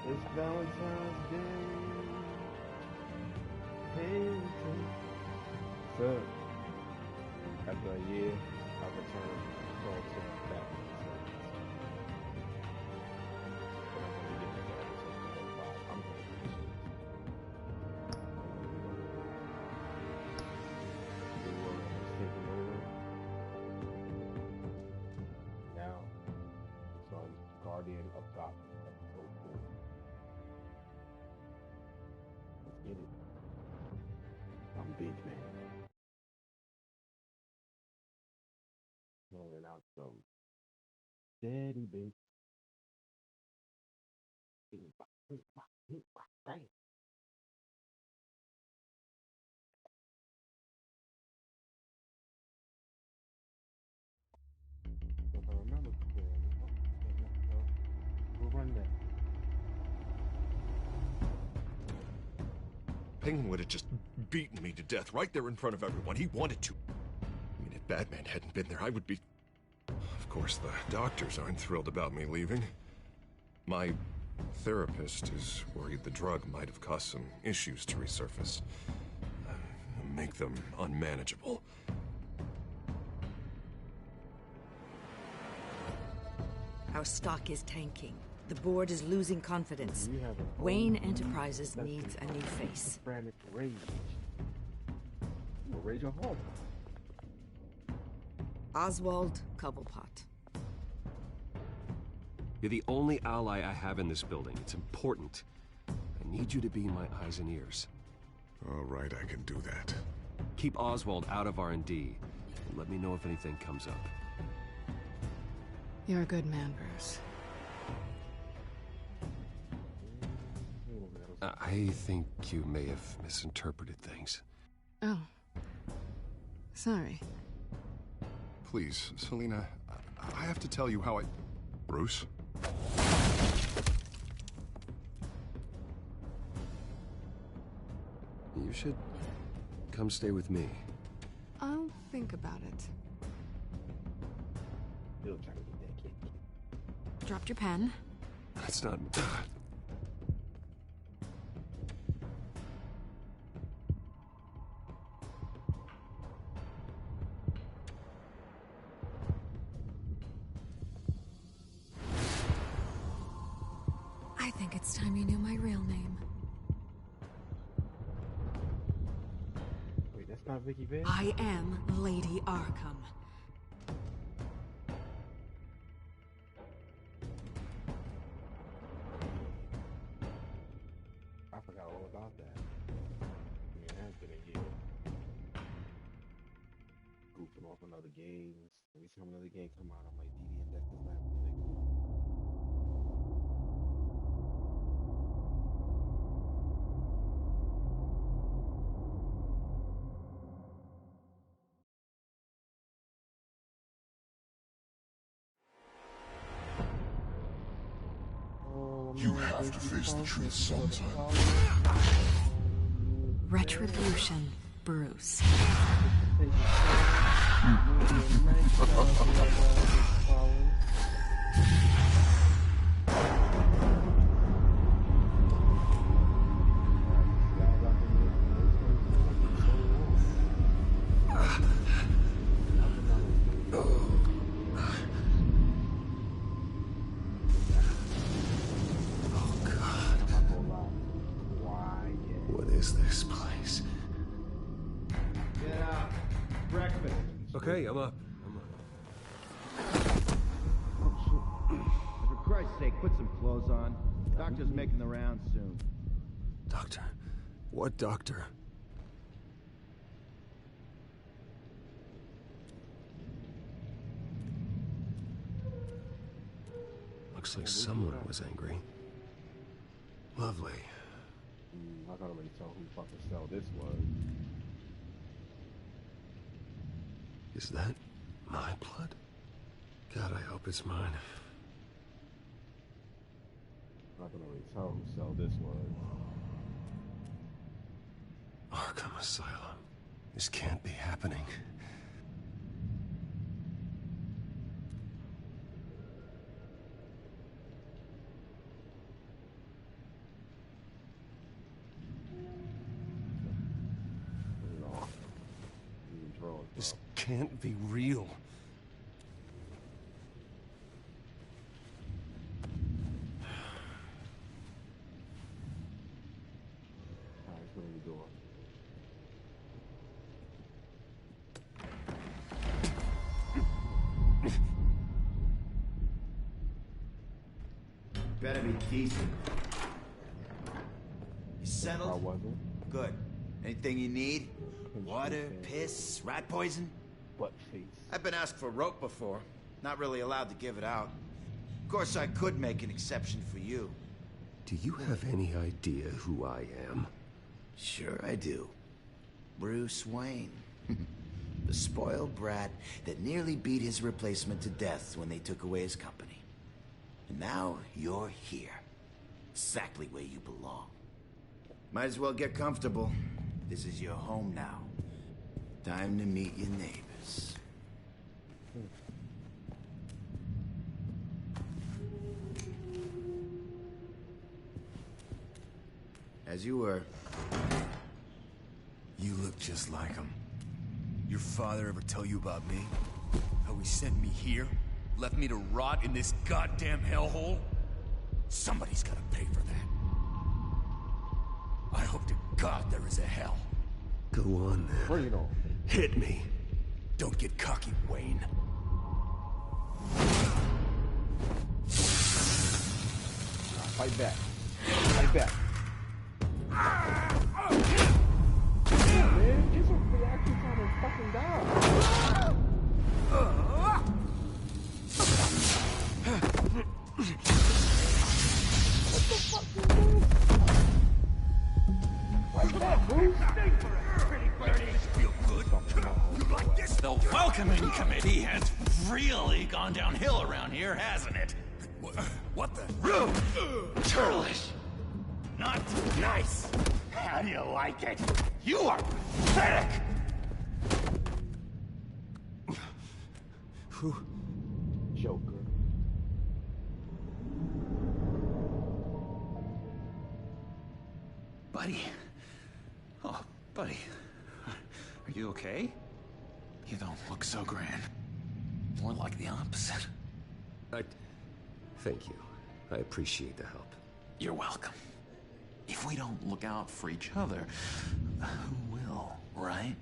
It's Valentine's Day. Hey, so after a year, I returned full to Batman. But I'm gonna get into episode 45. I'm gonna finish it. The world has taken over. Now it's on Guardian of Gotham, episode 4. Let's get it. I'm Big Man. Rolling out some steady big. Damn. If I remember correctly, we'll run that. Penguin would have just beaten me to death right there in front of everyone. He wanted to. I mean, if Batman hadn't been there, I would be... Of course, the doctors aren't thrilled about me leaving. My therapist is worried the drug might have caused some issues to resurface. Make them unmanageable. Our stock is tanking. The board is losing confidence. You have a Wayne Enterprises needs a new face. Frantic rage. You'll rage on home. Oswald Cobblepot. You're the only ally I have in this building. It's important. I need you to be my eyes and ears. All right, I can do that. Keep Oswald out of R&D. And let me know if anything comes up. You're a good man, Bruce. I think you may have misinterpreted things. Oh. Sorry. Please, Selina, I have to tell you how I... Bruce? You should come stay with me. I'll think about it. Still trying to get that kid. Dropped your pen. That's not... I think it's time you knew my real name. Wait, that's not Vicky Vale? I am Lady Arkham. I forgot all about that. I mean, it has been a year. Goofing off on other games. Every time another game come out, I'm like, DD and Dexter's Lab. You have to face the truth sometime. Retribution, Bruce. What is this place? Yeah, breakfast. Okay, I'm up. For Christ's sake, put some clothes on. Doctor's making the rounds soon. Doctor? What doctor? Looks like someone was angry. Lovely. I can already tell who fucking sell this was. Is that my blood? God, I hope it's mine. I can already tell who sell this was. Arkham Asylum. This can't be happening. can't be real. Alright, what are we doing? Better be decent. You I settled? wasn't. Good. Anything you need? Water, Control piss, rat poison? Butt face. I've been asked for rope before. Not really allowed to give it out. Of course, I could make an exception for you. Do you have any idea who I am? Sure I do. Bruce Wayne. The spoiled brat that nearly beat his replacement to death when they took away his company. And now you're here. Exactly where you belong. Might as well get comfortable. This is your home now. Time to meet your neighbors. As you were. You look just like him. Your father ever tell you about me? How he sent me here? Left me to rot in this goddamn hellhole? Somebody's gotta pay for that. I hope to God there is a hell. Go on then. Bring it on. Hit me. Don't get cocky, Wayne. Fight back. Fight back. Yeah, man. Get some reaction time and fucking die. What the fuck is this? Like that, Bruce. Feel good? You like this? The welcoming committee has really gone downhill around here, hasn't it? What the? Rude! Churlish! Not nice! How do you like it? You are pathetic! Joker. Buddy. Oh, buddy. Are you okay? You don't look so grand. More like the opposite. Thank you. I appreciate the help. You're welcome. If we don't look out for each other, who will, right?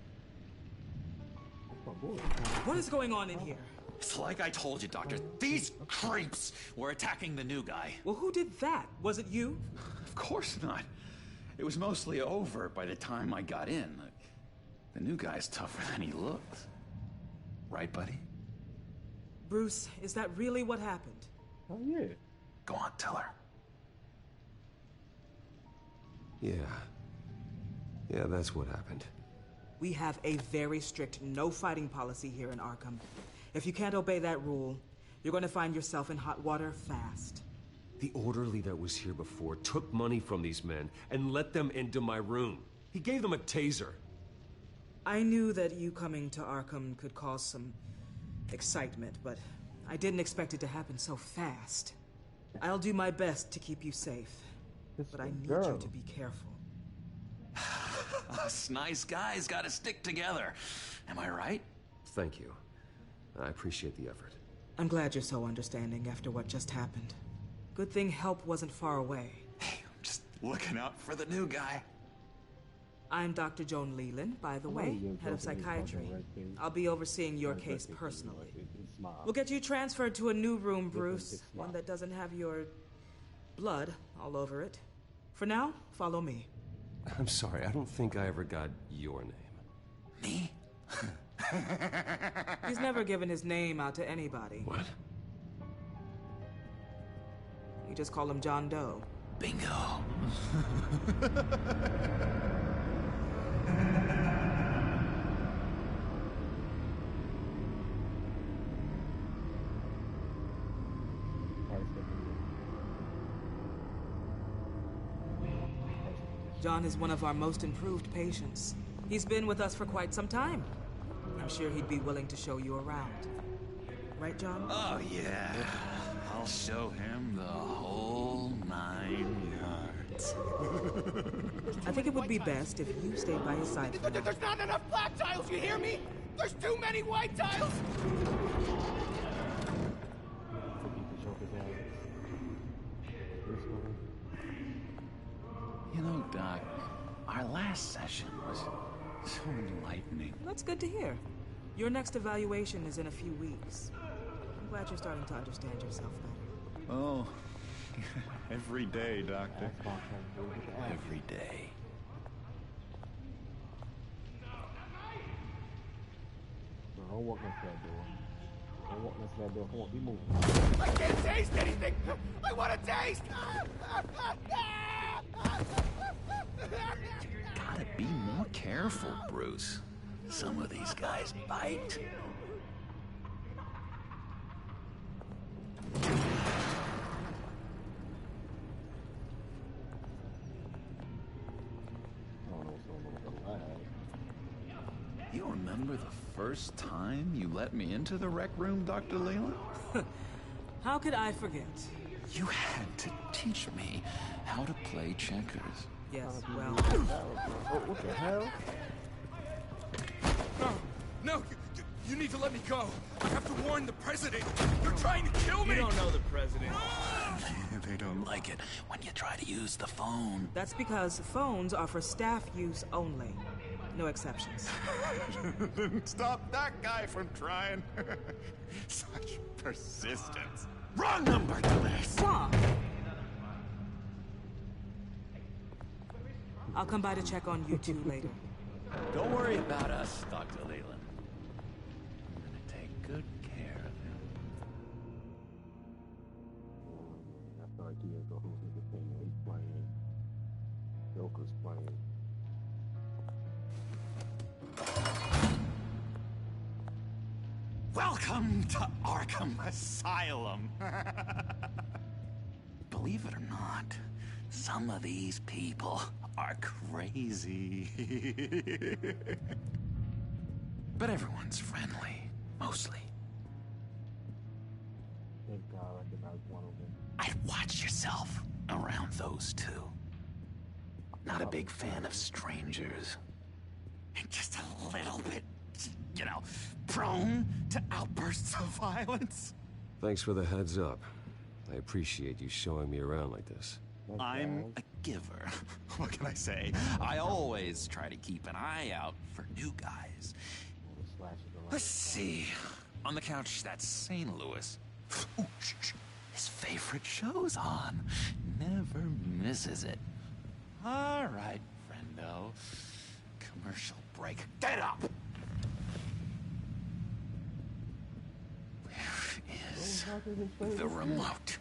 Oh, boy. What is going on in here? It's like I told you, Doctor. These creeps were attacking the new guy. Well, who did that? Was it you? Of course not. It was mostly over by the time I got in. The new guy's tougher than he looks. Right, buddy? Bruce, is that really what happened? Oh, yeah. Go on, tell her. Yeah. Yeah, that's what happened. We have a very strict no fighting policy here in Arkham. If you can't obey that rule, you're going to find yourself in hot water fast. The orderly that was here before took money from these men and let them into my room. He gave them a taser. I knew that you coming to Arkham could cause some excitement, but I didn't expect it to happen so fast. I'll do my best to keep you safe, but I need you to be careful. Us nice guys gotta stick together. Am I right? Thank you. I appreciate the effort. I'm glad you're so understanding after what just happened. Good thing help wasn't far away. Hey, I'm just looking out for the new guy. I'm Dr. Joan Leland, by the way, head of psychiatry. I'll be overseeing your case personally. We'll get you transferred to a new room, Bruce. One that doesn't have your blood all over it. For now, follow me. I'm sorry, I don't think I ever got your name. Me? He's never given his name out to anybody. What? We just call him John Doe. Bingo. John is one of our most improved patients. He's been with us for quite some time. I'm sure he'd be willing to show you around. Right, John? Oh, yeah. I'll show him the whole 9 yards. I think it would be best if you stayed by his side for now. There's not enough black tiles, you hear me? There's too many white tiles! You know, Doc, our last session was so enlightening. That's good to hear. Your next evaluation is in a few weeks. I'm glad you're starting to understand yourself better. Oh, every day, Doctor. Every day. Don't walk next to that door. Don't walk next to that door. Come on, be moving. I can't taste anything! I want to taste! Gotta be more careful, Bruce. Some of these guys bite. You remember the first time you let me into the rec room, Dr. Leland? How could I forget? You had to teach me how to play checkers. Yes, well... Oh, what the hell? No, you need to let me go. I have to warn the president. You're trying to kill me. You don't know the president. They don't like it when you try to use the phone. That's because phones are for staff use only. No exceptions. Stop that guy from trying. Such persistence. Wrong number, dumbass. Wrong. I'll come by to check on you two later. Don't worry about us, Dr. Leland. I'm gonna take good care of him. I feel like he is the whole thing. He's playing. Joker's playing. Welcome to Arkham Asylum. Believe it or not, some of these people are crazy. But everyone's friendly, mostly. Thank God I recognized one of them. I'd watch yourself around those two. Not a big fan of strangers. Just a little bit, you know, prone to outbursts of violence. Thanks for the heads up. I appreciate you showing me around like this. I'm a giver. What can I say? I always try to keep an eye out for new guys. Let's see. On the couch, that's St. Louis. Ooh, his favorite show's on. Never misses it. All right, friendo. Commercial break. Get up! Where is the remote?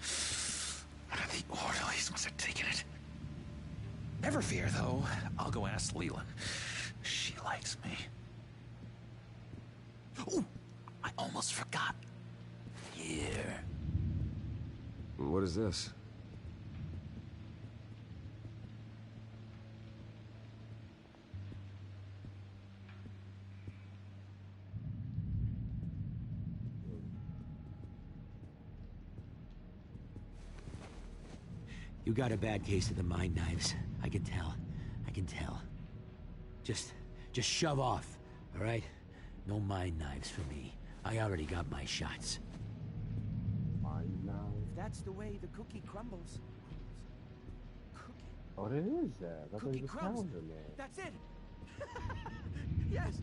One of the orderlies must have taken it. Never fear, though. I'll go ask Leland. She likes me. Ooh, I almost forgot. Here. What is this? You got a bad case of the mind knives. I can tell. I can tell. Just shove off, all right? No mind knives for me. I already got my shots. Mind knives? That's the way the cookie crumbles. Cookie. Oh, that is that. I thought Cookie he was crumbs. Calendar Man. That's it. Yes.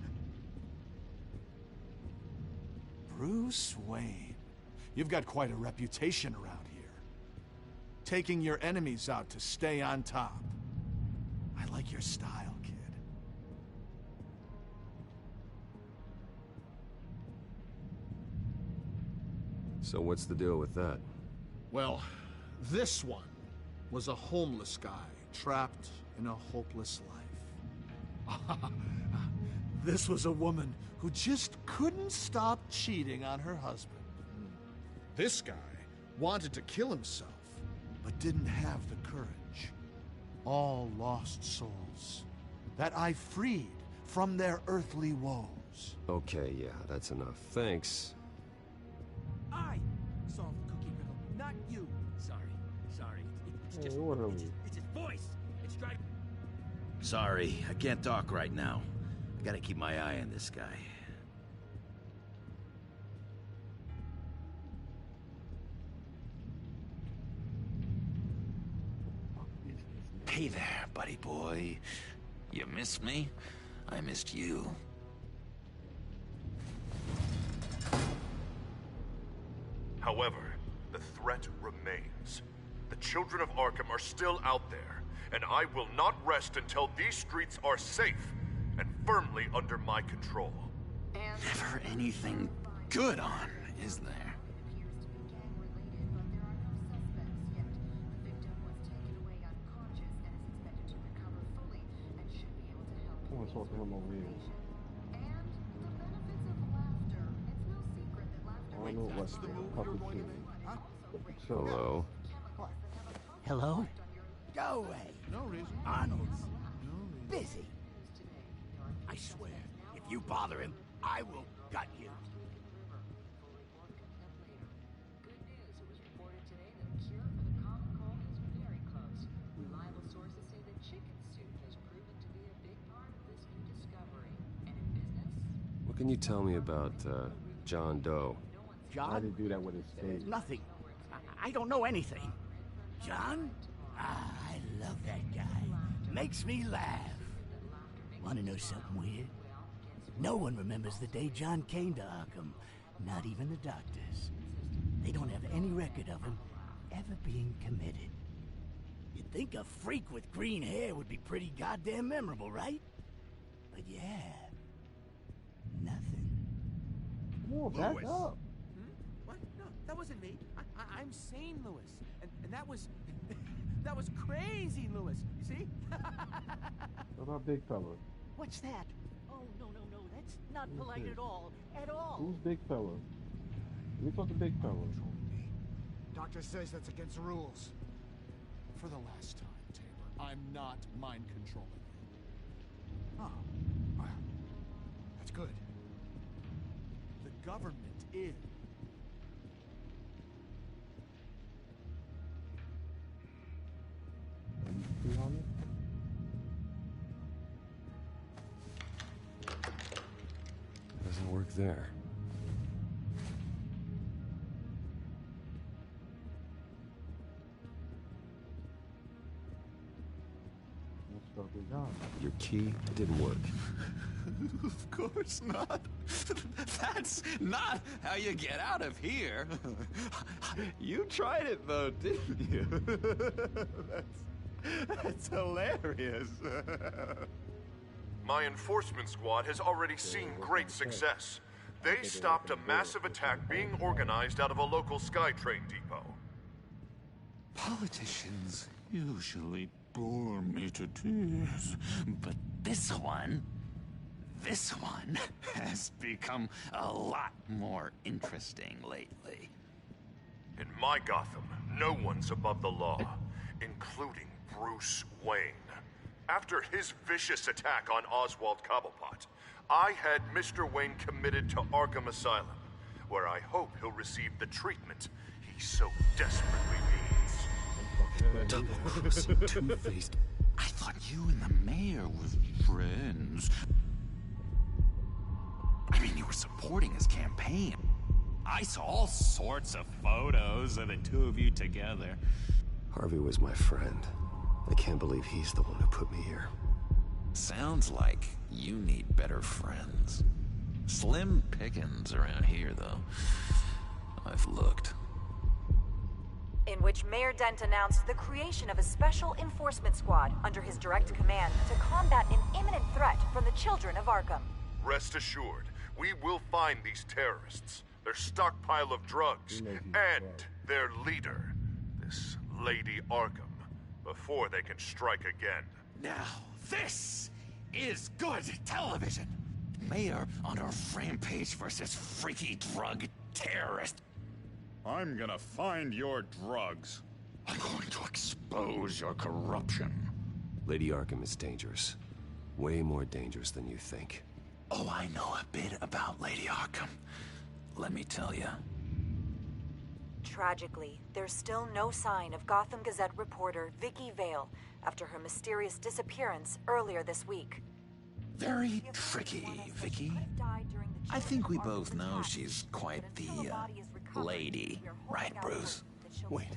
Bruce Wayne. You've got quite a reputation around here. Taking your enemies out to stay on top. I like your style, kid. So what's the deal with that? Well, this one was a homeless guy trapped in a hopeless life. This was a woman who just couldn't stop cheating on her husband. This guy wanted to kill himself, but didn't have the courage. All lost souls that I freed from their earthly woes. Okay, yeah, that's enough. Thanks. I solved the cookie riddle, not you. Sorry. It's just it's his voice. It's driving. Sorry, I can't talk right now. I gotta keep my eye on this guy. Hey there, buddy boy. You missed me? I missed you. However, the threat remains. The children of Arkham are still out there, and I will not rest until these streets are safe and firmly under my control. Never anything good on, is there? I want to talk to him over here. I don't know what's the cup of tea. Hello? Hello? Go away. No reason. Arnold's busy. I swear, if you bother him, I will gut you. What can you tell me about, John Doe? John? How did he do that with his face? Nothing. I don't know anything. John? Ah, I love that guy. Makes me laugh. Want to know something weird? No one remembers the day John came to Arkham. Not even the doctors. They don't have any record of him ever being committed. You'd think a freak with green hair would be pretty goddamn memorable, right? But yeah, nothing. Come on, back Lewis. up. What? No, that wasn't me. I'm sane, Lewis. And that was... that was crazy, Lewis. You see? What about Big Fella? What's that? Oh, no, that's not polite at all. At all. Who's Big Fella? We talk to Big Fella. Doctor says that's against the rules. For the last time, Taylor, I'm not mind controlling you. Oh. That's good. The government is. See on it? Doesn't work there. Let's go to John. Your key didn't work. Of course not. That's not how you get out of here. You tried it though, didn't you? That's hilarious. My enforcement squad has already seen great success. They stopped a massive attack being organized out of a local SkyTrain depot. Politicians usually bore me to tears, but this one has become a lot more interesting lately. In my Gotham, no one's above the law, including Bruce Wayne. After his vicious attack on Oswald Cobblepot, I had Mr. Wayne committed to Arkham Asylum, where I hope he'll receive the treatment he so desperately needs. Double-crossing, two-faced. I thought you and the mayor were friends. I mean, you were supporting his campaign. I saw all sorts of photos of the two of you together. Harvey was my friend. I can't believe he's the one who put me here. Sounds like you need better friends. Slim pickings around here, though. I've looked. In which Mayor Dent announced the creation of a special enforcement squad under his direct command to combat an imminent threat from the children of Arkham. Rest assured, we will find these terrorists, their stockpile of drugs, and their leader, this Lady Arkham, before they can strike again. Now, this is good television. Mayor on a rampage versus freaky drug terrorist. I'm gonna find your drugs. I'm going to expose your corruption. Lady Arkham is dangerous. Way more dangerous than you think. Oh, I know a bit about Lady Arkham. Let me tell you. Tragically, there's still no sign of Gotham Gazette reporter Vicky Vale after her mysterious disappearance earlier this week. Very tricky, Vicky. I think we both know she's quite the, lady, right, Bruce? Wait,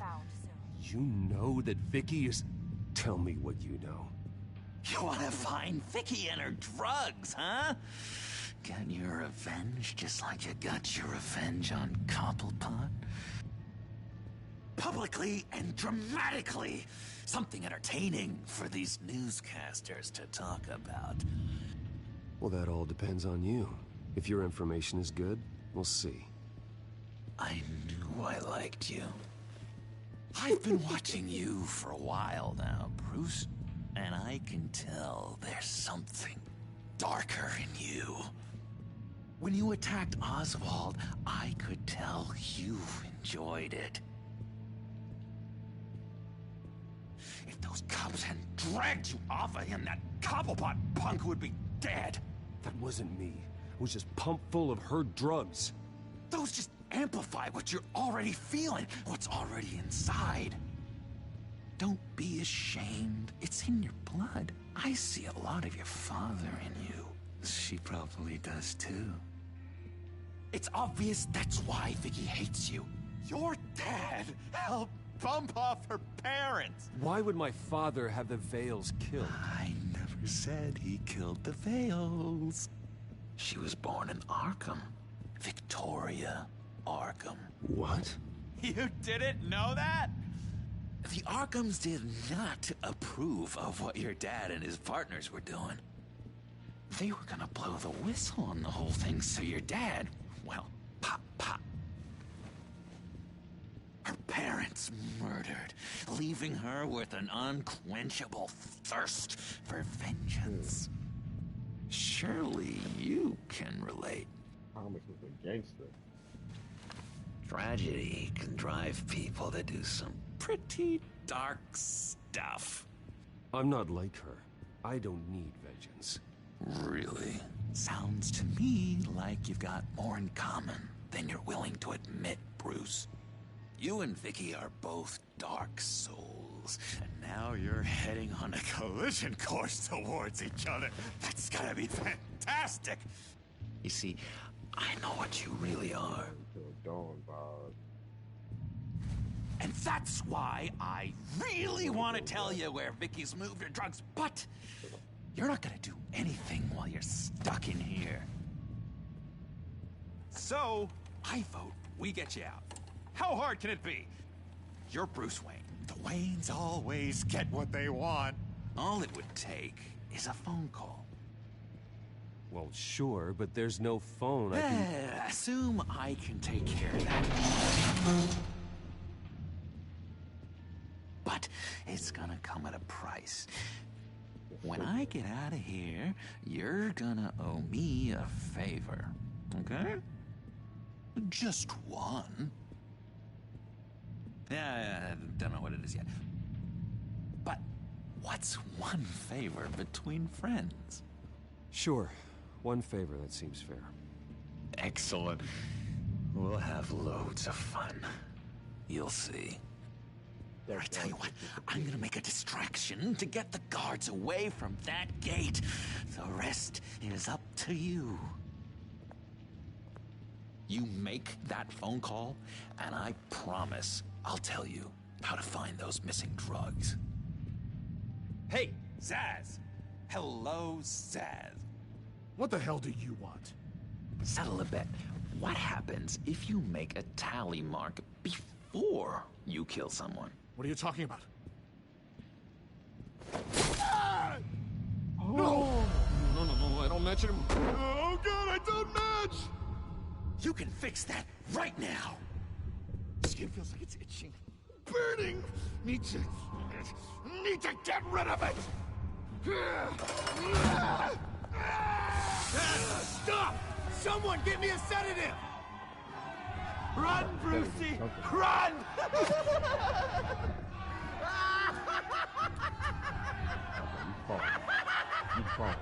you know that Vicky is... Tell me what you know. You want to find Vicky and her drugs, huh? Get your revenge just like you got your revenge on Cobblepot? Publicly and dramatically. Something entertaining for these newscasters to talk about. Well, that all depends on you. If your information is good, we'll see. I knew I liked you. I've been watching you for a while now, Bruce, and I can tell there's something darker in you. When you attacked Oswald, I could tell you enjoyed it. If those cops hadn't dragged you off of him, that Cobblepot punk would be dead. That wasn't me. It was just pumped full of her drugs. Those just amplify what you're already feeling, what's already inside. Don't be ashamed. It's in your blood. I see a lot of your father in you. She probably does too. It's obvious that's why Vicky hates you. Your dad helped bump off her parents. Why would my father have the Vales killed? I never said he killed the Vales. She was born in Arkham. Victoria Arkham. What? You didn't know that? The Arkhams did not approve of what your dad and his partners were doing. They were gonna blow the whistle on the whole thing, so your dad, well, pop. Her parents murdered, leaving her with an unquenchable thirst for vengeance. Surely you can relate. Thomas is a gangster. Tragedy can drive people to do some pretty dark stuff. I'm not like her. I don't need vengeance. Really? Sounds to me like you've got more in common than you're willing to admit, Bruce. You and Vicky are both dark souls, and now you're heading on a collision course towards each other. That's gotta be fantastic! You see, I know what you really are. And that's why I really want to tell you where Vicky's moved her drugs, but you're not gonna do anything while you're stuck in here. So, I vote we get you out. How hard can it be? You're Bruce Wayne. The Waynes always get what they want. All it would take is a phone call. Well, sure, but there's no phone. I can... Assume I can take care of that. But it's gonna come at a price. When I get out of here, you're gonna owe me a favor, okay? Just one. Yeah, I don't know what it is yet. But what's one favor between friends? Sure. One favor, that seems fair. Excellent. We'll have loads of fun. You'll see. I tell you what, I'm gonna make a distraction to get the guards away from that gate. The rest is up to you. You make that phone call, and I promise I'll tell you how to find those missing drugs. Hey, Zsasz! Hello, Zsasz. What the hell do you want? Settle a bet. What happens if you make a tally mark before you kill someone? What are you talking about? No, I don't match him. Oh god, I don't match! You can fix that right now. Skin feels like it's itching. Burning! Need to get rid of it! Stop! Someone get me a sedative! Run, Brucey! Run! You fall.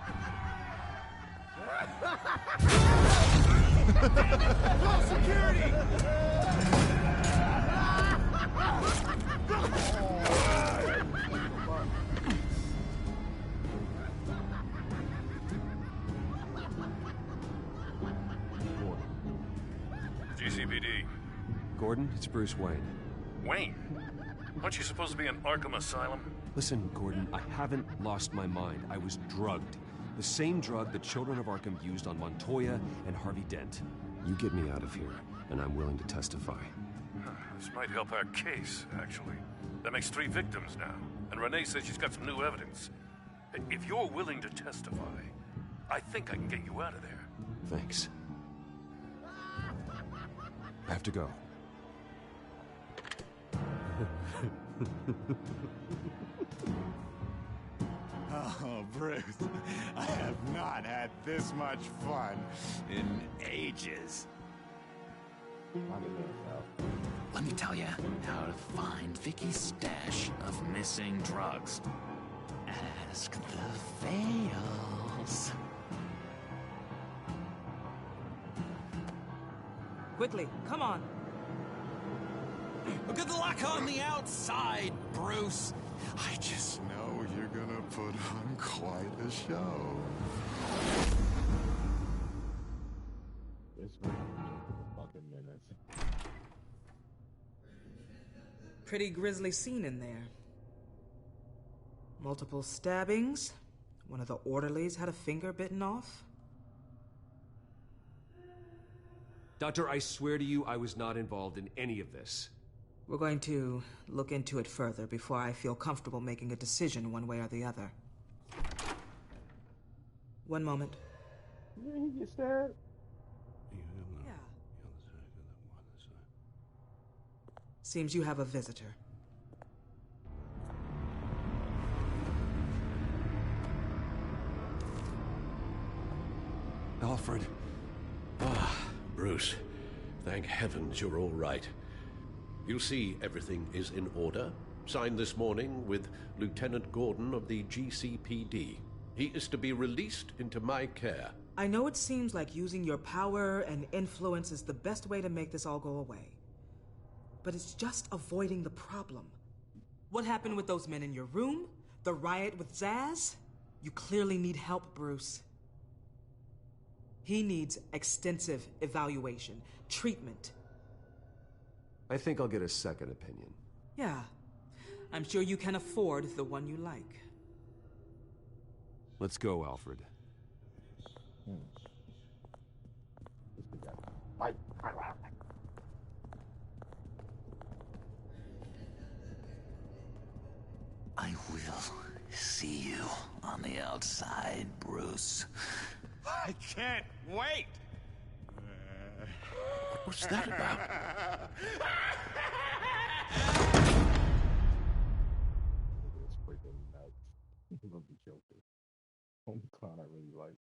Call security! GCPD. Gordon, it's Bruce Wayne. Wayne? Aren't you supposed to be in Arkham Asylum? Listen, Gordon, I haven't lost my mind. I was drugged. The same drug the children of Arkham used on Montoya and Harvey Dent. You get me out of here, and I'm willing to testify. This might help our case, actually. That makes 3 victims now, and Renee says she's got some new evidence. If you're willing to testify, I think I can get you out of there. Thanks. I have to go. Oh, Bruce, I have not had this much fun in ages. Let me tell you how to find Vicky's stash of missing drugs. Ask the Vales. Quickly, come on. Good luck on the outside, Bruce. I just know you're gonna put on quite a show. Fucking minutes. Pretty grisly scene in there. Multiple stabbings. One of the orderlies had a finger bitten off. Doctor, I swear to you, I was not involved in any of this. We're going to look into it further before I feel comfortable making a decision one way or the other. One moment. Didn't he get stabbed? Yeah. Seems you have a visitor. Alfred. Bruce. Thank heavens you're all right. You see, everything is in order. Signed this morning with Lieutenant Gordon of the GCPD. He is to be released into my care. I know it seems like using your power and influence is the best way to make this all go away. But it's just avoiding the problem. What happened with those men in your room? The riot with Zsasz? You clearly need help, Bruce. He needs extensive evaluation, treatment. I think I'll get a second opinion. Yeah. I'm sure you can afford the one you like. Let's go, Alfred. I will see you on the outside, Bruce. I can't wait! What's that about? It's freaking nuts. I'm gonna be joking. Only clown I really like.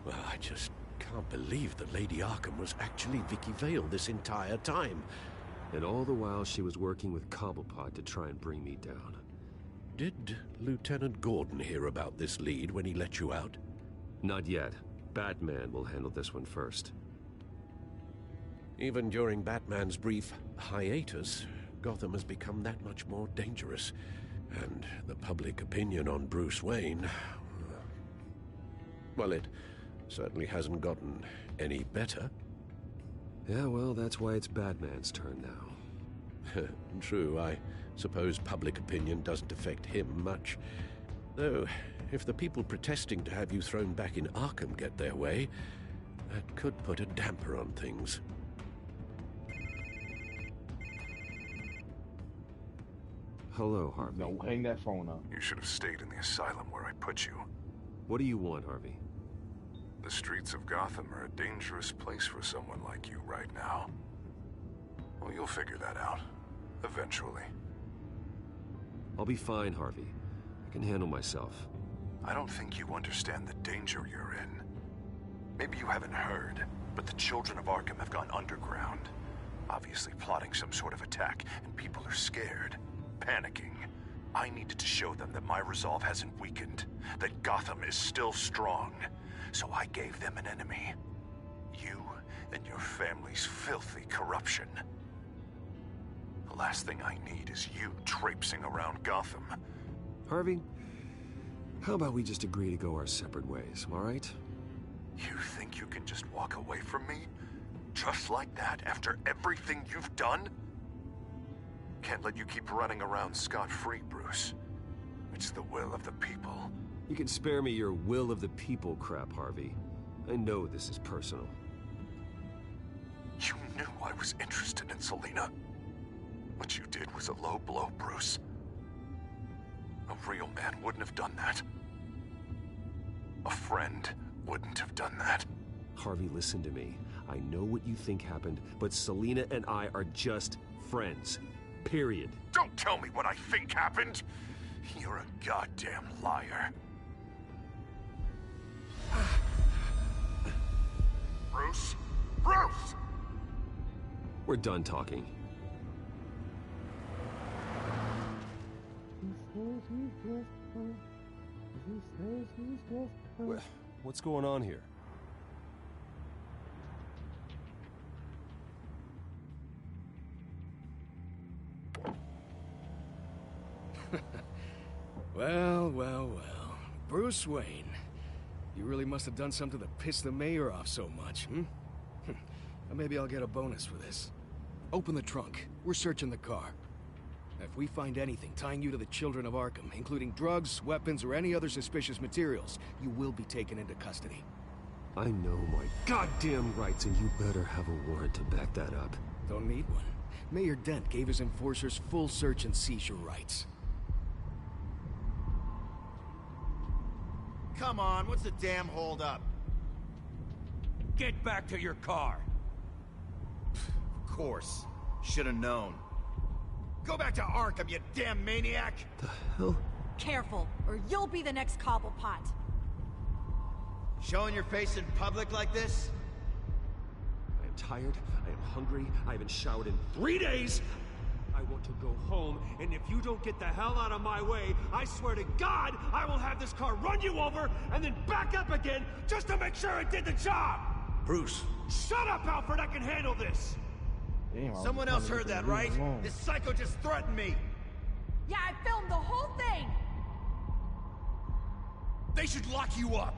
Well, I just can't believe that Lady Arkham was actually Vicky Vale this entire time. And all the while she was working with Cobblepot to try and bring me down. Did Lieutenant Gordon hear about this lead when he let you out? Not yet. Batman will handle this one first. Even during Batman's brief hiatus, Gotham has become that much more dangerous. And the public opinion on Bruce Wayne... well, it certainly hasn't gotten any better. Yeah, well, that's why it's Batman's turn now. True, I suppose public opinion doesn't affect him much. Though, if the people protesting to have you thrown back in Arkham get their way, that could put a damper on things. Hello, Harvey. Don't hang that phone up. You should have stayed in the asylum where I put you. What do you want, Harvey? The streets of Gotham are a dangerous place for someone like you right now. Well, you'll figure that out. Eventually. I'll be fine, Harvey. I can handle myself. I don't think you understand the danger you're in. Maybe you haven't heard, but the children of Arkham have gone underground. Obviously plotting some sort of attack, and people are scared, panicking. I needed to show them that my resolve hasn't weakened, that Gotham is still strong. So I gave them an enemy. You and your family's filthy corruption. The last thing I need is you traipsing around Gotham. Harvey, How about we just agree to go our separate ways, all right? You think you can just walk away from me? Just like that, after everything you've done? Can't let you keep running around scot-free, Bruce. It's the will of the people. You can spare me your will of the people crap, Harvey. I know this is personal. You knew I was interested in Selina. What you did was a low blow, Bruce. A real man wouldn't have done that. A friend wouldn't have done that. Harvey, listen to me. I know what you think happened, but Selina and I are just friends. Period. Don't tell me what I think happened! You're a goddamn liar. Bruce? Bruce! We're done talking. What's going on here? Well. Bruce Wayne. You really must have done something to piss the mayor off so much, hmm? Maybe I'll get a bonus for this. Open the trunk. We're searching the car. If we find anything tying you to the Children of Arkham, including drugs, weapons, or any other suspicious materials, you will be taken into custody. I know my goddamn rights, and you better have a warrant to back that up. Don't need one. Mayor Dent gave his enforcers full search and seizure rights. Come on, what's the damn holdup? Get back to your car. Of course. Should've known. Go back to Arkham, you damn maniac! The hell? Careful, or you'll be the next Cobblepot. Showing your face in public like this? I am tired, I am hungry, I haven't showered in 3 days! I want to go home, and if you don't get the hell out of my way, I swear to God, I will have this car run you over, and then back up again, just to make sure it did the job! Bruce. Shut up, Alfred, I can handle this! Damn, Someone else heard that, right? This psycho just threatened me! Yeah, I filmed the whole thing! They should lock you up!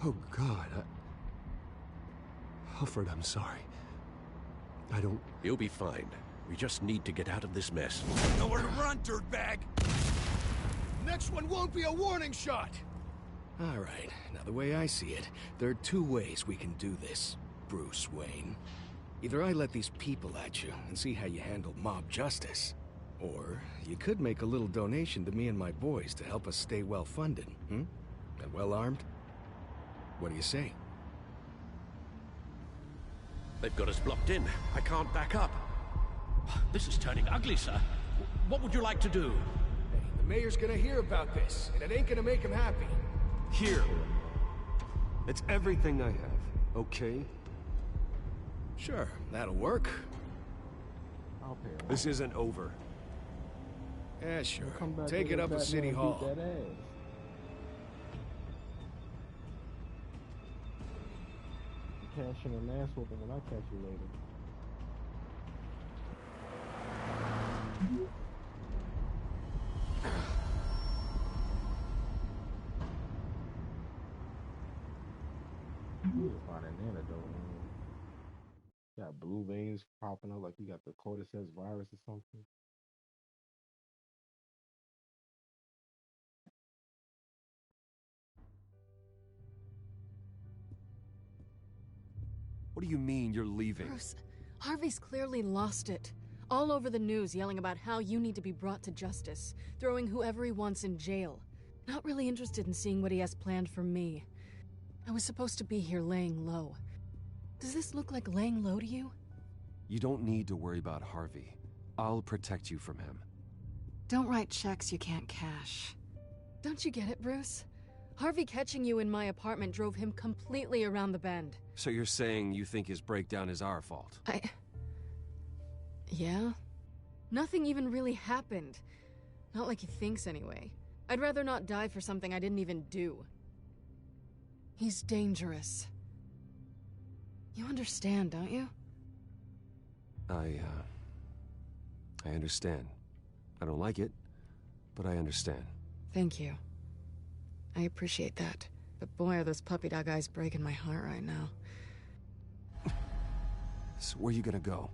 Oh, God, Alfred, I'm sorry. I don't... You'll be fine. We just need to get out of this mess. Nowhere to run, dirtbag! Next one won't be a warning shot! Alright, now the way I see it, there are 2 ways we can do this, Bruce Wayne. Either I let these people at you and see how you handle mob justice, or you could make a little donation to me and my boys to help us stay well-funded, And well-armed? What do you say? They've got us blocked in. I can't back up. This is turning ugly, sir. What would you like to do? Hey, the mayor's gonna hear about this, and it ain't gonna make him happy. Here. It's everything I have, okay? Sure, that'll work. I'll pay her. This isn't over. Yeah, sure. Come back Take it up at City Hall. Beat that ass. Cash in an ass whooping when I catch you later. You need to find an antidote, man. You got blue veins popping up like you got the cordyceps virus or something. What do you mean you're leaving? Bruce, Harvey's clearly lost it. All over the news yelling about how you need to be brought to justice, throwing whoever he wants in jail. Not really interested in seeing what he has planned for me. I was supposed to be here laying low. Does this look like laying low to you? You don't need to worry about Harvey. I'll protect you from him. Don't write checks you can't cash. Don't you get it, Bruce? Harvey catching you in my apartment drove him completely around the bend. So you're saying you think his breakdown is our fault? Yeah? Nothing even really happened. Not like he thinks, anyway. I'd rather not die for something I didn't even do. He's dangerous. You understand, don't you? I understand. I don't like it, but I understand. Thank you. I appreciate that. But boy, are those puppy dog eyes breaking my heart right now. So where you gonna go?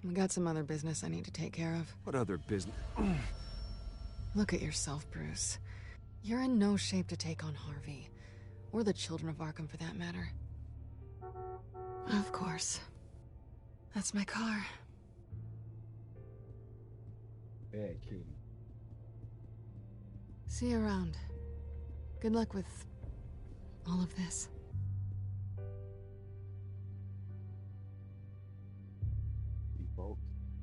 I got some other business I need to take care of. What other business? Look at yourself, Bruce. You're in no shape to take on Harvey. Or the children of Arkham, for that matter. Of course. That's my car. Yeah, Katie. See you around. Good luck with all of this. Folks,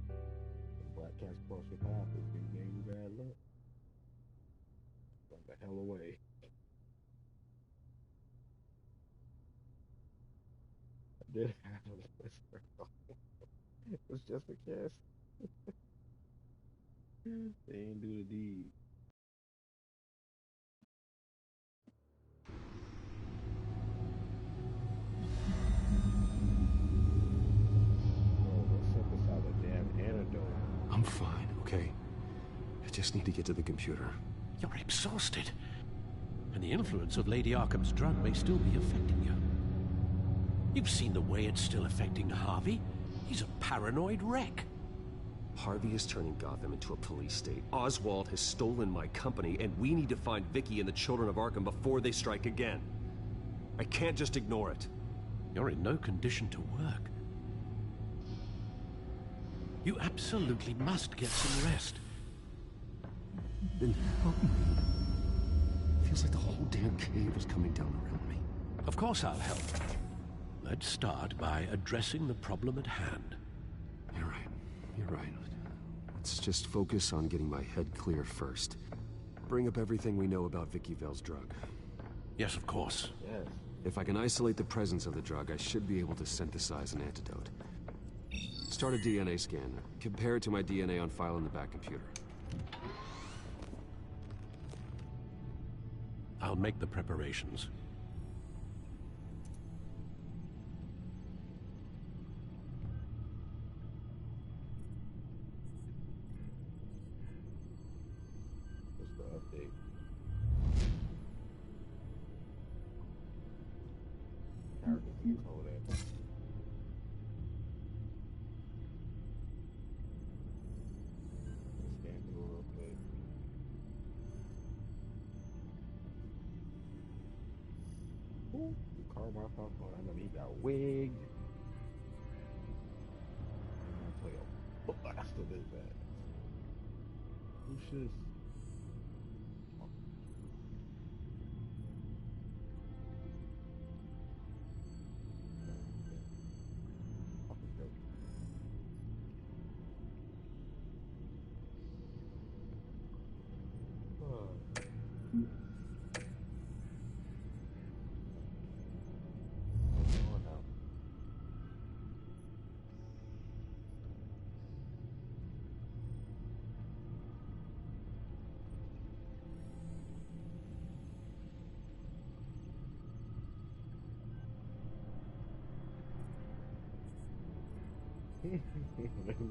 when black cats cross your path, it's big game bad luck. Run the hell away. I did have a whisper. It was just a kiss. They ain't do the deed. I'm fine, okay? I just need to get to the computer. You're exhausted. And the influence of Lady Arkham's drug may still be affecting you. You've seen the way it's still affecting Harvey. He's a paranoid wreck. Harvey is turning Gotham into a police state. Oswald has stolen my company, and we need to find Vicky and the children of Arkham before they strike again. I can't just ignore it. You're in no condition to work. You absolutely must get some rest. Then help me. Feels like the whole damn cave is coming down around me. Of course I'll help. Let's start by addressing the problem at hand. You're right. You're right. Let's just focus on getting my head clear first. Bring up everything we know about Vicky Vale's drug. Yes, of course. Yes. If I can isolate the presence of the drug, I should be able to synthesize an antidote. Start a DNA scan. Compare it to my DNA on file in the back computer. I'll make the preparations. What's the update? Character control that. Scan through real quick. Ooh, Carl Markoff, I know he got wigged. I'm gonna play a blast of his ass. Lucius.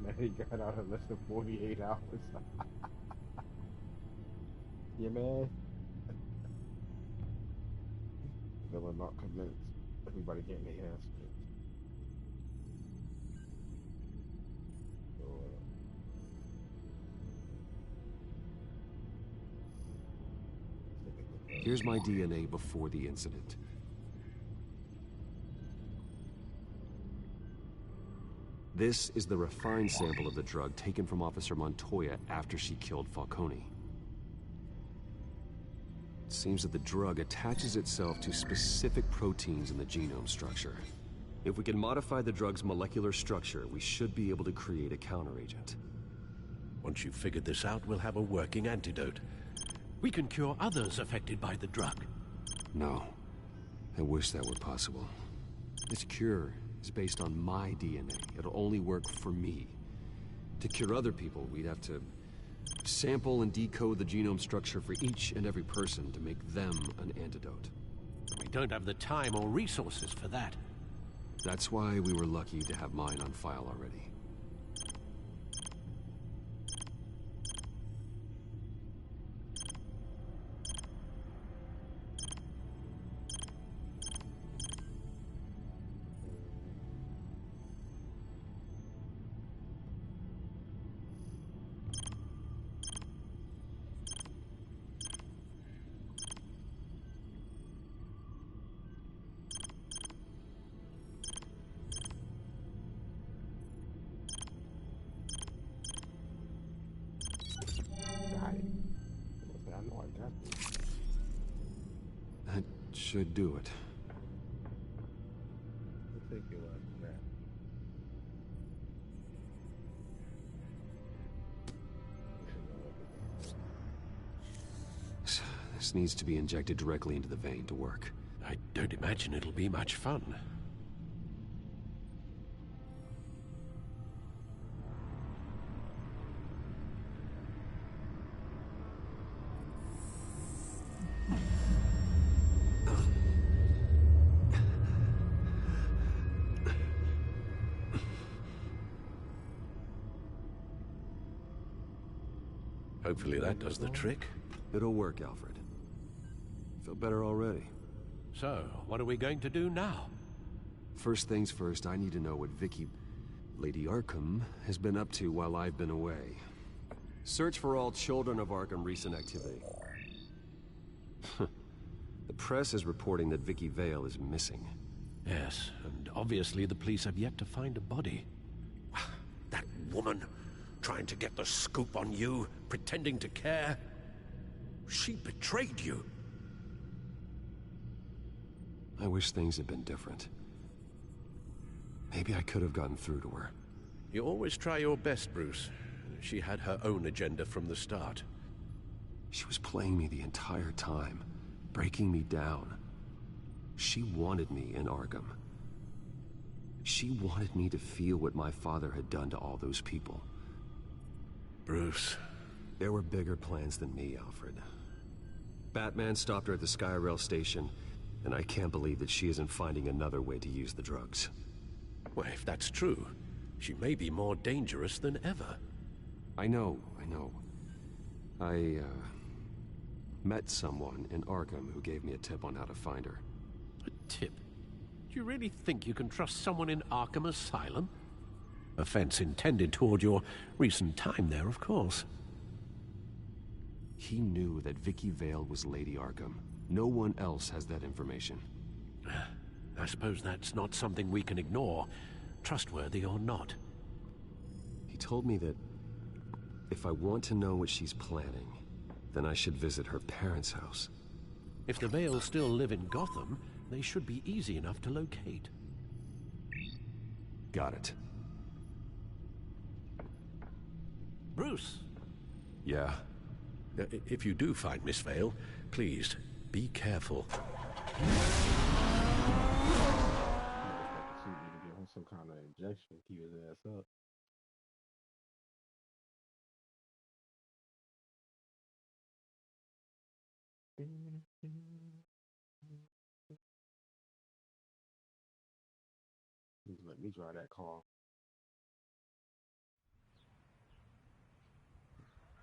Maddie got out in less than 48 hours. Yeah, man. Villain not convinced. Everybody getting their ass kicked. So, Here's my DNA before the incident. This is the refined sample of the drug taken from Officer Montoya after she killed Falcone. It seems that the drug attaches itself to specific proteins in the genome structure. If we can modify the drug's molecular structure, we should be able to create a counteragent. Once you've figured this out, we'll have a working antidote. We can cure others affected by the drug. No. I wish that were possible. This cure is based on my DNA. It'll only work for me. To cure other people, we'd have to sample and decode the genome structure for each and every person to make them an antidote. We don't have the time or resources for that. That's why we were lucky to have mine on file already. should do it. We'll take your last nap. This needs to be injected directly into the vein to work. I don't imagine it'll be much fun. Hopefully that does the trick. It'll work, Alfred. Feel better already. So, what are we going to do now? First things first, I need to know what Lady Arkham, has been up to while I've been away. Search for all children of Arkham recent activity. The press is reporting that Vicky Vale is missing. Yes, and obviously the police have yet to find a body. That woman, trying to get the scoop on you, pretending to care. She betrayed you. I wish things had been different. Maybe I could have gotten through to her. You always try your best, Bruce. She had her own agenda from the start. She was playing me the entire time, breaking me down. She wanted me in Arkham. She wanted me to feel what my father had done to all those people. Bruce. There were bigger plans than me, Alfred. Batman stopped her at the Skyrail station, and I can't believe that she isn't finding another way to use the drugs. Well, if that's true, she may be more dangerous than ever. I know. I met someone in Arkham who gave me a tip on how to find her. A tip? Do you really think you can trust someone in Arkham Asylum? Offense intended toward your recent time there, of course. He knew that Vicky Vale was Lady Arkham. No one else has that information. I suppose that's not something we can ignore, trustworthy or not. He told me that if I want to know what she's planning, then I should visit her parents' house. If the Vales still live in Gotham, they should be easy enough to locate. Got it. Bruce? Yeah? If you do find Miss Vale, please, be careful. Some kind of injection, keep his ass up. Let me drive that car.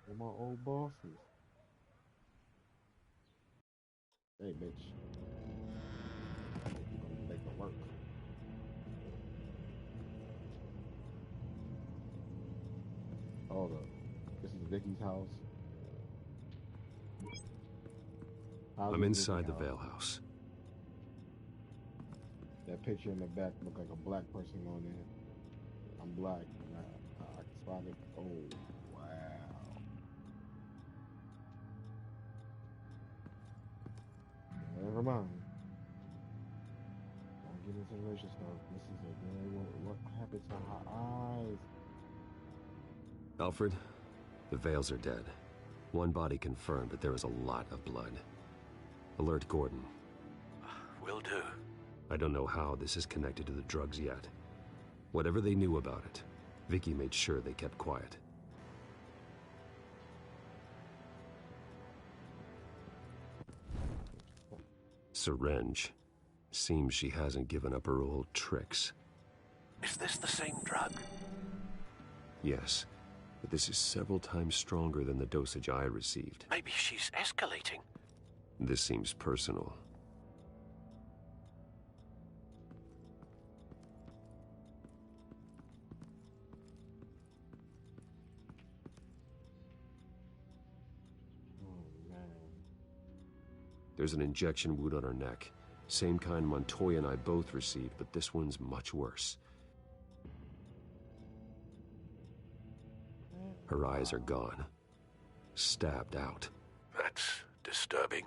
Where my old bosses? Hey, bitch. Make it work. Hold up. This is Vicky's house. I'm inside the Vale house. That picture in the back look like a black person on there. I'm black. I can spot it. Oh, wow. Never mind. Don't get into the racial stuff. This is a very what happened to her eyes? Alfred, the Vales are dead. One body confirmed, but there is a lot of blood. Alert Gordon. Will do. I don't know how this is connected to the drugs yet. Whatever they knew about it, Vicky made sure they kept quiet. Syringe. Seems she hasn't given up her old tricks. Is this the same drug? Yes, but this is several times stronger than the dosage I received. Maybe she's escalating. This seems personal. There's an injection wound on her neck. Same kind Montoya and I both received, but this one's much worse. Her eyes are gone. Stabbed out. That's disturbing.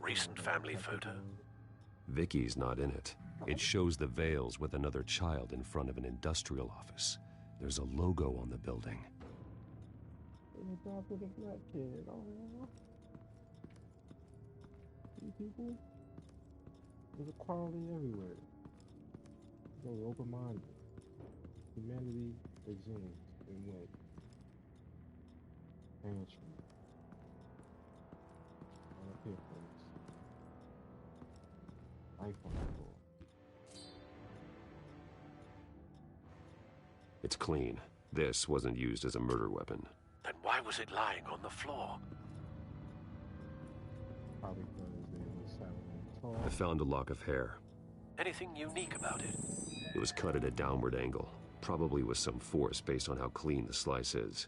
Recent family photo. Vicky's not in it. It shows the Vales with another child in front of an industrial office. There's a logo on the building. People, there's equality everywhere. They're open-minded. Humanity exudes and wins. Pantry. All up here, folks. Life on the floor. It's clean. This wasn't used as a murder weapon. Then why was it lying on the floor? Probably because they were silent. I found a lock of hair. Anything unique about it? It was cut at a downward angle, probably with some force based on how clean the slice is.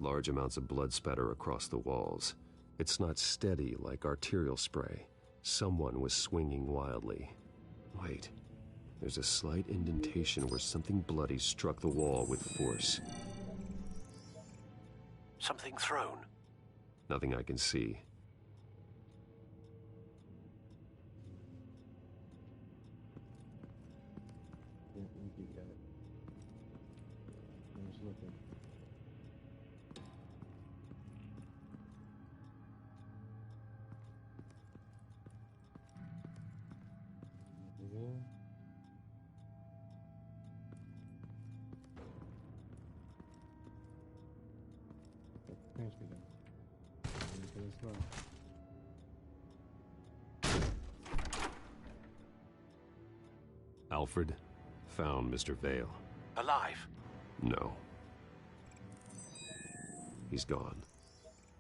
Large amounts of blood spatter across the walls. It's not steady like arterial spray. Someone was swinging wildly. Wait, there's a slight indentation where something bloody struck the wall with force. Something thrown? Nothing I can see. Alfred found Mr. Vale. Alive? No. He's gone.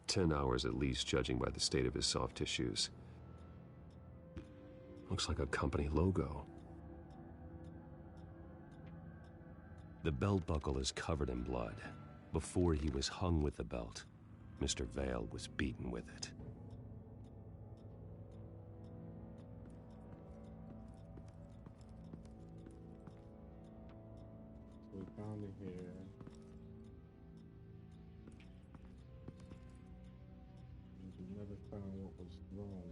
10 hours at least, judging by the state of his soft tissues. Looks like a company logo. The belt buckle is covered in blood. Before he was hung with the belt, Mr. Vale was beaten with it. We found it here. We never found what was wrong.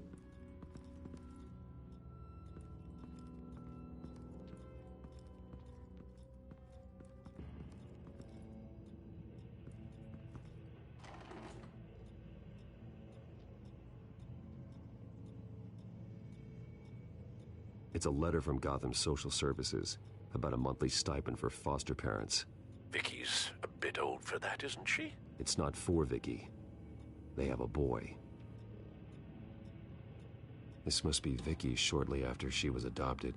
It's a letter from Gotham Social Services about a monthly stipend for foster parents. Vicky's a bit old for that, isn't she? It's not for Vicky. They have a boy. This must be Vicky shortly after she was adopted.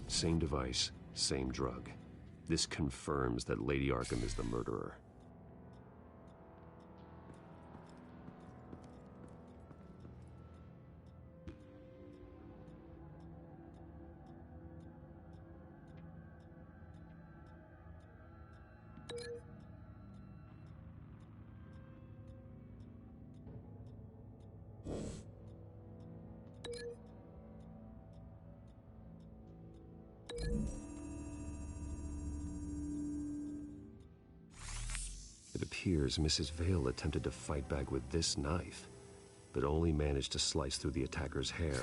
Same device, same drug. This confirms that Lady Arkham is the murderer. It appears Mrs. Vale attempted to fight back with this knife, but only managed to slice through the attacker's hair.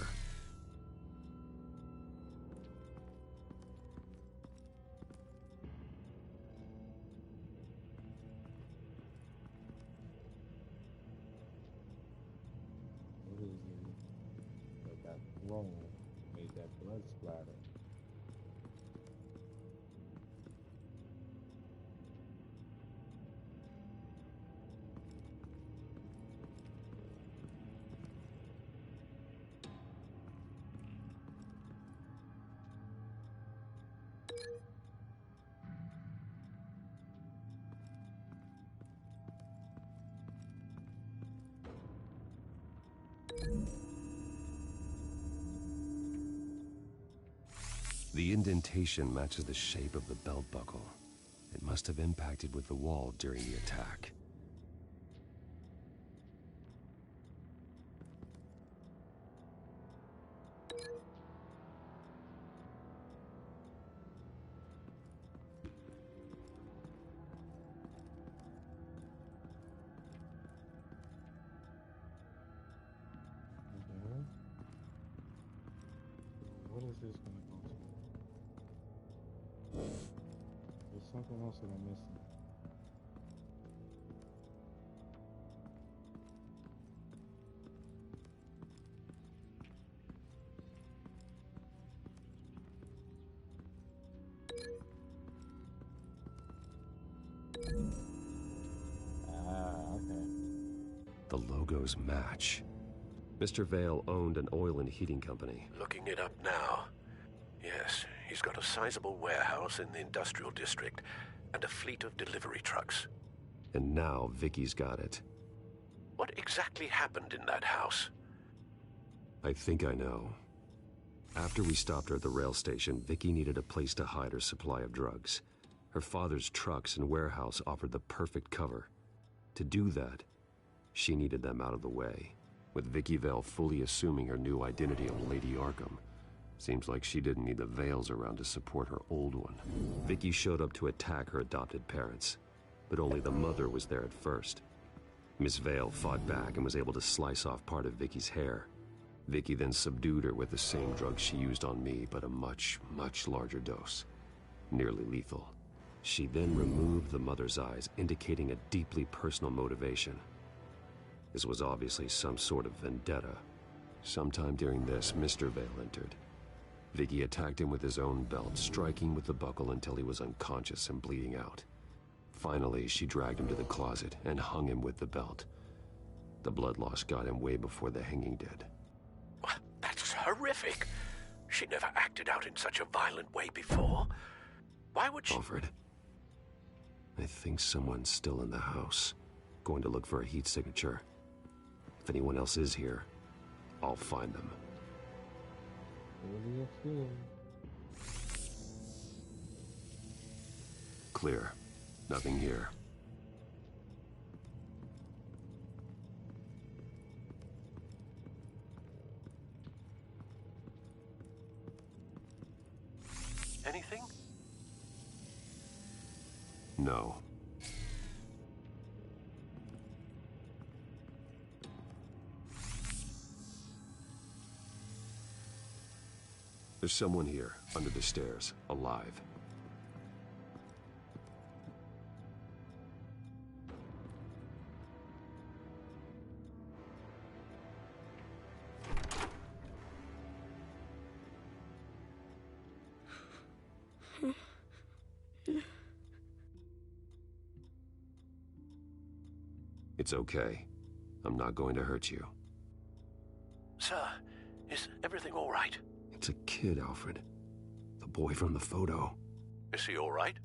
What is it that got thrown, made that blood splatter? The indentation matches the shape of the belt buckle. It must have impacted with the wall during the attack. What is this gonna go to? There's something else that I'm missing. Okay. The logos match. Mr. Vale owned an oil and heating company. Looking it up now. Yes, he's got a sizable warehouse in the industrial district and a fleet of delivery trucks. And now Vicky's got it. What exactly happened in that house? I think I know. After we stopped her at the rail station, Vicky needed a place to hide her supply of drugs. Her father's trucks and warehouse offered the perfect cover. To do that, she needed them out of the way. With Vicky Vale fully assuming her new identity of Lady Arkham, seems like she didn't need the Vales around to support her old one. Vicky showed up to attack her adopted parents, but only the mother was there at first. Miss Vale fought back and was able to slice off part of Vicky's hair. Vicky then subdued her with the same drug she used on me, but a much, much larger dose. Nearly lethal. She then removed the mother's eyes, indicating a deeply personal motivation. This was obviously some sort of vendetta. Sometime during this, Mr. Vale entered. Vicky attacked him with his own belt, striking with the buckle until he was unconscious and bleeding out. Finally, she dragged him to the closet and hung him with the belt. The blood loss got him way before the hanging did. That's horrific. She never acted out in such a violent way before. Why would she... Alfred, I think someone's still in the house. Going to look for a heat signature. If anyone else is here, I'll find them. Clear. Nothing here. Anything? No. There's someone here, under the stairs, alive. It's okay. I'm not going to hurt you. Sir, is everything all right? It's a kid, Alfred. The boy from the photo. Is he all right?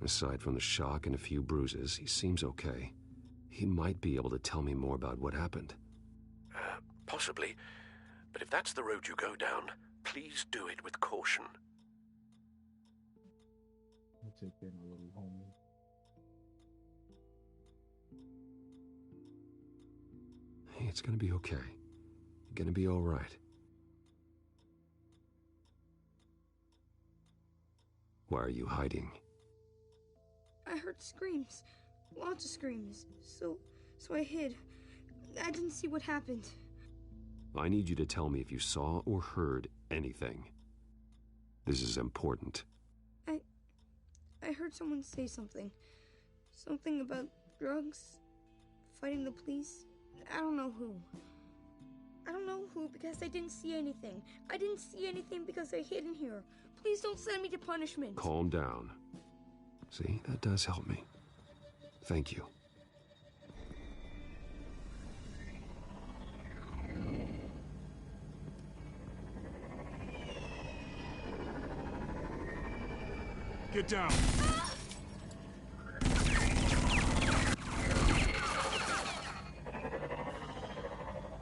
Aside from the shock and a few bruises, he seems okay. He might be able to tell me more about what happened. Possibly. But if that's the road you go down, please do it with caution. I'll take in a little homie. Hey, it's gonna be okay. You're gonna be all right. Why are you hiding? I heard screams. Lots of screams. So I hid. I didn't see what happened. I need you to tell me if you saw or heard anything. This is important. I heard someone say something. Something about drugs, fighting the police. I don't know who. I don't know who because I didn't see anything. I didn't see anything because I hid in here. Please don't send me to punishment. Calm down. See, that does help me. Thank you. Get down.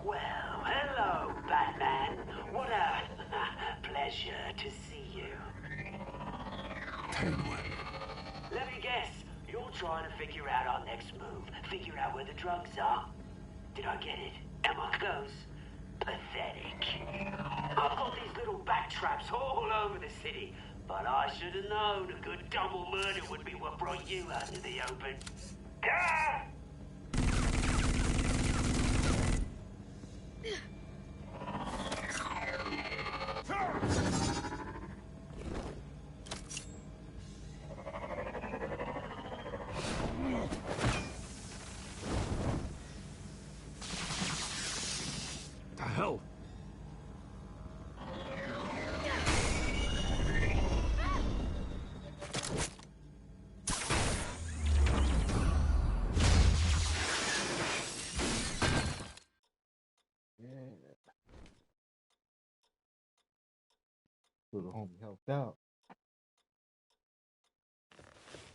Well, hello, Batman. What a pleasure to see you. trying to figure out our next move. Figure out where the drugs are. Did I get it? Am I close? Pathetic. I've got these little bat traps all over the city, but I should have known a good double murder would be what brought you out into the open. Ah! The hell? Little homie helped out.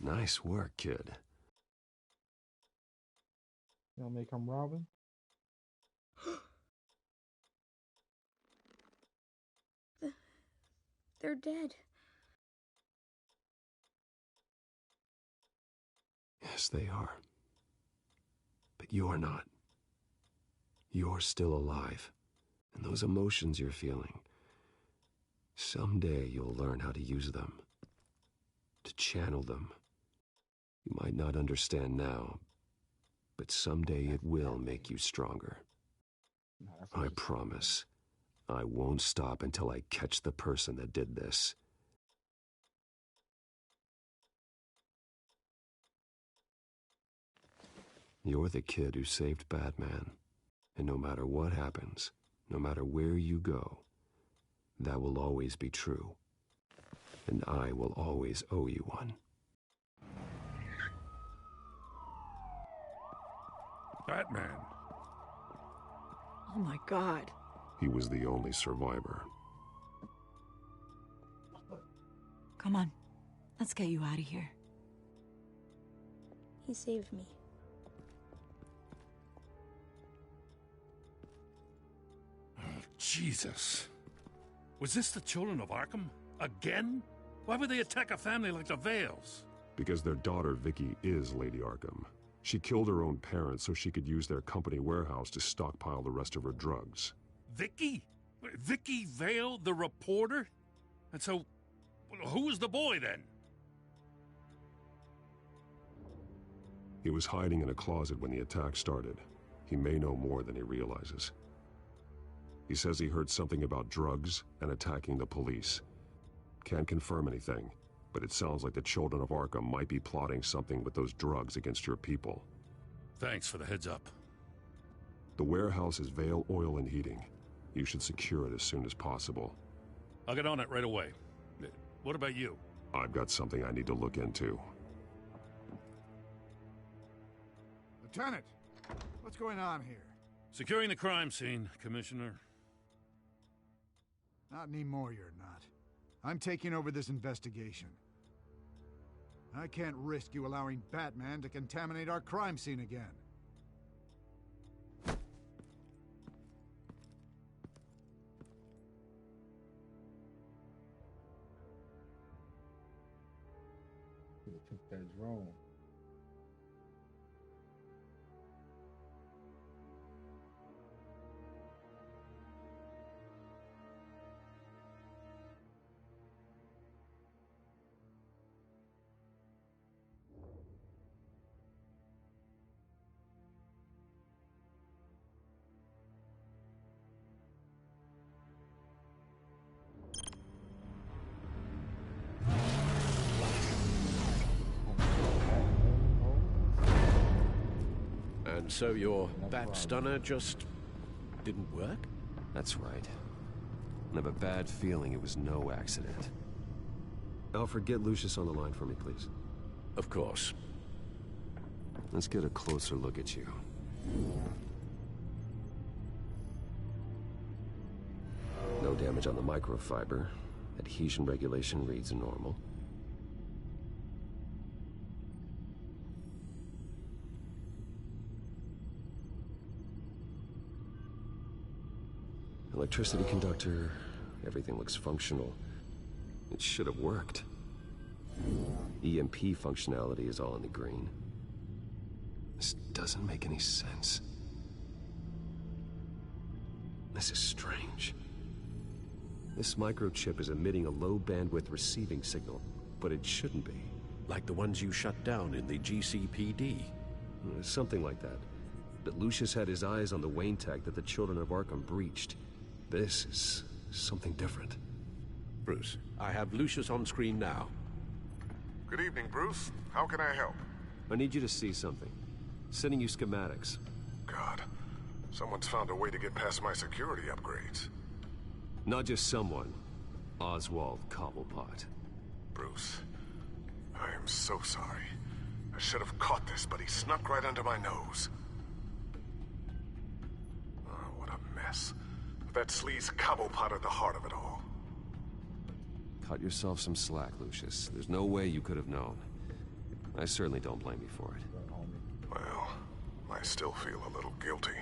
Nice work, kid. You gonna make him Robin? They're dead. Yes, they are. But you are not. You're still alive. And those emotions you're feeling, someday you'll learn how to use them. To channel them. You might not understand now, but someday it will make you stronger. I promise. I won't stop until I catch the person that did this. You're the kid who saved Batman. And no matter what happens, no matter where you go, that will always be true. And I will always owe you one. Batman. Oh my God. He was the only survivor. Come on. Let's get you out of here. He saved me. Oh, Jesus. Was this the children of Arkham? Again? Why would they attack a family like the Vales? Because their daughter, Vicky, is Lady Arkham. She killed her own parents so she could use their company warehouse to stockpile the rest of her drugs. Vicky? Vicky Vale, the reporter? And so, who was the boy then? He was hiding in a closet when the attack started. He may know more than he realizes. He says he heard something about drugs and attacking the police. Can't confirm anything, but it sounds like the children of Arkham might be plotting something with those drugs against your people. Thanks for the heads up. The warehouse is Vale Oil and Heating. You should secure it as soon as possible. I'll get on it right away. What about you? I've got something I need to look into. Lieutenant, what's going on here? Securing the crime scene, Commissioner. Not anymore, you're not. I'm taking over this investigation. I can't risk you allowing Batman to contaminate our crime scene again. Could've took that drone. And so your bat stunner just didn't work? That's right. I have a bad feeling it was no accident. Alfred, get Lucius on the line for me, please. Of course. Let's get a closer look at you. No damage on the microfiber. Adhesion regulation reads normal. Electricity conductor, everything looks functional. It should have worked. EMP functionality is all in the green. This doesn't make any sense. This is strange. This microchip is emitting a low-bandwidth receiving signal, but it shouldn't be. Like the ones you shut down in the GCPD. Something like that. But Lucius had his eyes on the Wayne tech that the Children of Arkham breached. This is something different. Bruce, I have Lucius on screen now. Good evening, Bruce. How can I help? I need you to see something. Sending you schematics. God, someone's found a way to get past my security upgrades. Not just someone. Oswald Cobblepot. Bruce, I am so sorry. I should have caught this, but he snuck right under my nose. Oh, what a mess. That sleaze Cobblepot at the heart of it all. Cut yourself some slack, Lucius. There's no way you could have known. I certainly don't blame you for it. Well, I still feel a little guilty.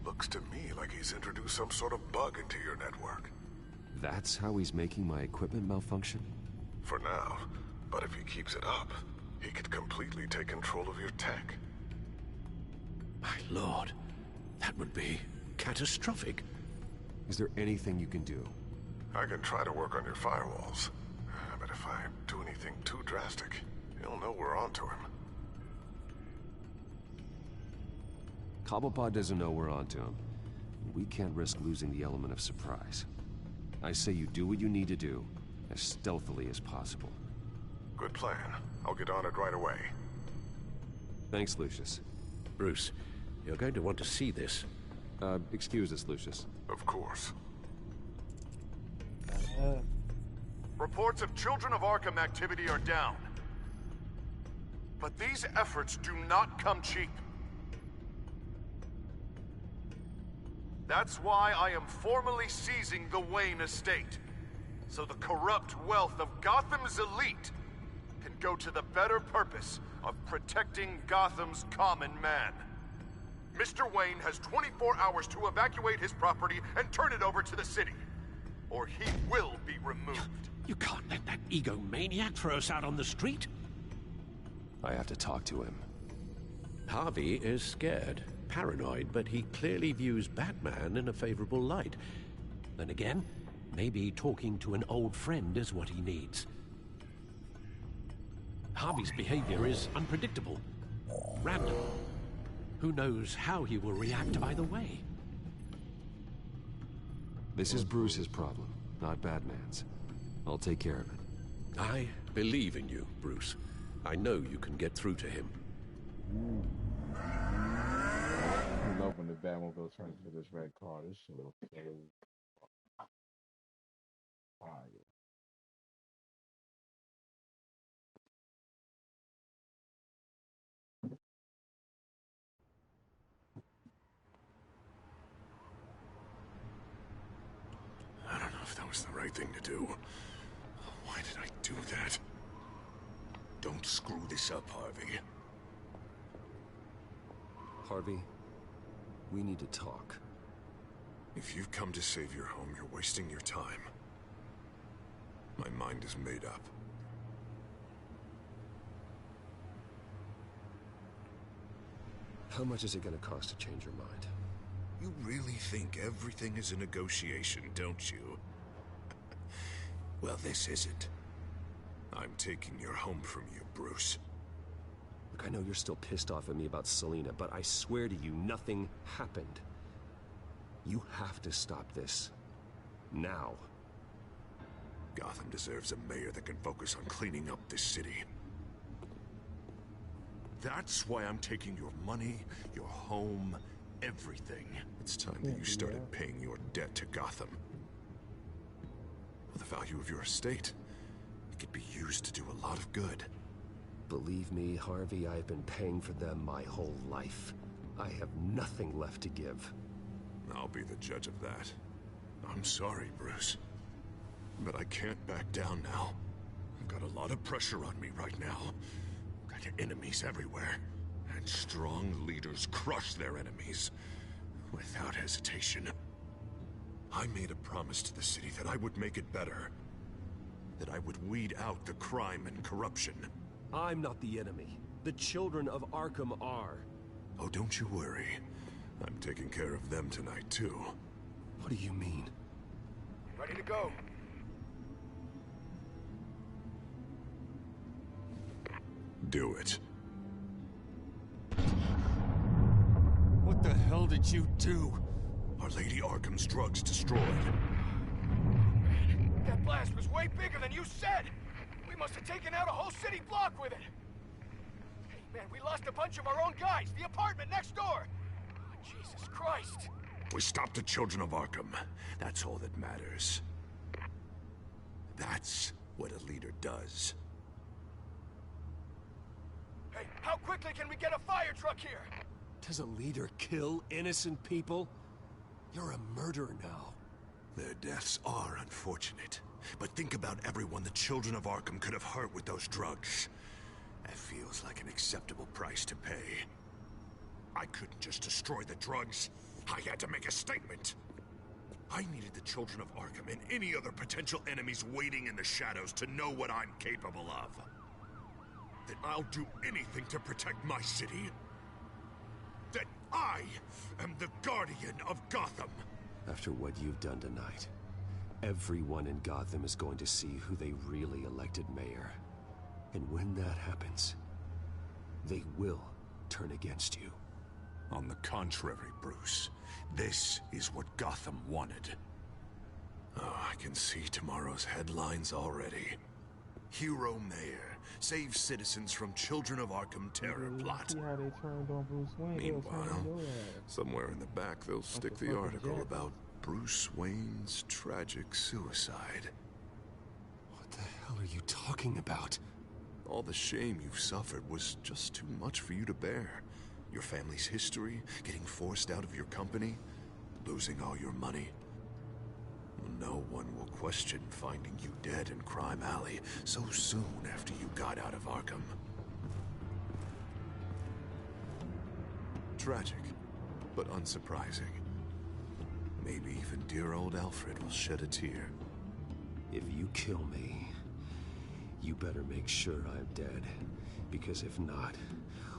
Looks to me like he's introduced some sort of bug into your network. That's how he's making my equipment malfunction? For now. But if he keeps it up, he could completely take control of your tech. My lord, that would be catastrophic. Is there anything you can do? I can try to work on your firewalls. But if I do anything too drastic, he'll know we're onto him. Cobblepot doesn't know we're onto him. We can't risk losing the element of surprise. I say you do what you need to do, as stealthily as possible. Good plan. I'll get on it right away. Thanks, Lucius. Bruce, you're going to want to see this. Excuse us, Lucius. Of course. Reports of Children of Arkham activity are down. But these efforts do not come cheap. That's why I am formally seizing the Wayne estate, so the corrupt wealth of Gotham's elite can go to the better purpose of protecting Gotham's common man. Mr. Wayne has 24 hours to evacuate his property and turn it over to the city, or he will be removed. You can't let that egomaniac throw us out on the street. I have to talk to him. Harvey is scared, paranoid, but he clearly views Batman in a favorable light. Then again, maybe talking to an old friend is what he needs. Harvey's behavior is unpredictable, random. Who knows how he will react either way? This is Bruce's problem, not Batman's. I'll take care of it. I believe in you, Bruce. I know you can get through to him. I love when the Batman goes turns to this red car. This shit looks so fire. I don't know if that was the right thing to do. Why did I do that? Don't screw this up, Harvey. Harvey, we need to talk. If you've come to save your home, you're wasting your time. My mind is made up. How much is it going to cost to change your mind? You really think everything is a negotiation, don't you? Well, this isn't. I'm taking your home from you, Bruce. Look, I know you're still pissed off at me about Selina, but I swear to you, nothing happened. You have to stop this. Now. Gotham deserves a mayor that can focus on cleaning up this city. That's why I'm taking your money, your home, everything. It's time that you started paying your debt to Gotham. For the value of your estate, it could be used to do a lot of good. Believe me, Harvey, I've been paying for them my whole life. I have nothing left to give. I'll be the judge of that. I'm sorry, Bruce. But I can't back down now. I've got a lot of pressure on me right now. Got enemies everywhere. And strong leaders crush their enemies. Without hesitation. I made a promise to the city that I would make it better. that I would weed out the crime and corruption. I'm not the enemy. The children of Arkham are. Oh, don't you worry. I'm taking care of them tonight, too. What do you mean? Ready to go. Do it. What the hell did you do? Our Lady Arkham's drugs destroyed. That blast was way bigger than you said! We must have taken out a whole city block with it! Hey, man, we lost a bunch of our own guys! The apartment next door! Oh, Jesus Christ! We stopped the children of Arkham. That's all that matters. That's what a leader does. Hey, how quickly can we get a fire truck here? Does a leader kill innocent people? You're a murderer now. Their deaths are unfortunate. But think about everyone the children of Arkham could have hurt with those drugs. That feels like an acceptable price to pay. I couldn't just destroy the drugs. I had to make a statement. I needed the children of Arkham and any other potential enemies waiting in the shadows to know what I'm capable of. That I'll do anything to protect my city. That I am the guardian of Gotham. After what you've done tonight, everyone in Gotham is going to see who they really elected mayor. And when that happens, they will turn against you. On the contrary, Bruce, this is what Gotham wanted. Oh, I can see tomorrow's headlines already. Hero Mayor saves citizens from Children of Arkham terror plot. See how they turned on Bruce Wayne. Meanwhile, somewhere in the back they'll stick the article about Bruce Wayne's tragic suicide. What the hell are you talking about? All the shame you've suffered was just too much for you to bear. Your family's history, getting forced out of your company, losing all your money. No one will question finding you dead in Crime Alley so soon after you got out of Arkham. Tragic, but unsurprising. Maybe even dear old Alfred will shed a tear. If you kill me, you better make sure I'm dead. Because if not,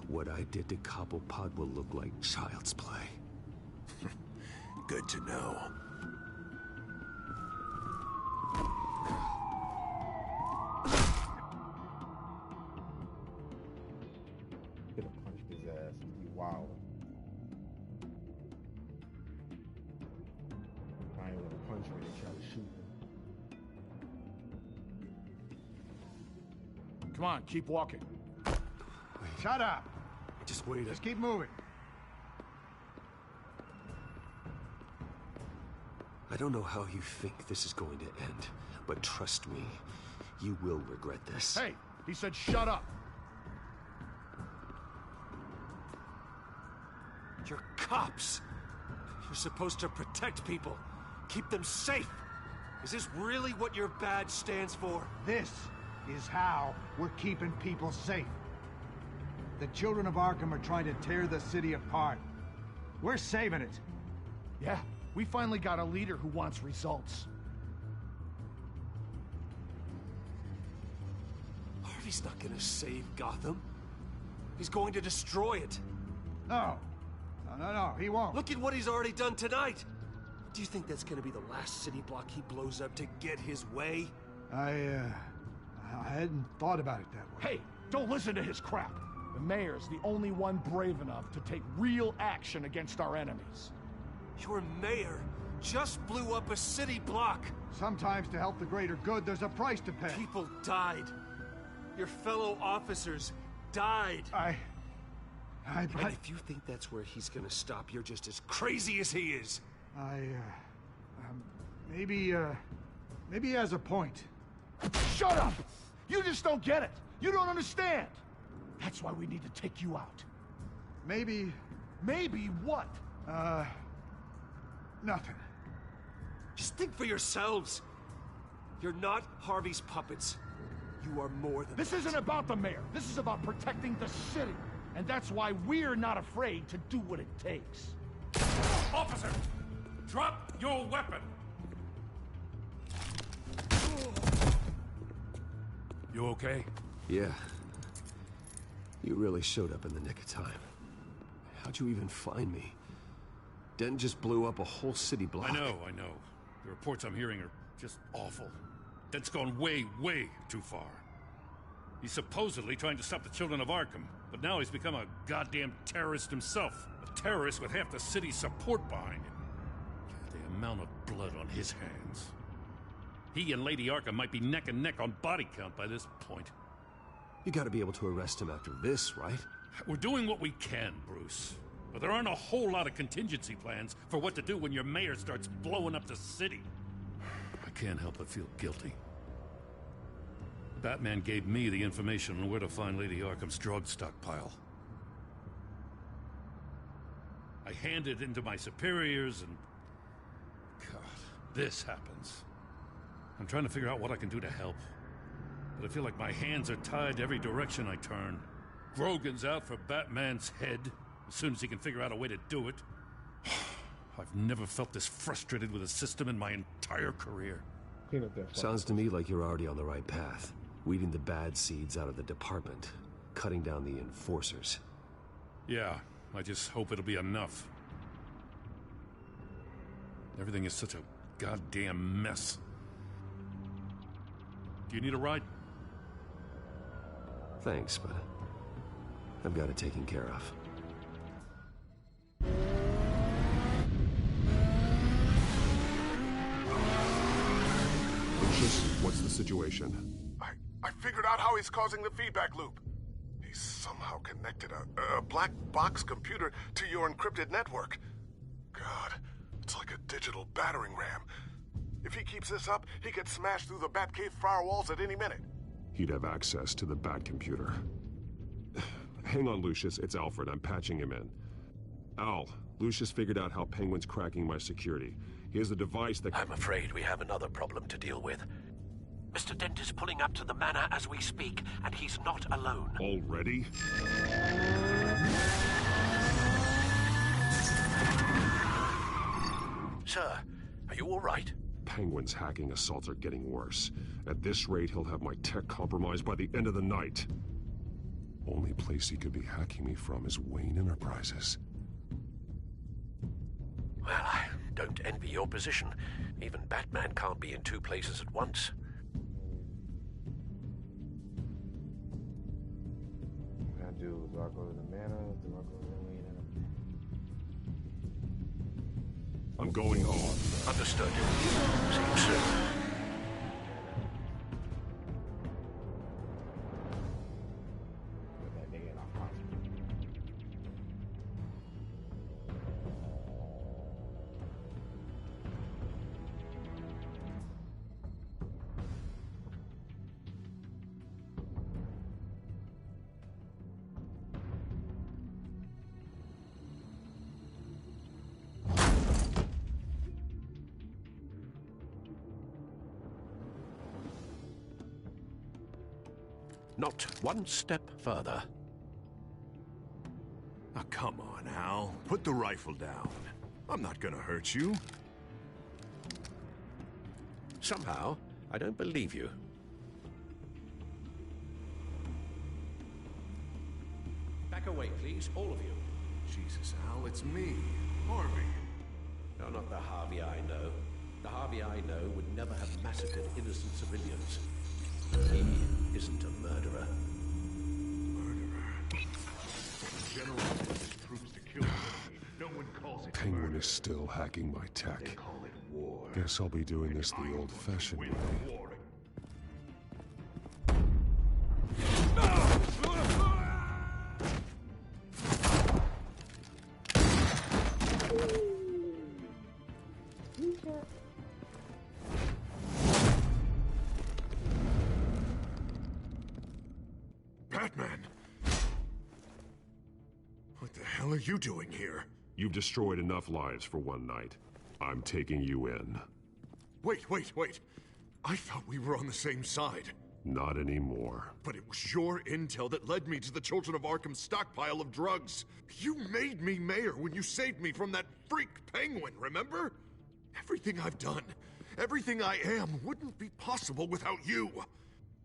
what I did to Cobblepot will look like child's play. Good to know. Could have punched his ass. He wild. I ain't wanna punch him and try to shoot him. Come on, keep walking. Shut up. Just wait. Just keep moving. I don't know how you think this is going to end, but trust me, you will regret this. Hey, he said shut up. You're cops. You're supposed to protect people, keep them safe. Is this really what your badge stands for? This is how we're keeping people safe. The children of Arkham are trying to tear the city apart. We're saving it. Yeah, we finally got a leader who wants results. Harvey's not gonna save Gotham. He's going to destroy it. No, he won't. Look at what he's already done tonight. Do you think that's gonna be the last city block he blows up to get his way? I hadn't thought about it that way. Hey, don't listen to his crap. The mayor's the only one brave enough to take real action against our enemies. Your mayor just blew up a city block. Sometimes to help the greater good, there's a price to pay. People died. Your fellow officers died. And if you think that's where he's gonna stop, you're just as crazy as he is. Maybe he has a point. Shut up! You just don't get it. You don't understand. That's why we need to take you out. Maybe what? Nothing. Just think for yourselves. You're not Harvey's puppets. You are more than This that. isn't about the mayor. This is about protecting the city. And that's why we're not afraid to do what it takes. Officer, drop your weapon. You okay? Yeah. You really showed up in the nick of time. How'd you even find me? Den just blew up a whole city block. I know. The reports I'm hearing are just awful. Den's gone way, way too far. He's supposedly trying to stop the children of Arkham, but now he's become a goddamn terrorist himself. A terrorist with half the city's support behind him. The amount of blood on his hands. He and Lady Arkham might be neck and neck on body count by this point. You gotta be able to arrest him after this, right? We're doing what we can, Bruce. But there aren't a whole lot of contingency plans for what to do when your mayor starts blowing up the city. I can't help but feel guilty. Batman gave me the information on where to find Lady Arkham's drug stockpile. I handed it into my superiors and... God, this happens. I'm trying to figure out what I can do to help. But I feel like my hands are tied every direction I turn. Grogan's out for Batman's head, as soon as he can figure out a way to do it. I've never felt this frustrated with a system in my entire career. Sounds to me like you're already on the right path. Weeding the bad seeds out of the department. Cutting down the enforcers. Yeah, I just hope it'll be enough. Everything is such a goddamn mess. Do you need a ride? Thanks, but I've got it taken care of. What's the situation? I figured out how he's causing the feedback loop. He's somehow connected a black box computer to your encrypted network. God, it's like a digital battering ram. If he keeps this up, he could smash through the Batcave firewalls at any minute. He'd have access to the Bat computer. Hang on, Lucius. It's Alfred. I'm patching him in. Al, Lucius figured out how Penguin's cracking my security. He has a device that... I'm afraid we have another problem to deal with. Mr. Dent is pulling up to the manor as we speak, and he's not alone. Already? Sir, are you all right? Penguin's hacking assaults are getting worse. At this rate, he'll have my tech compromised by the end of the night. Only place he could be hacking me from is Wayne Enterprises. Well, I don't envy your position. Even Batman can't be in two places at once. What I do? Do I go to the manor? Do I go to the Wayne Enterprises? I'm going home. Understood. See you soon. Not one step further. Oh, come on, Al. Put the rifle down. I'm not gonna hurt you. Somehow, I don't believe you. Back away, please, all of you. Jesus, Al, it's me, Harvey. No, not the Harvey I know. The Harvey I know would never have massacred innocent civilians. He isn't a murderer. General orders troops to kill me. No one calls it Penguin murder. is still hacking my tech. They call it war. Guess I'll be doing this the old-fashioned way. War. Batman! What the hell are you doing here? You've destroyed enough lives for one night. I'm taking you in. Wait. I thought we were on the same side. Not anymore. But it was your intel that led me to the Children of Arkham's stockpile of drugs. You made me mayor when you saved me from that freak Penguin, remember? Everything I've done, everything I am, wouldn't be possible without you.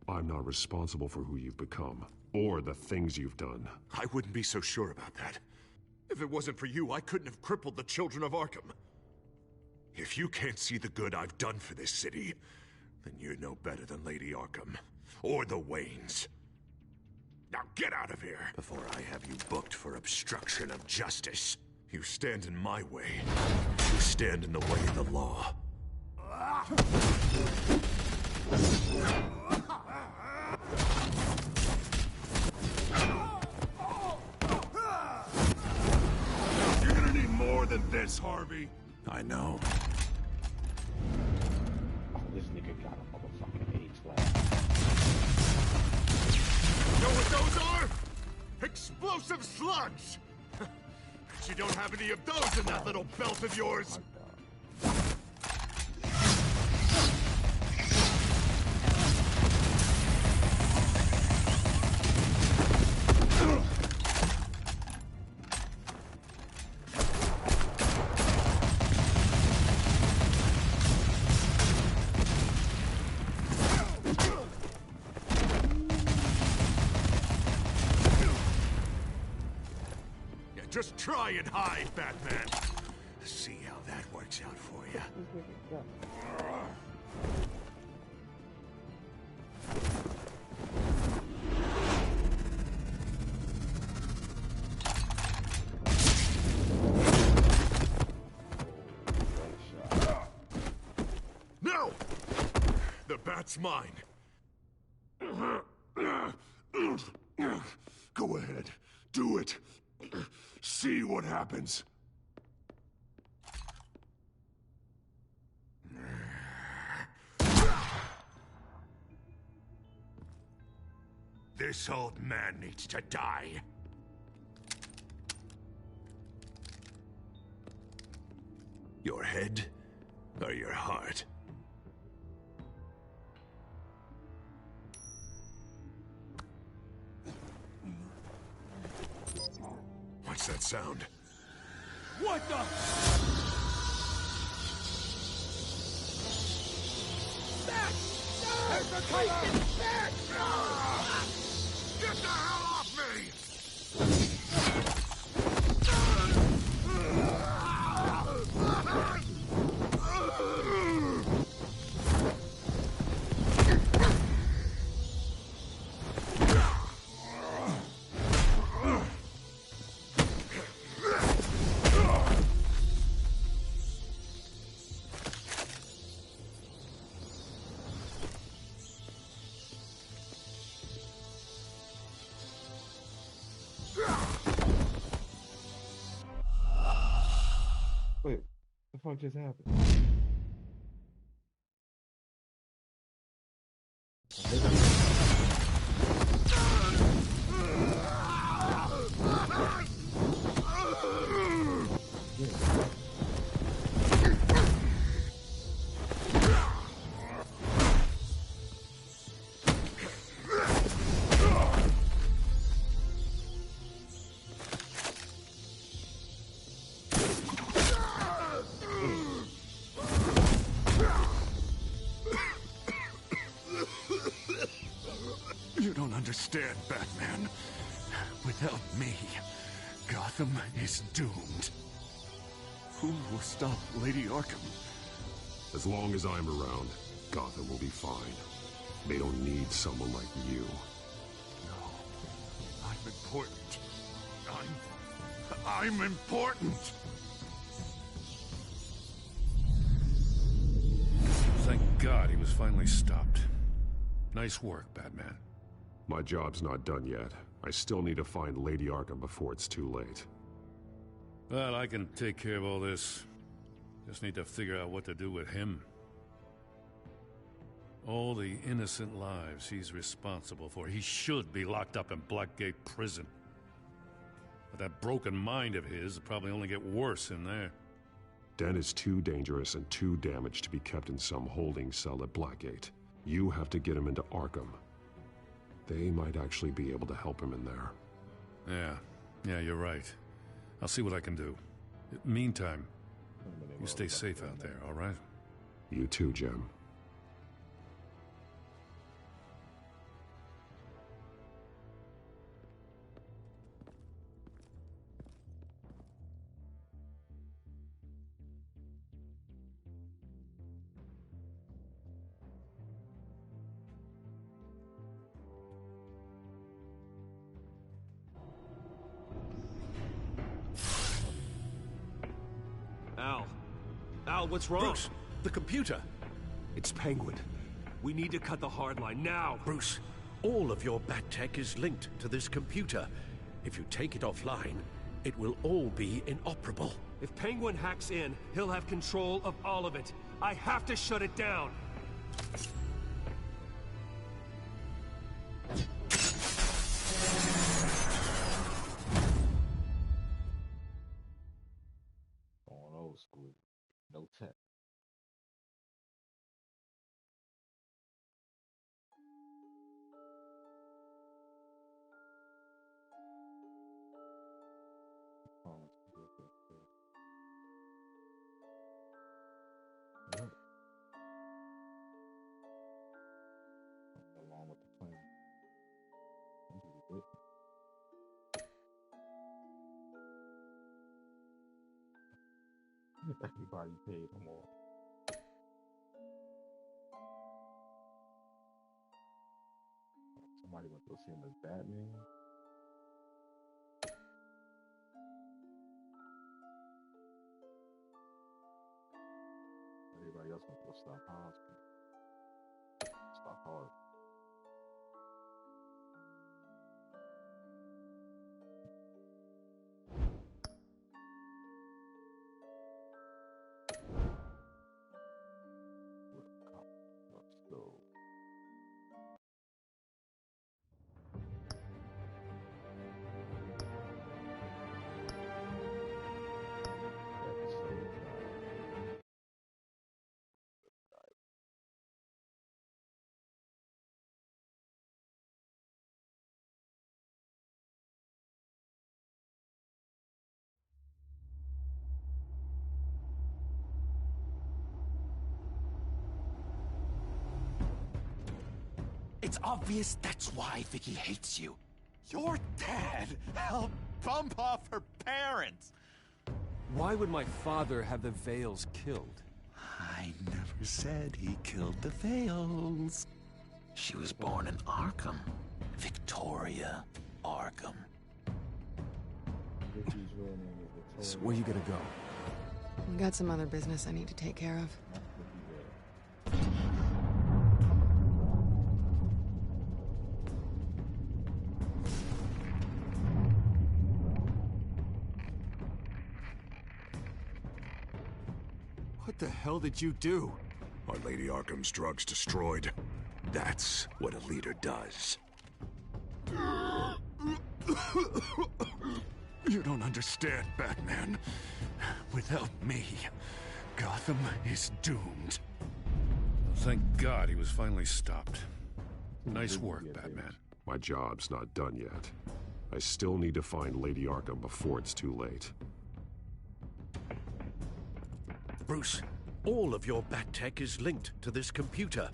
I'm not responsible for who you've become, or the things you've done. I wouldn't be so sure about that. If it wasn't for you, I couldn't have crippled the children of Arkham. If you can't see the good I've done for this city, then you're no better than Lady Arkham, or the Waynes. Now get out of here, before I have you booked for obstruction of justice. You stand in my way. You stand in the way of the law. You're gonna need more than this, Harvey. I know. Oh, this nigga got a motherfucking AIDS lab. Know what those are? Explosive slugs! But you don't have any of those in that little belt of yours! Just try and hide, Batman. See how that works out for you. No! The bat's mine. Go ahead. Do it. See what happens. This old man needs to die. Your head or your heart? What's that sound? What the? Back! There's a Tyson! Back! Get the hell off me! Wait, the fuck just happened? You don't understand, Batman. Without me, Gotham is doomed. Who will stop Lady Arkham? As long as I'm around, Gotham will be fine. They don't need someone like you. No, I'm important. I'm important! Thank God he was finally stopped. Nice work, Batman. My job's not done yet. I still need to find Lady Arkham before it's too late. Well, I can take care of all this. Just need to figure out what to do with him. All the innocent lives he's responsible for. He should be locked up in Blackgate Prison. But that broken mind of his will probably only get worse in there. Den is too dangerous and too damaged to be kept in some holding cell at Blackgate. You have to get him into Arkham. They might actually be able to help him in there. Yeah, you're right. I'll see what I can do. Meantime, you stay safe out there, all right? You too, Jim. Al, what's wrong? Bruce, the computer. It's Penguin. We need to cut the hard line now. Bruce, all of your bat tech is linked to this computer. If you take it offline, it will all be inoperable. If Penguin hacks in, he'll have control of all of it. I have to shut it down. Going old school. No tech. Along with the plan. Everybody paid them all. Somebody went to go see him as Batman. Everybody else went to go stop hospital. Stop hard. Let's go. It's obvious that's why Vicky hates you. Your dad helped bump off her parents. Why would my father have the Vales killed? I never said he killed the Vales. She was born in Arkham. Victoria Arkham. So where you gonna go? We got some other business I need to take care of. What the hell did you do? Are Lady Arkham's drugs destroyed? That's what a leader does. You don't understand, Batman. Without me, Gotham is doomed. Thank God he was finally stopped. Nice work, Batman. My job's not done yet. I still need to find Lady Arkham before it's too late. Bruce, all of your bat tech is linked to this computer.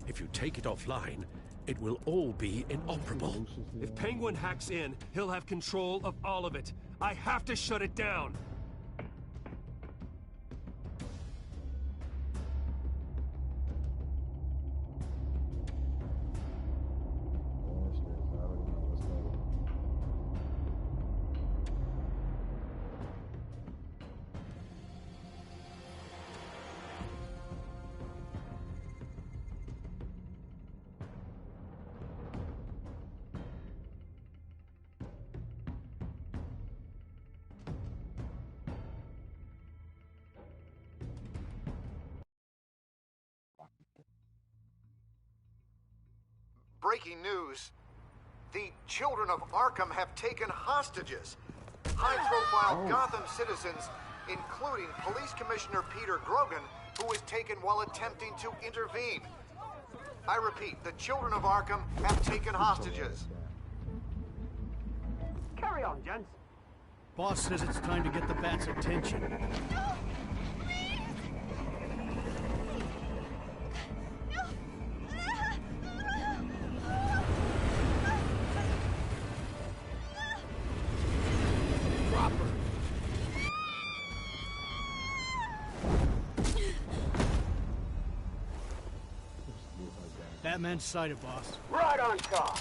If you take it offline, it will all be inoperable. If Penguin hacks in, he'll have control of all of it. I have to shut it down. Breaking news. The children of Arkham have taken hostages. High-profile Gotham citizens, including Police Commissioner Peter Grogan, who was taken while attempting to intervene. I repeat, the children of Arkham have taken hostages. Carry on, gents. Boss says it's time to get the Bat's attention. Batman's sighted, boss. Right on top.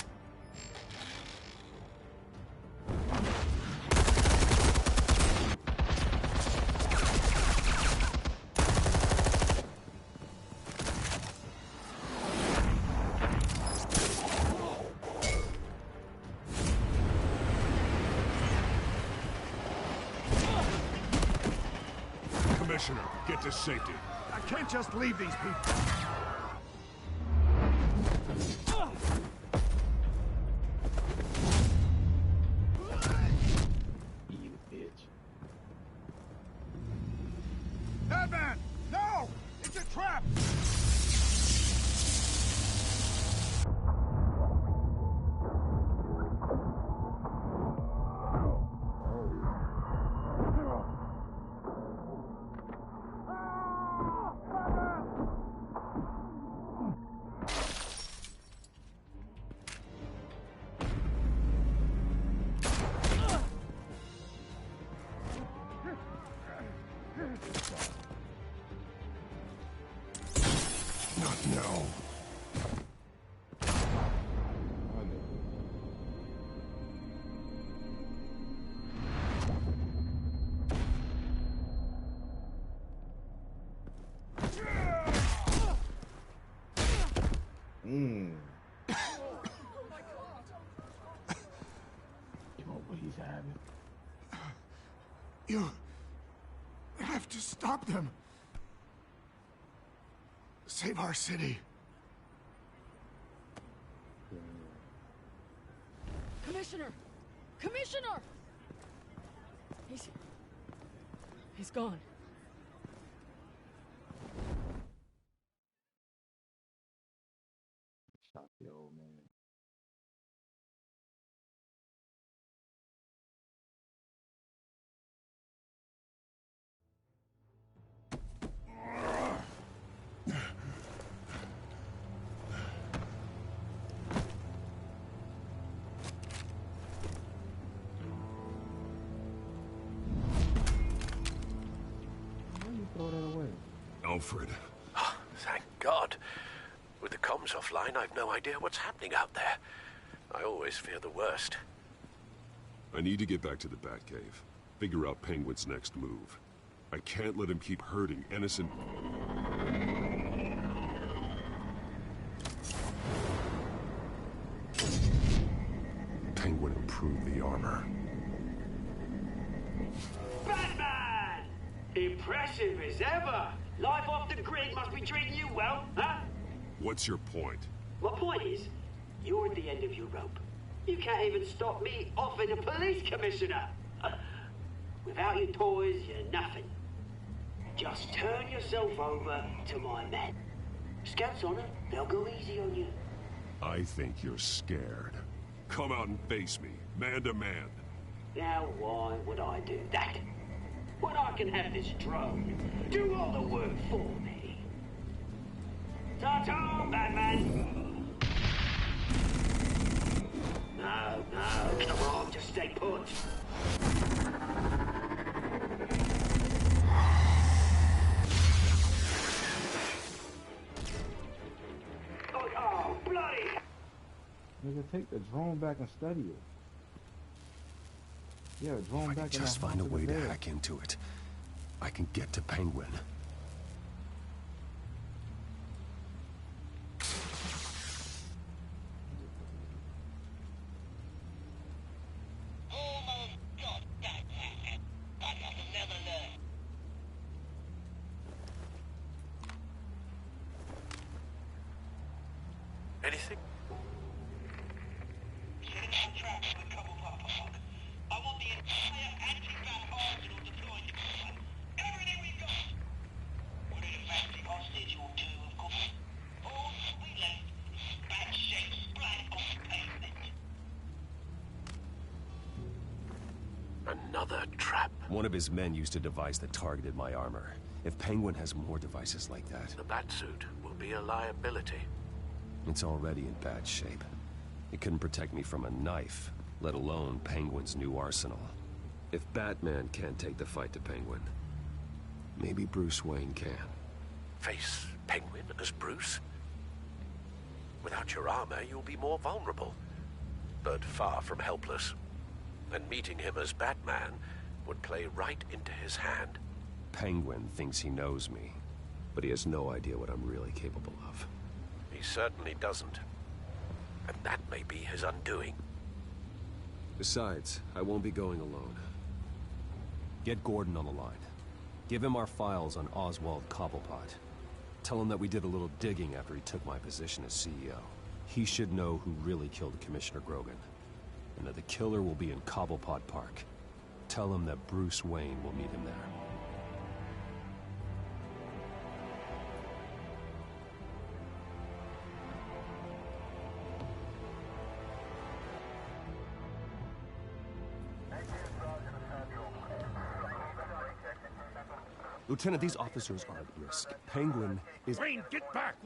get to safety. I can't just leave these people. You bitch. Batman! No! It's a trap! Not now. You know what he's having? You have to stop them. Save our city. Commissioner! Commissioner! He's gone. Shot the old man. Throw that away. Alfred. Thank God. With the comms offline, I've no idea what's happening out there. I always fear the worst. I need to get back to the Batcave. Figure out Penguin's next move. I can't let him keep hurting innocent... Penguin improved the armor. Batman! Impressive as ever. Life off the grid must be treating you well, huh? What's your point? My point is, you're at the end of your rope. You can't even stop me offing a police commissioner. Without your toys, you're nothing. Just turn yourself over to my men. Scouts on it, they'll go easy on you. I think you're scared. Come out and face me, man to man. Now why would I do that? When I can have this drone do all the work for me. Ta-ta, Batman! No, come on, just stay put. Oh, bloody! Nigga, take the drone back and study it. Yeah, drone back and Just find a way to hack into it. I can get to Penguin. Anything? Another trap. One of his men used a device that targeted my armor. If Penguin has more devices like that... The Batsuit will be a liability. It's already in bad shape. It couldn't protect me from a knife, let alone Penguin's new arsenal. If Batman can't take the fight to Penguin, maybe Bruce Wayne can. Face Penguin as Bruce? Without your armor, you'll be more vulnerable, but far from helpless. And meeting him as Batman would play right into his hand. Penguin thinks he knows me, but he has no idea what I'm really capable of. He certainly doesn't. And that may be his undoing. Besides, I won't be going alone. Get Gordon on the line. Give him our files on Oswald Cobblepot. Tell him that we did a little digging after he took my position as CEO. He should know who really killed Commissioner Grogan, and that the killer will be in Cobblepot Park. Tell him that Bruce Wayne will meet him there. Lieutenant, these officers are at risk. Penguin is... Wayne, get back!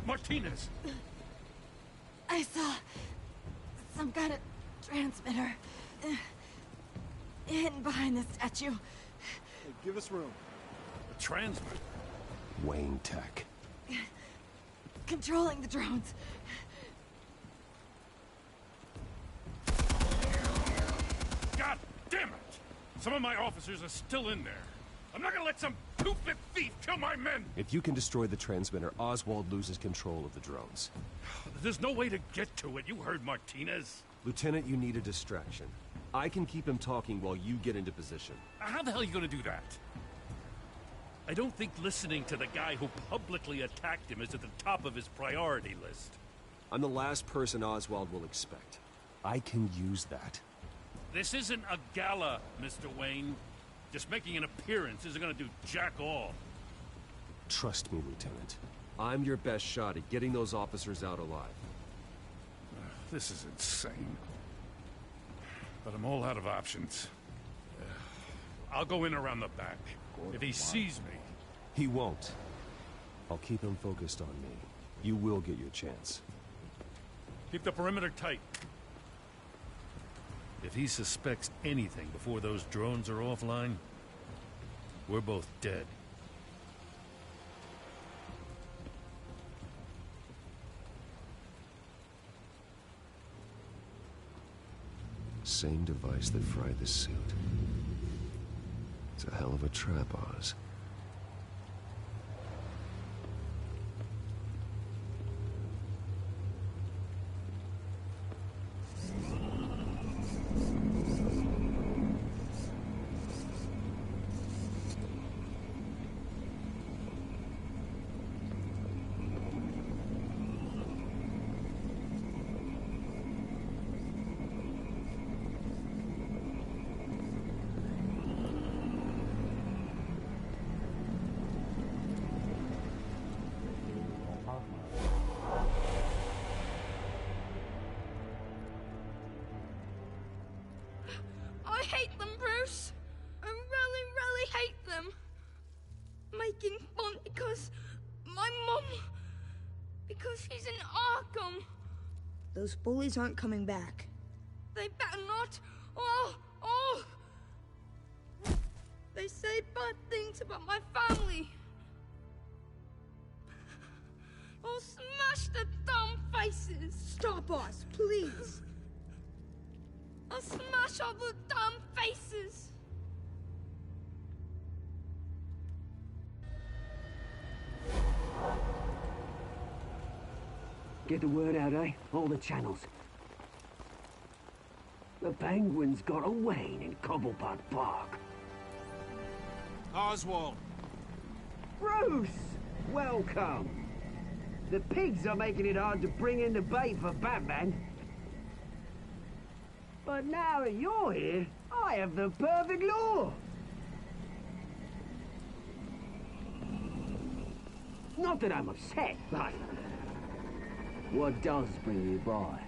Martinez! I saw some kind of transmitter hidden behind the statue. Hey, give us room. A transmitter? Wayne Tech. Controlling the drones. God damn it! Some of my officers are still in there. I'm not gonna let some two-bit thief kill my men! If you can destroy the transmitter, Oswald loses control of the drones. There's no way to get to it. You heard Martinez. Lieutenant, you need a distraction. I can keep him talking while you get into position. How the hell are you gonna do that? I don't think listening to the guy who publicly attacked him is at the top of his priority list. I'm the last person Oswald will expect. I can use that. This isn't a gala, Mr. Wayne. Just making an appearance isn't gonna do jack all. Trust me, Lieutenant. I'm your best shot at getting those officers out alive. This is insane. But I'm all out of options. I'll go in around the back. If he sees me... He won't. I'll keep him focused on me. You will get your chance. Keep the perimeter tight. If he suspects anything before those drones are offline, we're both dead. Same device that fried the suit. It's a hell of a trap, Oz. I hate them, Bruce. I really, really hate them. Making fun because my mom... because she's in Arkham. Those bullies aren't coming back. They better not. Oh! They say bad things about my family. I'll smash the dumb faces. Stop us, please. I'll smash all the damn faces! Get the word out, eh? All the channels. The Penguin's got a Wayne in Cobblepot Park. Oswald! Bruce! Welcome! The pigs are making it hard to bring in the bait for Batman. But now that you're here, I have the perfect lure. Not that I'm upset, but what does bring you by?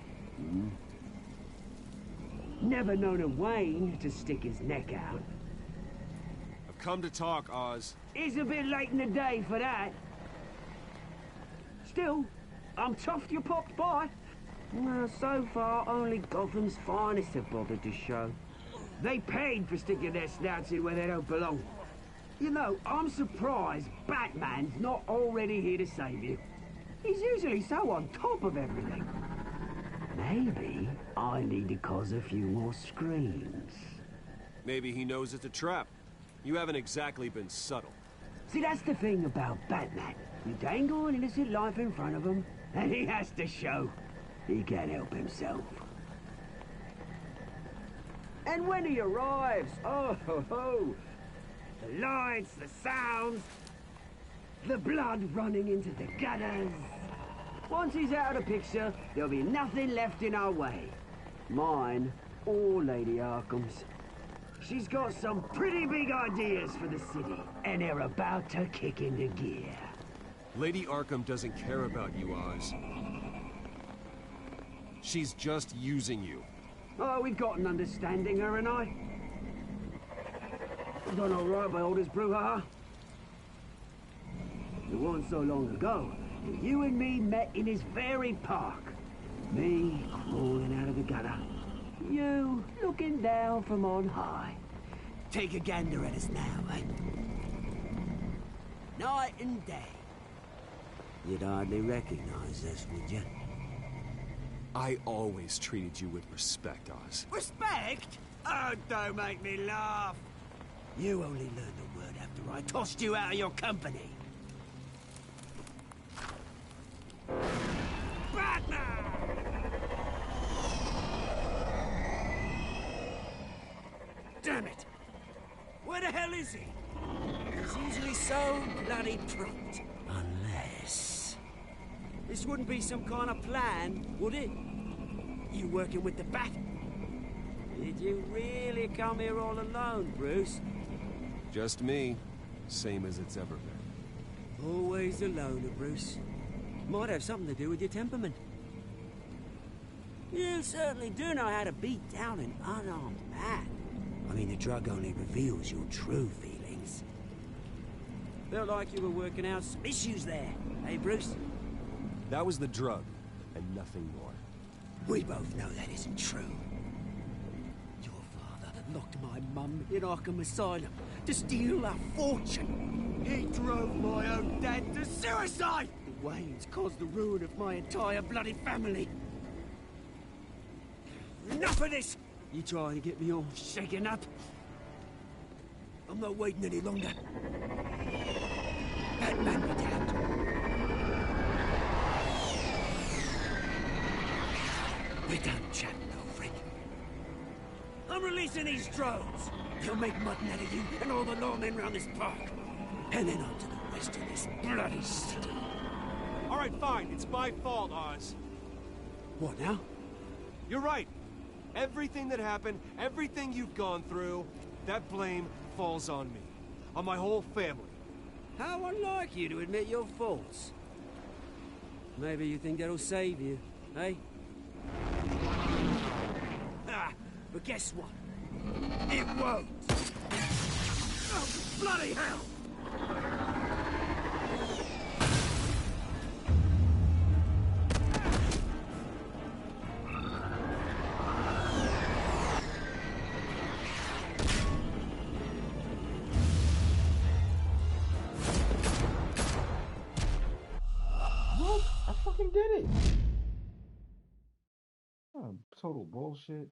Never known a Wayne to stick his neck out. I've come to talk, Oz. It's a bit late in the day for that. Still, I'm chuffed you popped by. Well, so far, only Gotham's finest have bothered to show. They paid for sticking their snouts in where they don't belong. You know, I'm surprised Batman's not already here to save you. He's usually so on top of everything. Maybe I need to cause a few more screams. Maybe he knows it's a trap. You haven't exactly been subtle. See, that's the thing about Batman. You dangle an innocent life in front of him, and he has to show he can't help himself. And when he arrives, oh ho ho! The lights, the sounds, the blood running into the gutters. Once he's out of the picture, there'll be nothing left in our way. Mine or Lady Arkham's. She's got some pretty big ideas for the city, and they're about to kick into gear. Lady Arkham doesn't care about you, Oz. She's just using you. Oh, we've got an understanding, her and I. I've done all right by all this brouhaha. It wasn't so long ago that you and me met in this very park. Me crawling out of the gutter. You looking down from on high. Take a gander at us now, eh? Night and day. You'd hardly recognize us, would you? I always treated you with respect, Oz. Respect? Oh, don't make me laugh. You only learned the word after I tossed you out of your company. Batman! Damn it! Where the hell is he? He's usually so bloody prompt. Unless... This wouldn't be some kind of plan, would it? You working with the Bat? Did you really come here all alone, Bruce? Just me. Same as it's ever been. Always a loner, Bruce. Might have something to do with your temperament. You certainly do know how to beat down an unarmed man. I mean, the drug only reveals your true feelings. Felt like you were working out some issues there, eh, Bruce? That was the drug, and nothing more. We both know that isn't true. Your father locked my mum in Arkham Asylum to steal our fortune. He drove my own dad to suicide! The Waynes caused the ruin of my entire bloody family. Enough of this! You trying to get me all shaken up? I'm not waiting any longer. Batman be damned. We're done chatting, old friend. I'm releasing these drones. They'll make mutton out of you and all the lawmen around this park. And then on to the rest of this bloody city. All right, fine. It's my fault, Oz. What now? You're right. Everything that happened, everything you've gone through, that blame falls on me. On my whole family. How unlike you to admit your faults. Maybe you think that'll save you, eh? Ah, but guess what? It won't! Oh, bloody hell! What? I fucking did it! Oh, total bullshit.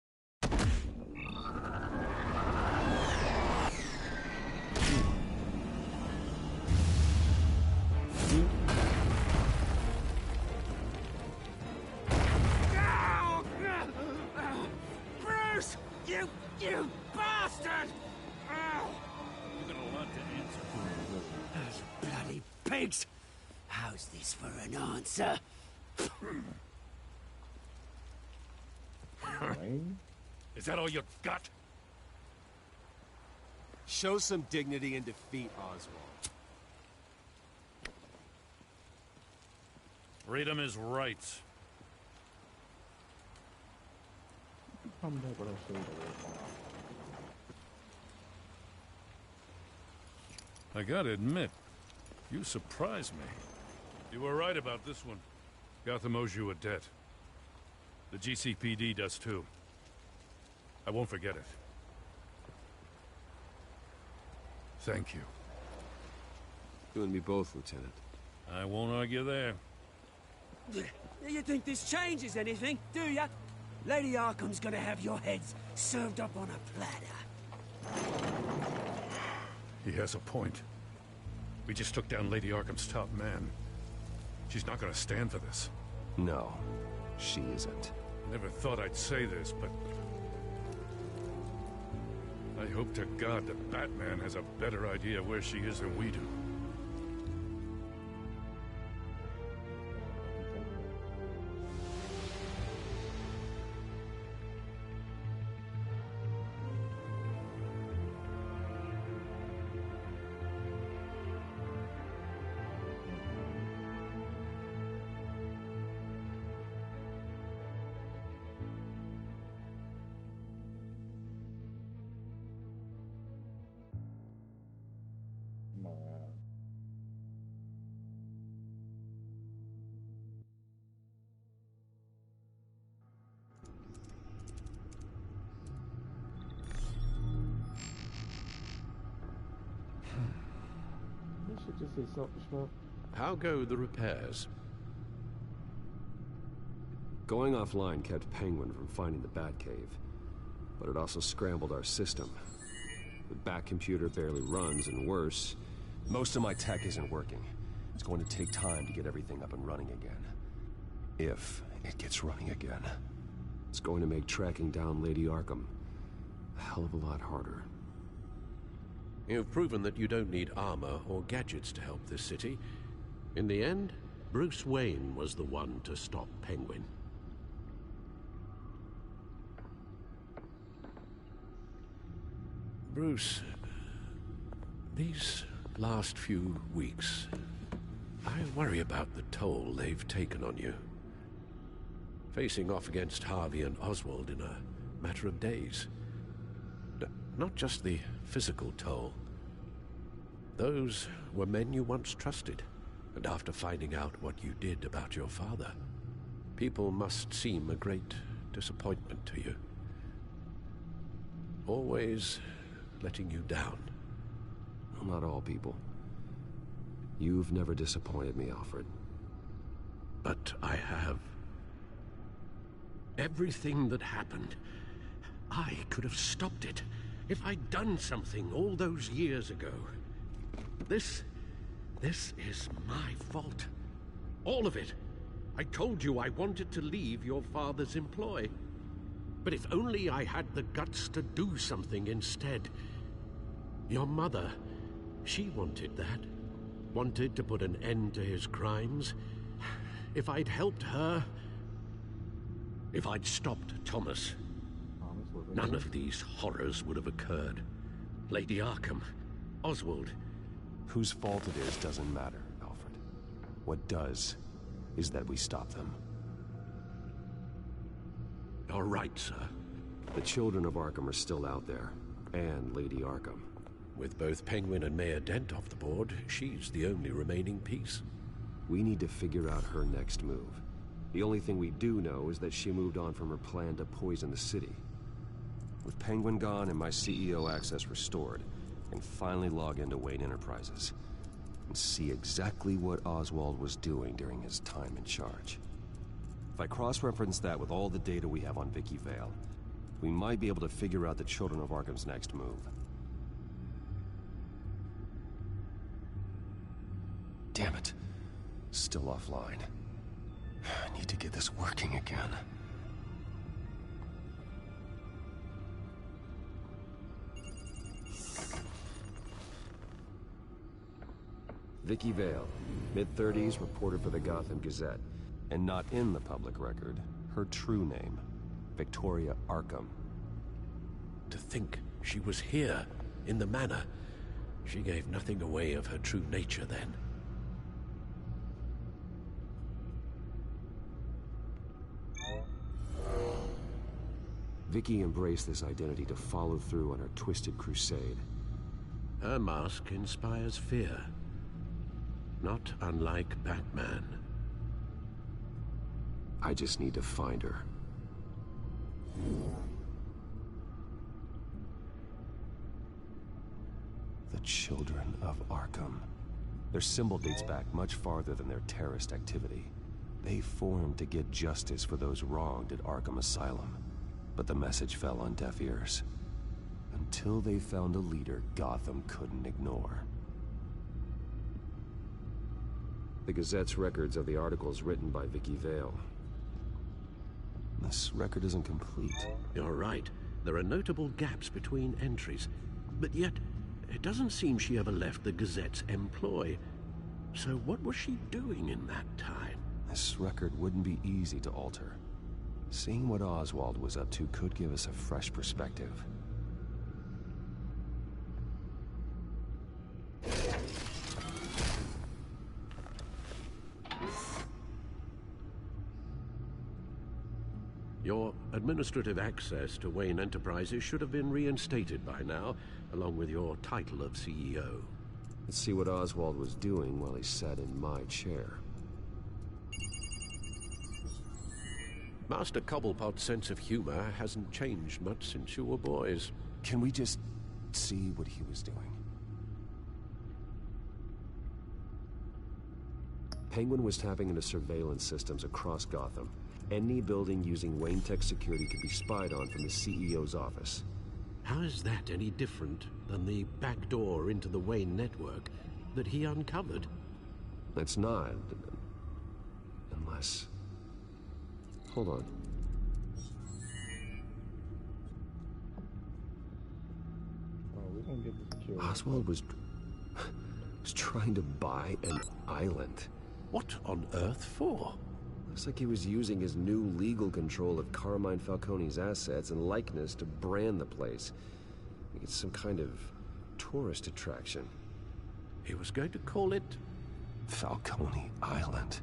Bruce! You bastard! You're gonna want to answer. Those bloody pigs! How's this for an answer? Is that all you got? Show some dignity and defeat Oswald. Freedom is right. I gotta admit, you surprised me. You were right about this one. Gotham owes you a debt. The GCPD does too. I won't forget it. Thank you. You and me both, Lieutenant. I won't argue there. You think this changes anything, do ya? Lady Arkham's gonna have your heads served up on a platter. He has a point. We just took down Lady Arkham's top man. She's not gonna stand for this. No, she isn't. Never thought I'd say this, but I hope to God that Batman has a better idea where she is than we do. Just say something, Schmuck. How go the repairs? Going offline kept Penguin from finding the Batcave, but it also scrambled our system. The Batcomputer barely runs, and worse, most of my tech isn't working. It's going to take time to get everything up and running again. If it gets running again. It's going to make tracking down Lady Arkham a hell of a lot harder. You've proven that you don't need armor or gadgets to help this city. In the end, Bruce Wayne was the one to stop Penguin. Bruce, these last few weeks, I worry about the toll they've taken on you. Facing off against Harvey and Oswald in a matter of days. Not just the physical toll. Those were men you once trusted, and after finding out what you did about your father, people must seem a great disappointment to you. Always letting you down. Well, not all people. You've never disappointed me, Alfred. But I have. Everything that happened, I could have stopped it. If I'd done something all those years ago. This is my fault. All of it. I told you I wanted to leave your father's employ. But if only I had the guts to do something instead. Your mother, she wanted that. Wanted to put an end to his crimes. If I'd helped her... If I'd stopped Thomas... none of these horrors would have occurred. Lady Arkham, Oswald... Whose fault it is doesn't matter, Alfred. What does is that we stop them. All right, sir. The children of Arkham are still out there, and Lady Arkham. With both Penguin and Mayor Dent off the board, she's the only remaining piece. We need to figure out her next move. The only thing we do know is that she moved on from her plan to poison the city. With Penguin gone and my CEO access restored, I can finally log into Wayne Enterprises and see exactly what Oswald was doing during his time in charge. If I cross-reference that with all the data we have on Vicky Vale, we might be able to figure out the Children of Arkham's next move. Damn it. Still offline. I need to get this working again. Vicky Vale, mid-30s, reporter for the Gotham Gazette. And not in the public record, her true name, Victoria Arkham. To think she was here, in the manor. She gave nothing away of her true nature then. Vicky embraced this identity to follow through on her twisted crusade. Her mask inspires fear. Not unlike Batman. I just need to find her. The Children of Arkham. Their symbol dates back much farther than their terrorist activity. They formed to get justice for those wronged at Arkham Asylum. But the message fell on deaf ears. Until they found a leader Gotham couldn't ignore. The Gazette's records of the articles written by Vicky Vale. This record isn't complete. You're right. There are notable gaps between entries. But yet, it doesn't seem she ever left the Gazette's employ. So what was she doing in that time? This record wouldn't be easy to alter. Seeing what Oswald was up to could give us a fresh perspective. Your administrative access to Wayne Enterprises should have been reinstated by now, along with your title of CEO. Let's see what Oswald was doing while he sat in my chair. Master Cobblepot's sense of humor hasn't changed much since you were boys. Can we just see what he was doing? Penguin was tapping into surveillance systems across Gotham. Any building using Wayne Tech security could be spied on from the CEO's office. How is that any different than the back door into the Wayne network that he uncovered? It's not. Unless... Hold on. Oh, we're gonna get the security. Oswald was trying to buy an island. What on earth for? Looks like he was using his new legal control of Carmine Falcone's assets and likeness to brand the place. Like it's some kind of tourist attraction. He was going to call it... Falcone Island.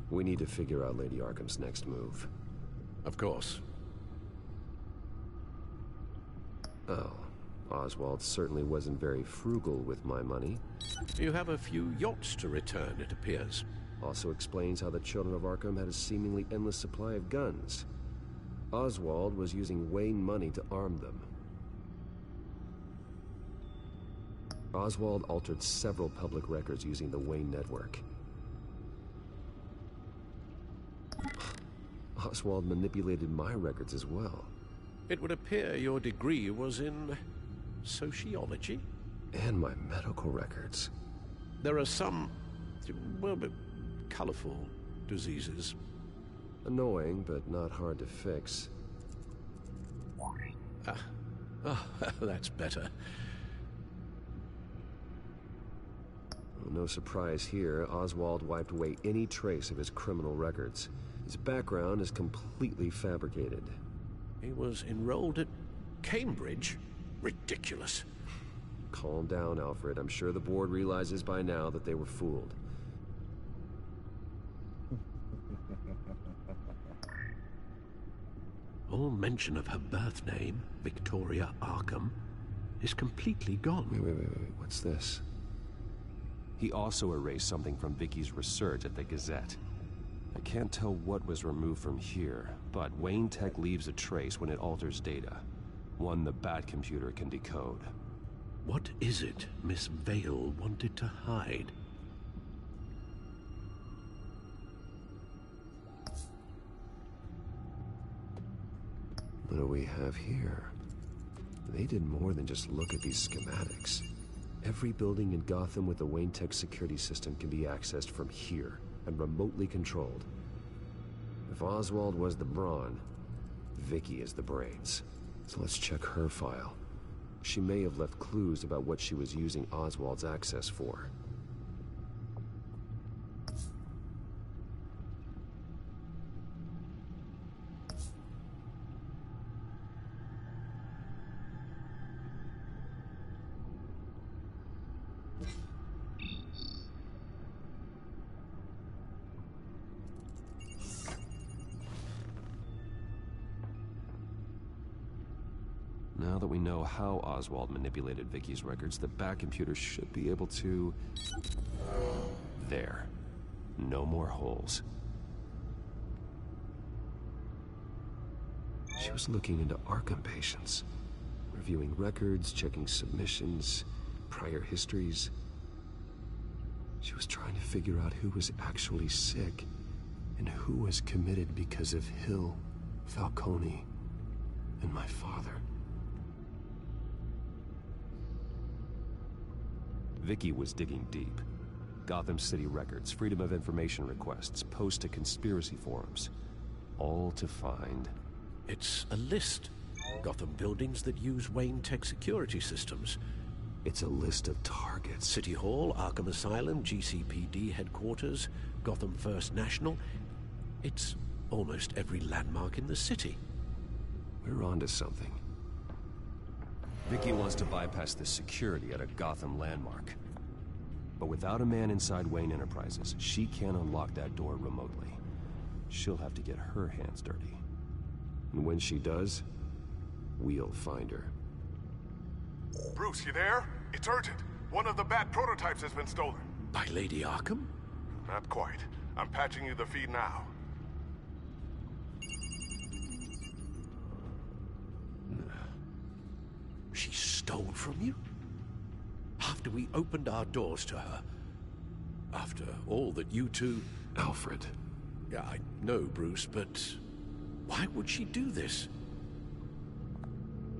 We need to figure out Lady Arkham's next move. Of course. Oh. Oswald certainly wasn't very frugal with my money. You have a few yachts to return, it appears. Also explains how the Children of Arkham had a seemingly endless supply of guns. Oswald was using Wayne money to arm them. Oswald altered several public records using the Wayne network. Oswald manipulated my records as well. It would appear your degree was in... sociology? And my medical records. There are some, well, colorful diseases. Annoying, but not hard to fix. That's better. Well, no surprise here, Oswald wiped away any trace of his criminal records. His background is completely fabricated. He was enrolled at Cambridge? Ridiculous. Calm down, Alfred. I'm sure the board realizes by now that they were fooled. All mention of her birth name, Victoria Arkham, is completely gone. Wait. What's this? He also erased something from Vicky's research at the Gazette. I can't tell what was removed from here, but Wayne Tech leaves a trace when it alters data. One the Batcomputer can decode. What is it Miss Vale wanted to hide? What do we have here? They did more than just look at these schematics. Every building in Gotham with the Wayne Tech security system can be accessed from here and remotely controlled. If Oswald was the brawn, Vicky is the brains. So let's check her file. She may have left clues about what she was using Oswald's access for. Now that we know how Oswald manipulated Vicky's records, the Batcomputer should be able to... There. No more holes. She was looking into Arkham patients, reviewing records, checking submissions, prior histories. She was trying to figure out who was actually sick and who was committed because of Hill, Falcone, and my father. Vicky was digging deep. Gotham City records, Freedom of Information requests, posts to conspiracy forums. All to find... It's a list. Gotham buildings that use Wayne Tech security systems. It's a list of targets. City Hall, Arkham Asylum, GCPD headquarters, Gotham First National. It's almost every landmark in the city. We're onto something. Vicky wants to bypass the security at a Gotham landmark. But without a man inside Wayne Enterprises, she can't unlock that door remotely. She'll have to get her hands dirty. And when she does, we'll find her. Bruce, you there? It's urgent. One of the Bat prototypes has been stolen. By Lady Arkham? Not quite. I'm patching you the feed now. She stole from you? After we opened our doors to her? After all that you two... Alfred. Yeah, I know, Bruce, but... why would she do this?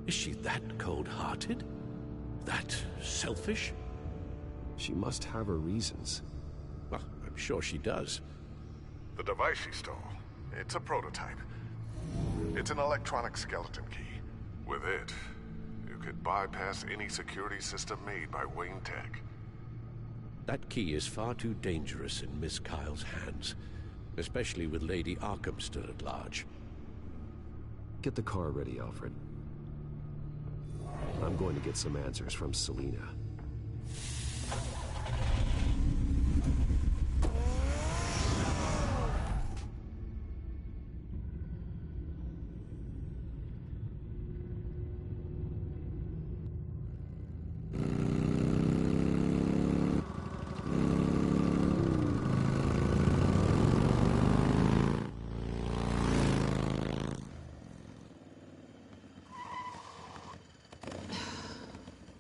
Is she that cold-hearted? That selfish? She must have her reasons. Well, I'm sure she does. The device she stole, it's a prototype. It's an electronic skeleton key. With it, you could bypass any security system made by Wayne Tech. That key is far too dangerous in Miss Kyle's hands, especially with Lady Arkham still at large. Get the car ready, Alfred. I'm going to get some answers from Selina.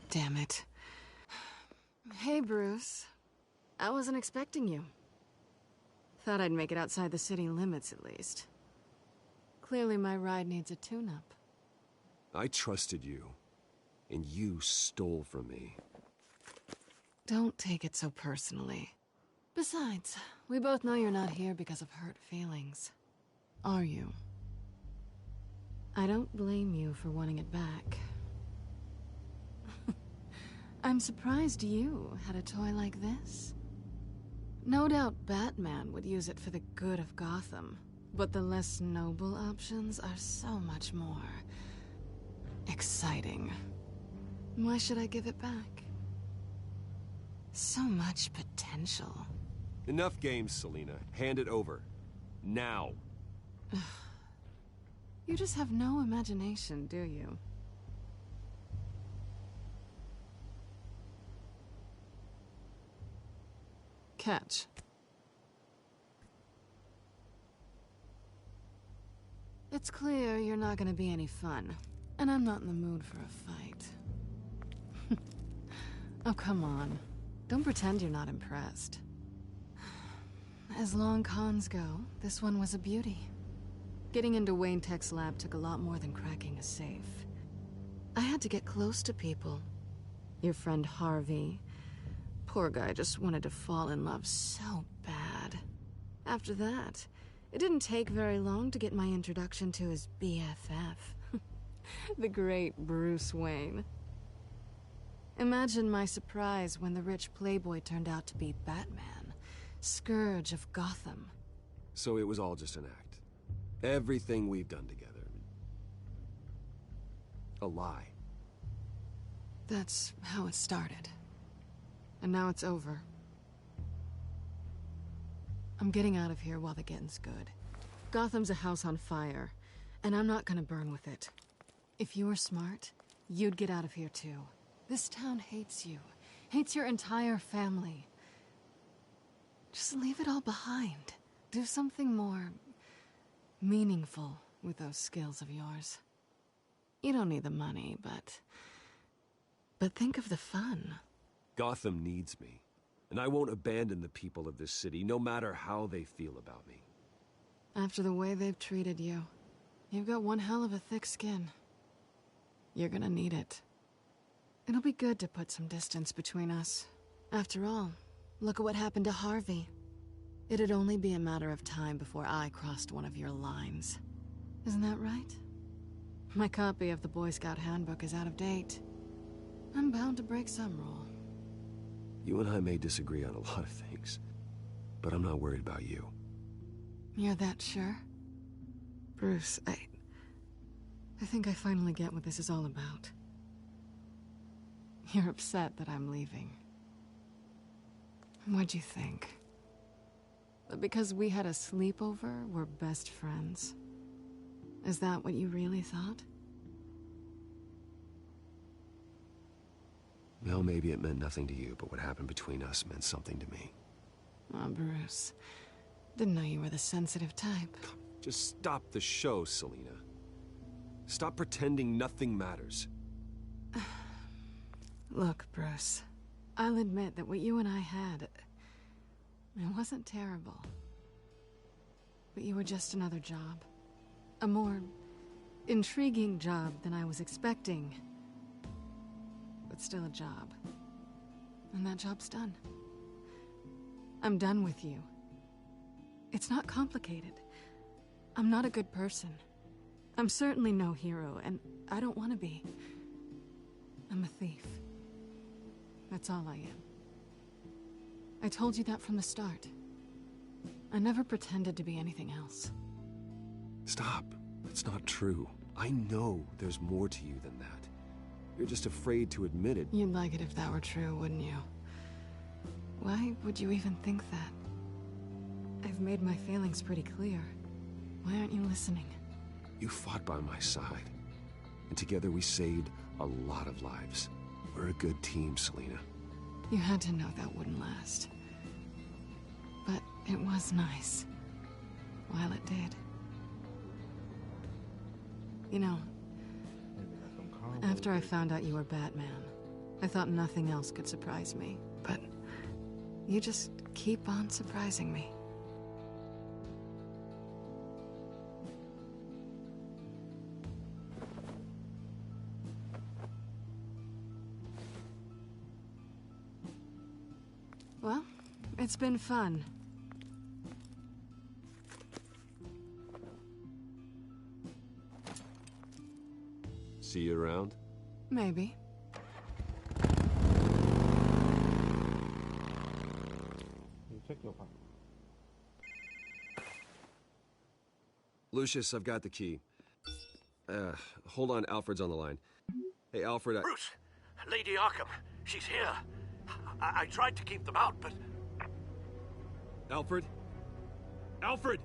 Damn it. Hey, Bruce. I wasn't expecting you. Thought I'd make it outside the city limits, at least. Clearly my ride needs a tune-up. I trusted you, and you stole from me. Don't take it so personally. Besides, we both know you're not here because of hurt feelings. Are you? I don't blame you for wanting it back. I'm surprised you had a toy like this. No doubt Batman would use it for the good of Gotham, but the less noble options are so much more exciting. Why should I give it back? So much potential. Enough games, Selina. Hand it over. Now. You just have no imagination, do you? Catch. It's clear you're not gonna be any fun, and I'm not in the mood for a fight. Oh, come on. Don't pretend you're not impressed. As long cons go, this one was a beauty. Getting into Wayne Tech's lab took a lot more than cracking a safe. I had to get close to people. Your friend Harvey. Poor guy just wanted to fall in love so bad. After that, it didn't take very long to get my introduction to his BFF. The great Bruce Wayne. Imagine my surprise when the rich playboy turned out to be Batman, Scourge of Gotham. So it was all just an act. Everything we've done together. A lie. That's how it started. And now it's over. I'm getting out of here while the getting's good. Gotham's a house on fire, and I'm not gonna burn with it. If you were smart, you'd get out of here too. This town hates you. Hates your entire family. Just leave it all behind. Do something more meaningful with those skills of yours. You don't need the money, but think of the fun. Gotham needs me, and I won't abandon the people of this city, no matter how they feel about me. After the way they've treated you, you've got one hell of a thick skin. You're gonna need it. It'll be good to put some distance between us. After all, look at what happened to Harvey. It'd only be a matter of time before I crossed one of your lines. Isn't that right? My copy of the Boy Scout Handbook is out of date. I'm bound to break some rule. You and I may disagree on a lot of things, but I'm not worried about you. You're that sure? Bruce, I think I finally get what this is all about. You're upset that I'm leaving. What'd you think? That because we had a sleepover, we're best friends? Is that what you really thought? Well, maybe it meant nothing to you, but what happened between us meant something to me. Oh, Bruce. Didn't know you were the sensitive type. Just stop the show, Selina. Stop pretending nothing matters. Look, Bruce. I'll admit that what you and I had, it wasn't terrible. But you were just another job. A more intriguing job than I was expecting. But still a job. And that job's done. I'm done with you. It's not complicated. I'm not a good person. I'm certainly no hero, and I don't want to be. I'm a thief. That's all I am. I told you that from the start. I never pretended to be anything else. Stop. That's not true. I know there's more to you than that. You're just afraid to admit it. You'd like it if that were true, wouldn't you? Why would you even think that? I've made my feelings pretty clear. Why aren't you listening? You fought by my side. And together we saved a lot of lives. We're a good team, Selina. You had to know that wouldn't last. But it was nice. While it did. You know, after I found out you were Batman, I thought nothing else could surprise me. But you just keep on surprising me. Well, it's been fun. See you around? Maybe. Lucius, I've got the key. Hold on, Alfred's on the line. Hey, Alfred, Bruce! Lady Arkham, she's here. I tried to keep them out, but... Alfred? Alfred!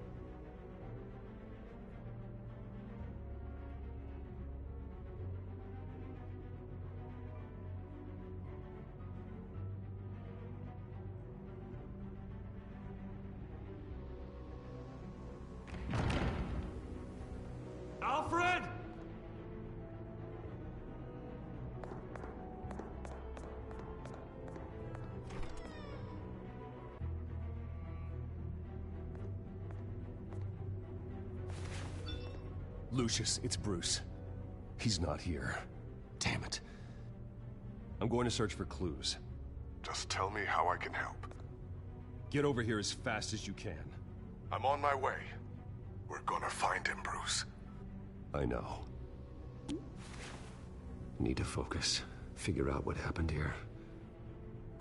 Alfred! Lucius, it's Bruce. He's not here. Damn it. I'm going to search for clues. Just tell me how I can help. Get over here as fast as you can. I'm on my way. We're gonna find him, Bruce. I know. Need to focus. Figure out what happened here.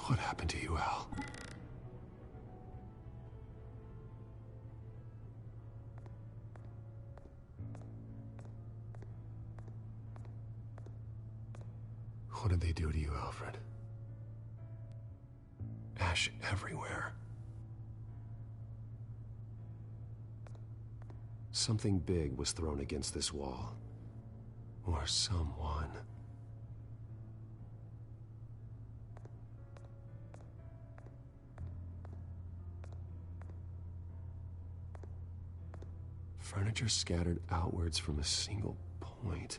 What happened to you, Al? What did they do to you, Alfred? Ash everywhere. Something big was thrown against this wall. Or someone. Furniture scattered outwards from a single point.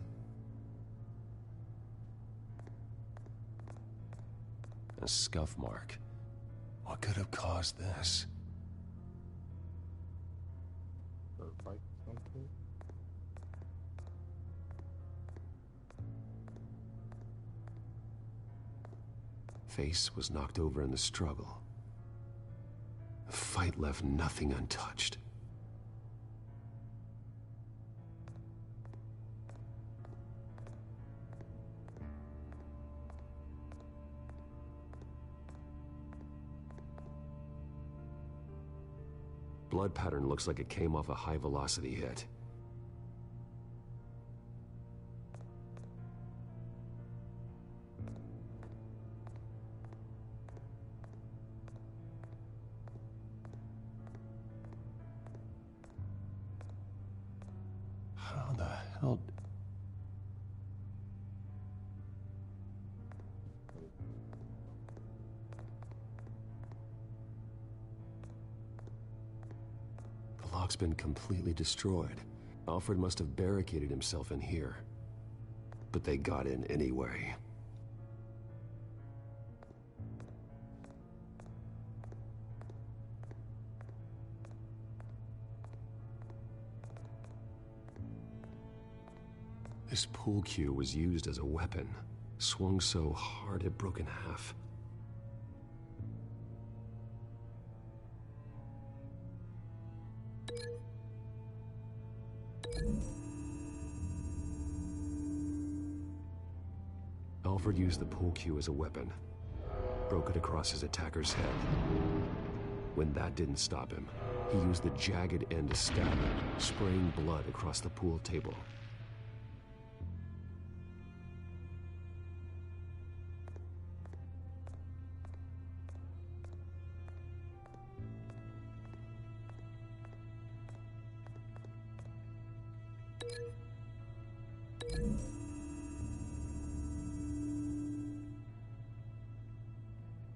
A scuff mark. What could have caused this? face was knocked over in the struggle. The fight left nothing untouched. Blood pattern looks like it came off a high-velocity hit. How the hell... The lock's been completely destroyed. Alfred must have barricaded himself in here. But they got in anyway. This pool cue was used as a weapon, swung so hard it broke in half. Alfred used the pool cue as a weapon, broke it across his attacker's head. When that didn't stop him, he used the jagged end to stab him, spraying blood across the pool table.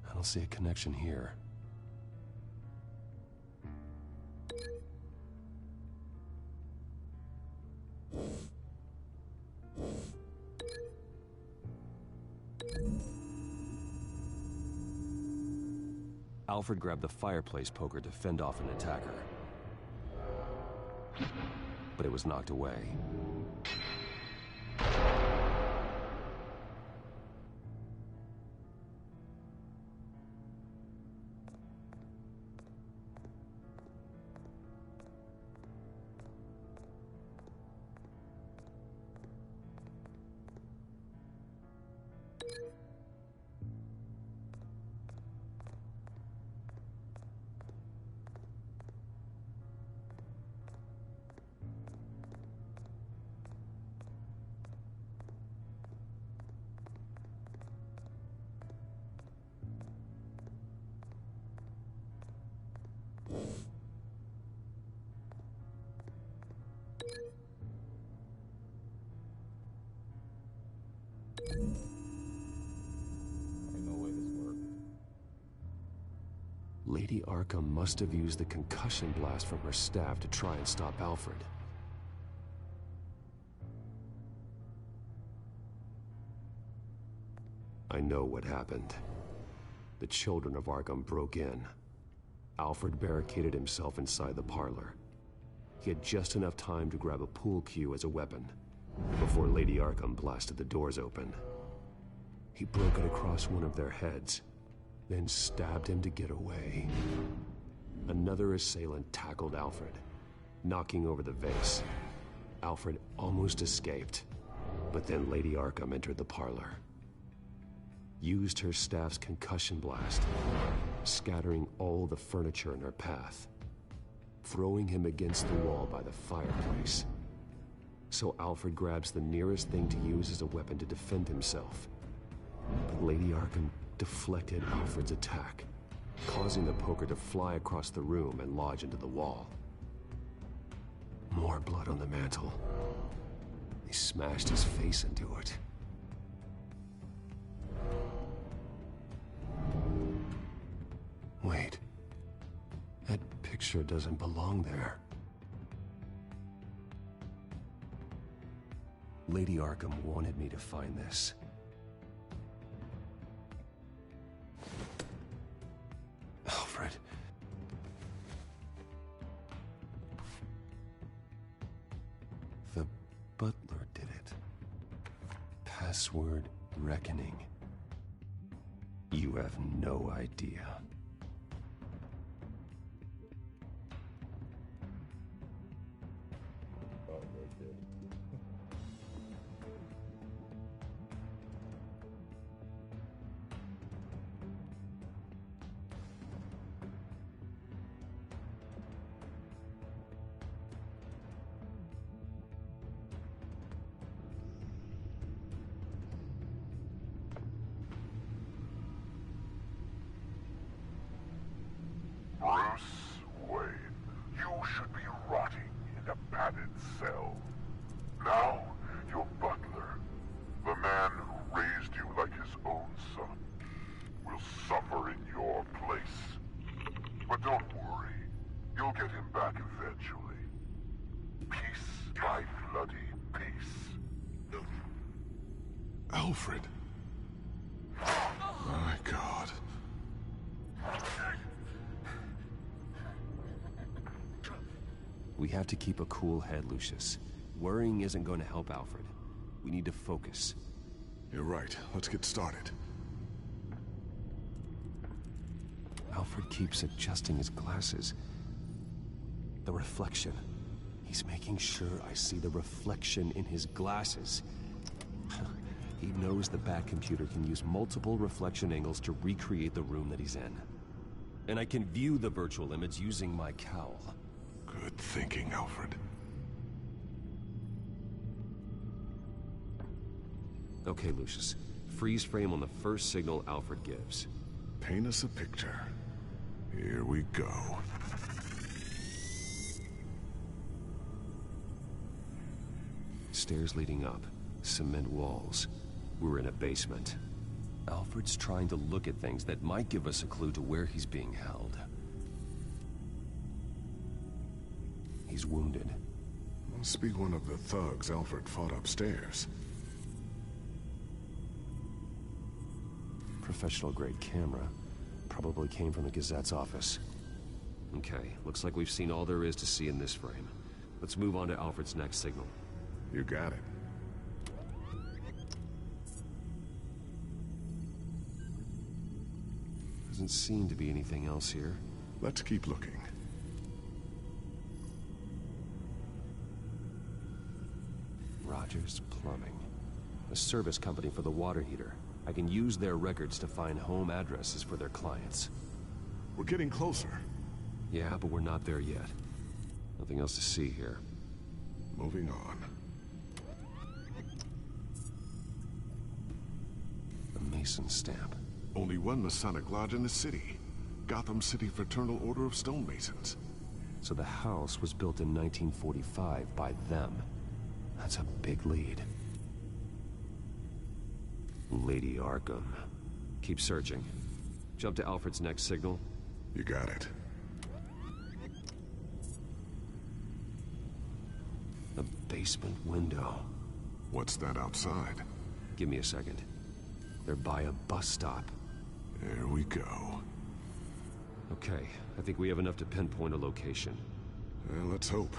I don't see a connection here. Alfred grabbed the fireplace poker to fend off an attacker. But it was knocked away. Lady Arkham must have used the concussion blast from her staff to try and stop Alfred. I know what happened. The children of Arkham broke in. Alfred barricaded himself inside the parlor. He had just enough time to grab a pool cue as a weapon before Lady Arkham blasted the doors open. He broke it across one of their heads, then stabbed him to get away. Another assailant tackled Alfred, knocking over the vase. Alfred almost escaped, but then Lady Arkham entered the parlor. Used her staff's concussion blast, scattering all the furniture in her path, throwing him against the wall by the fireplace. So Alfred grabs the nearest thing to use as a weapon to defend himself. But Lady Arkham deflected Alfred's attack, causing the poker to fly across the room and lodge into the wall. More blood on the mantel. They smashed his face into it. Wait. That picture doesn't belong there. Lady Arkham wanted me to find this. Alfred. The butler did it. Password reckoning. You You have no idea. Bruce Wayne, you should be rotting in a padded cell. Now, your butler, the man who raised you like his own son, will suffer in your place. But don't worry, you'll get him back eventually. Peace by bloody peace. Alfred! My God. We have to keep a cool head, Lucius. Worrying isn't going to help Alfred. We need to focus. You're right. Let's get started. Alfred keeps adjusting his glasses. The reflection. He's making sure I see the reflection in his glasses. He knows the Batcomputer can use multiple reflection angles to recreate the room that he's in. And I can view the virtual image using my cowl. Good thinking, Alfred. Okay, Lucius. Freeze frame on the first signal Alfred gives. Paint us a picture. Here we go. Stairs leading up. Cement walls. We're in a basement. Alfred's trying to look at things that might give us a clue to where he's being held. He's wounded. Must be one of the thugs Alfred fought upstairs. Professional-grade camera. Probably came from the Gazette's office. Okay, looks like we've seen all there is to see in this frame. Let's move on to Alfred's next signal. You got it. Doesn't seem to be anything else here. Let's keep looking. Rogers Plumbing. A service company for the water heater. I can use their records to find home addresses for their clients. We're getting closer. Yeah, but we're not there yet. Nothing else to see here. Moving on. The Mason stamp. Only one Masonic lodge in the city. Gotham City Fraternal Order of Stonemasons. So the house was built in 1945 by them. That's a big lead. Lady Arkham. Keep searching. Jump to Alfred's next signal. You got it. The basement window. What's that outside? Give me a second. They're by a bus stop. There we go. Okay, I think we have enough to pinpoint a location. Well, let's hope.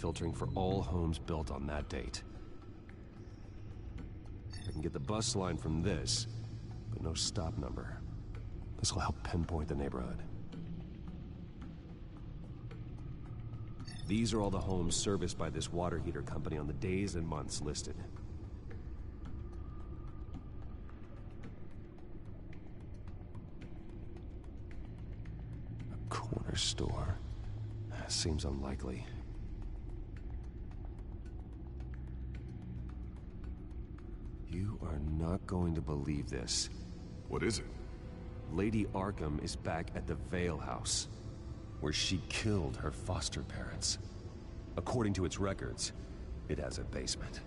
Filtering for all homes built on that date. I can get the bus line from this, but no stop number. This will help pinpoint the neighborhood. These are all the homes serviced by this water heater company on the days and months listed. A corner store. Seems unlikely. You are not going to believe this. What is it? Lady Arkham is back at the Vale House, where she killed her foster parents. According to its records, it has a basement.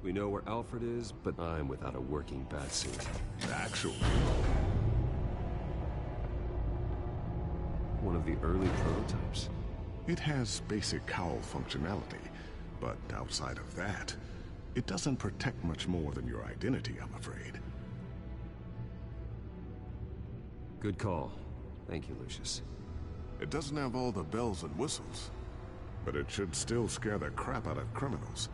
We know where Alfred is, but I'm without a working batsuit. Actually. One of the early prototypes. It has basic cowl functionality, but outside of that, it doesn't protect much more than your identity, I'm afraid. Good call. Thank you, Lucius. It doesn't have all the bells and whistles, but it should still scare the crap out of criminals.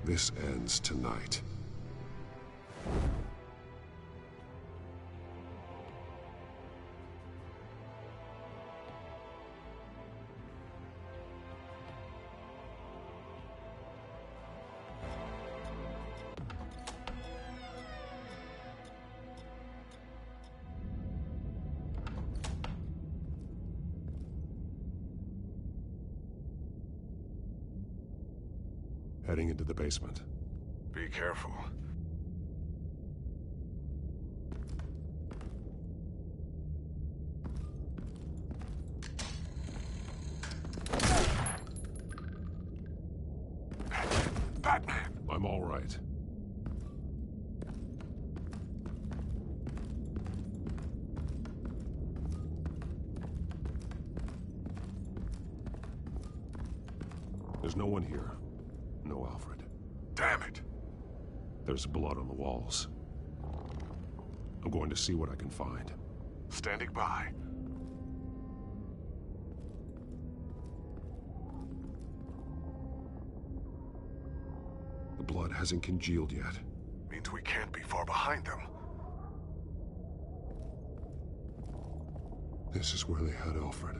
This ends tonight. Heading into the basement. Be careful. Batman! I'm all right. There's no one here. No Alfred. Damn it! There's blood on the walls. I'm going to see what I can find. Standing by. The blood hasn't congealed yet. Means we can't be far behind them. This is where they had Alfred.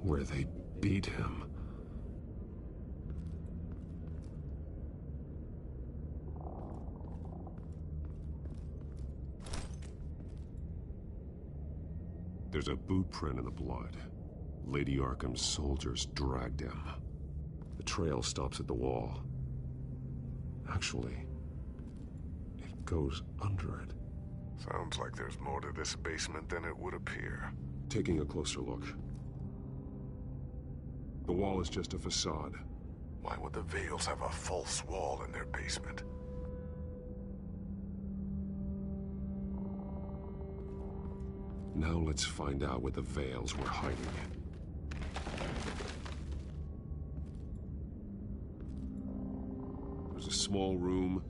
Where they beat him. There's a boot print in the blood. Lady Arkham's soldiers dragged him. The trail stops at the wall. Actually, it goes under it. Sounds like there's more to this basement than it would appear. Taking a closer look. The wall is just a facade. Why would the Vales have a false wall in their basement? Now let's find out what the Vales were hiding. There's a small room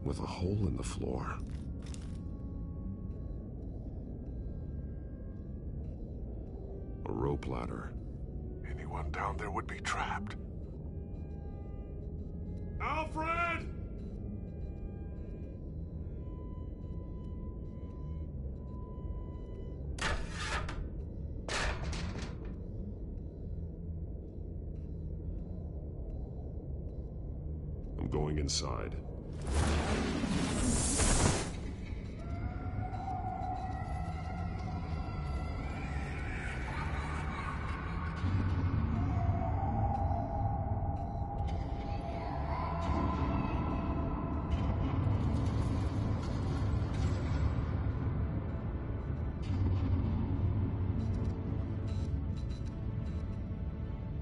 with a hole in the floor. A rope ladder. Anyone down there would be trapped. Alfred! I'm going inside.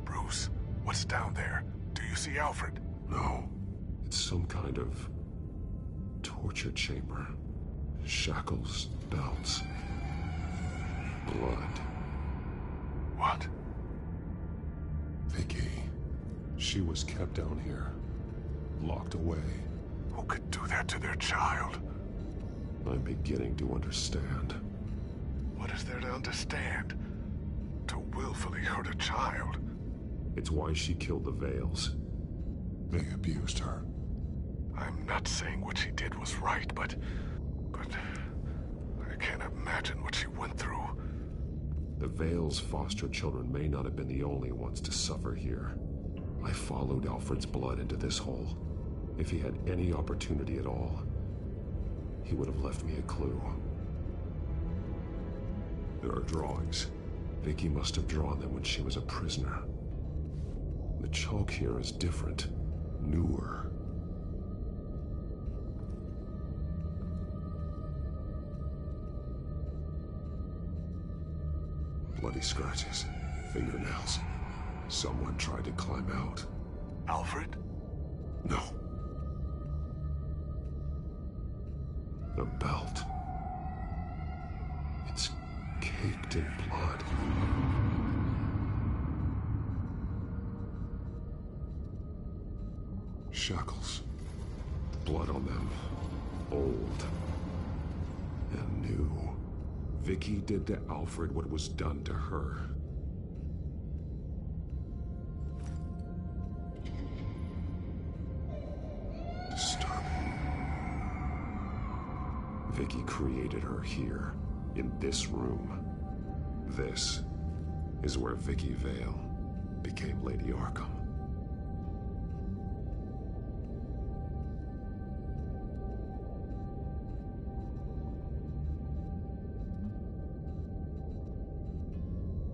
Bruce, what's down there? Do you see Alfred? No. It's some kind of torture chamber. Shackles, belts, blood. What? Vicky. She was kept down here. Locked away. Who could do that to their child? I'm beginning to understand. What is there to understand? To willfully hurt a child? It's why she killed the Vales. They abused her. I'm not saying what she did was right, but I can't imagine what she went through. The Vales' foster children may not have been the only ones to suffer here. I followed Alfred's blood into this hole. If he had any opportunity at all, he would have left me a clue. There are drawings. Vicky must have drawn them when she was a prisoner. The chalk here is different, newer. Bloody scratches, fingernails. Someone tried to climb out. Alfred? No. The belt. It's caked in blood. Shackles. Blood on them. Old. And new. Vicky did to Alfred what was done to her. Disturbing. Vicky created her here, in this room. This is where Vicky Vale became Lady Arkham.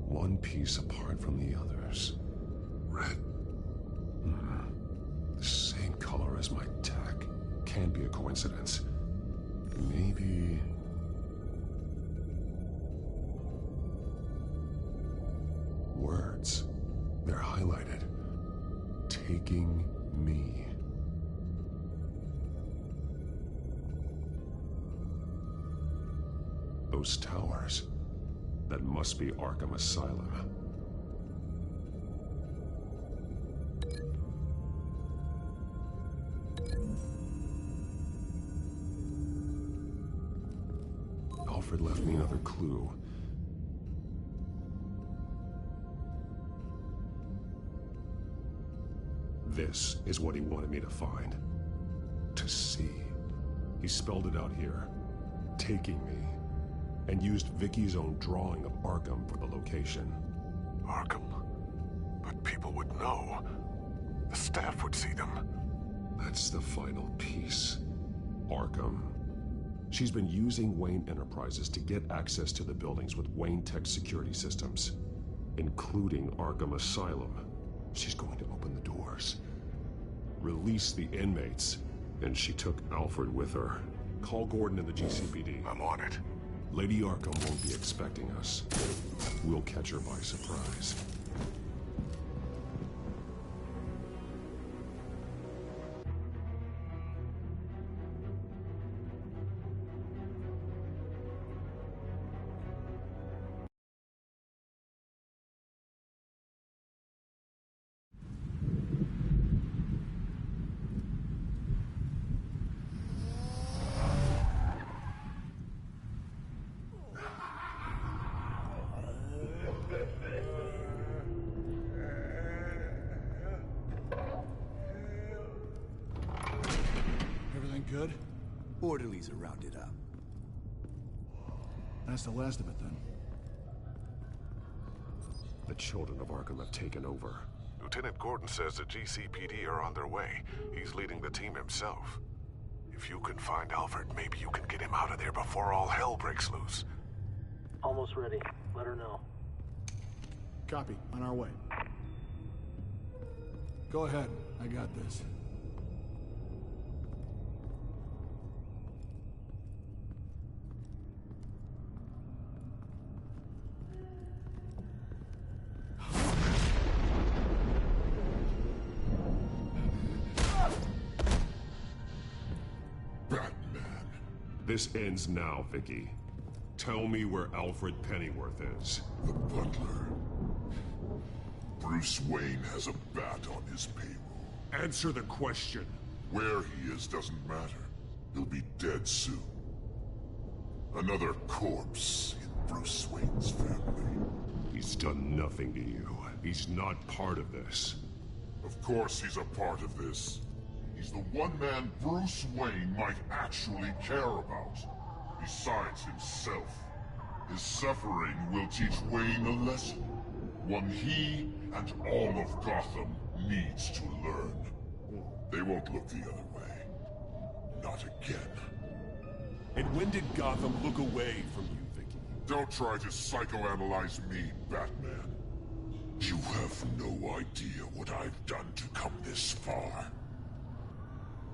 One piece apart from the others. Red. The same color as my tech. Can't be a coincidence. Maybe... words. They're highlighted. Taking me. Those towers. That must be Arkham Asylum. Alfred left me another clue. This is what he wanted me to find. To see. He spelled it out here. Taking me. And used Vicky's own drawing of Arkham for the location. Arkham? But people would know. The staff would see them. That's the final piece. Arkham. She's been using Wayne Enterprises to get access to the buildings with Wayne Tech security systems, including Arkham Asylum. She's going to open the doors, release the inmates, and she took Alfred with her. Call Gordon in the GCPD. I'm on it. Lady Arkham won't be expecting us. We'll catch her by surprise. Good? Orderlies are rounded up. That's the last of it, then. The children of Arkham have taken over. Lieutenant Gordon says the GCPD are on their way. He's leading the team himself. If you can find Alfred, maybe you can get him out of there before all hell breaks loose. Almost ready. Let her know. Copy. On our way. Go ahead. I got this. This ends now, Vicky. Tell me where Alfred Pennyworth is. The butler. Bruce Wayne has a bat on his payroll. Answer the question. Where he is doesn't matter. He'll be dead soon. Another corpse in Bruce Wayne's family. He's done nothing to you. He's not part of this. Of course he's a part of this. He's the one man Bruce Wayne might actually care about. Besides himself. His suffering will teach Wayne a lesson. One he and all of Gotham needs to learn. They won't look the other way. Not again. And when did Gotham look away from you, Vicky? Don't try to psychoanalyze me, Batman. You have no idea what I've done to come this far.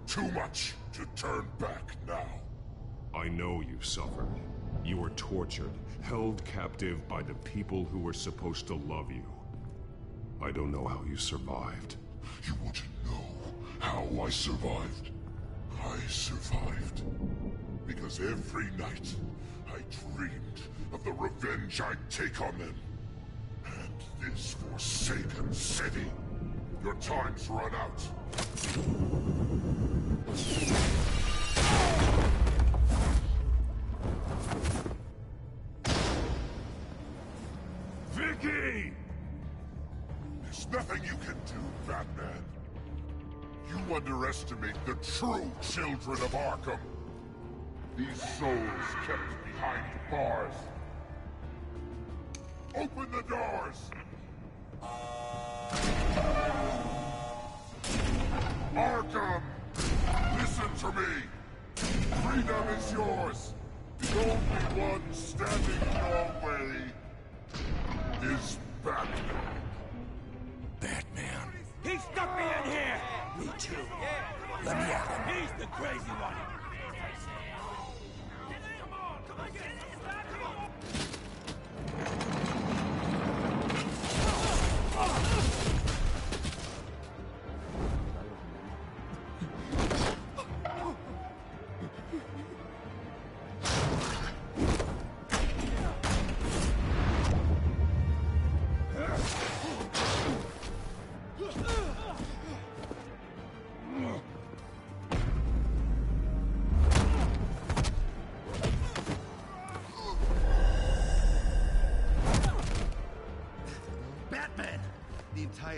Too much to turn back now. I know you suffered. You were tortured, held captive by the people who were supposed to love you. I don't know how you survived. You want to know how I survived? I survived because every night I dreamed of the revenge I'd take on them. And this forsaken city. Your time's run out. Vicky! There's nothing you can do, Batman. You underestimate the true children of Arkham. These souls kept behind bars. Open the doors! Arkham! Listen to me! Freedom is yours! The only one standing in your way is Batman. Batman. He stuck me in here! Me too. Let me at him. He's the crazy one.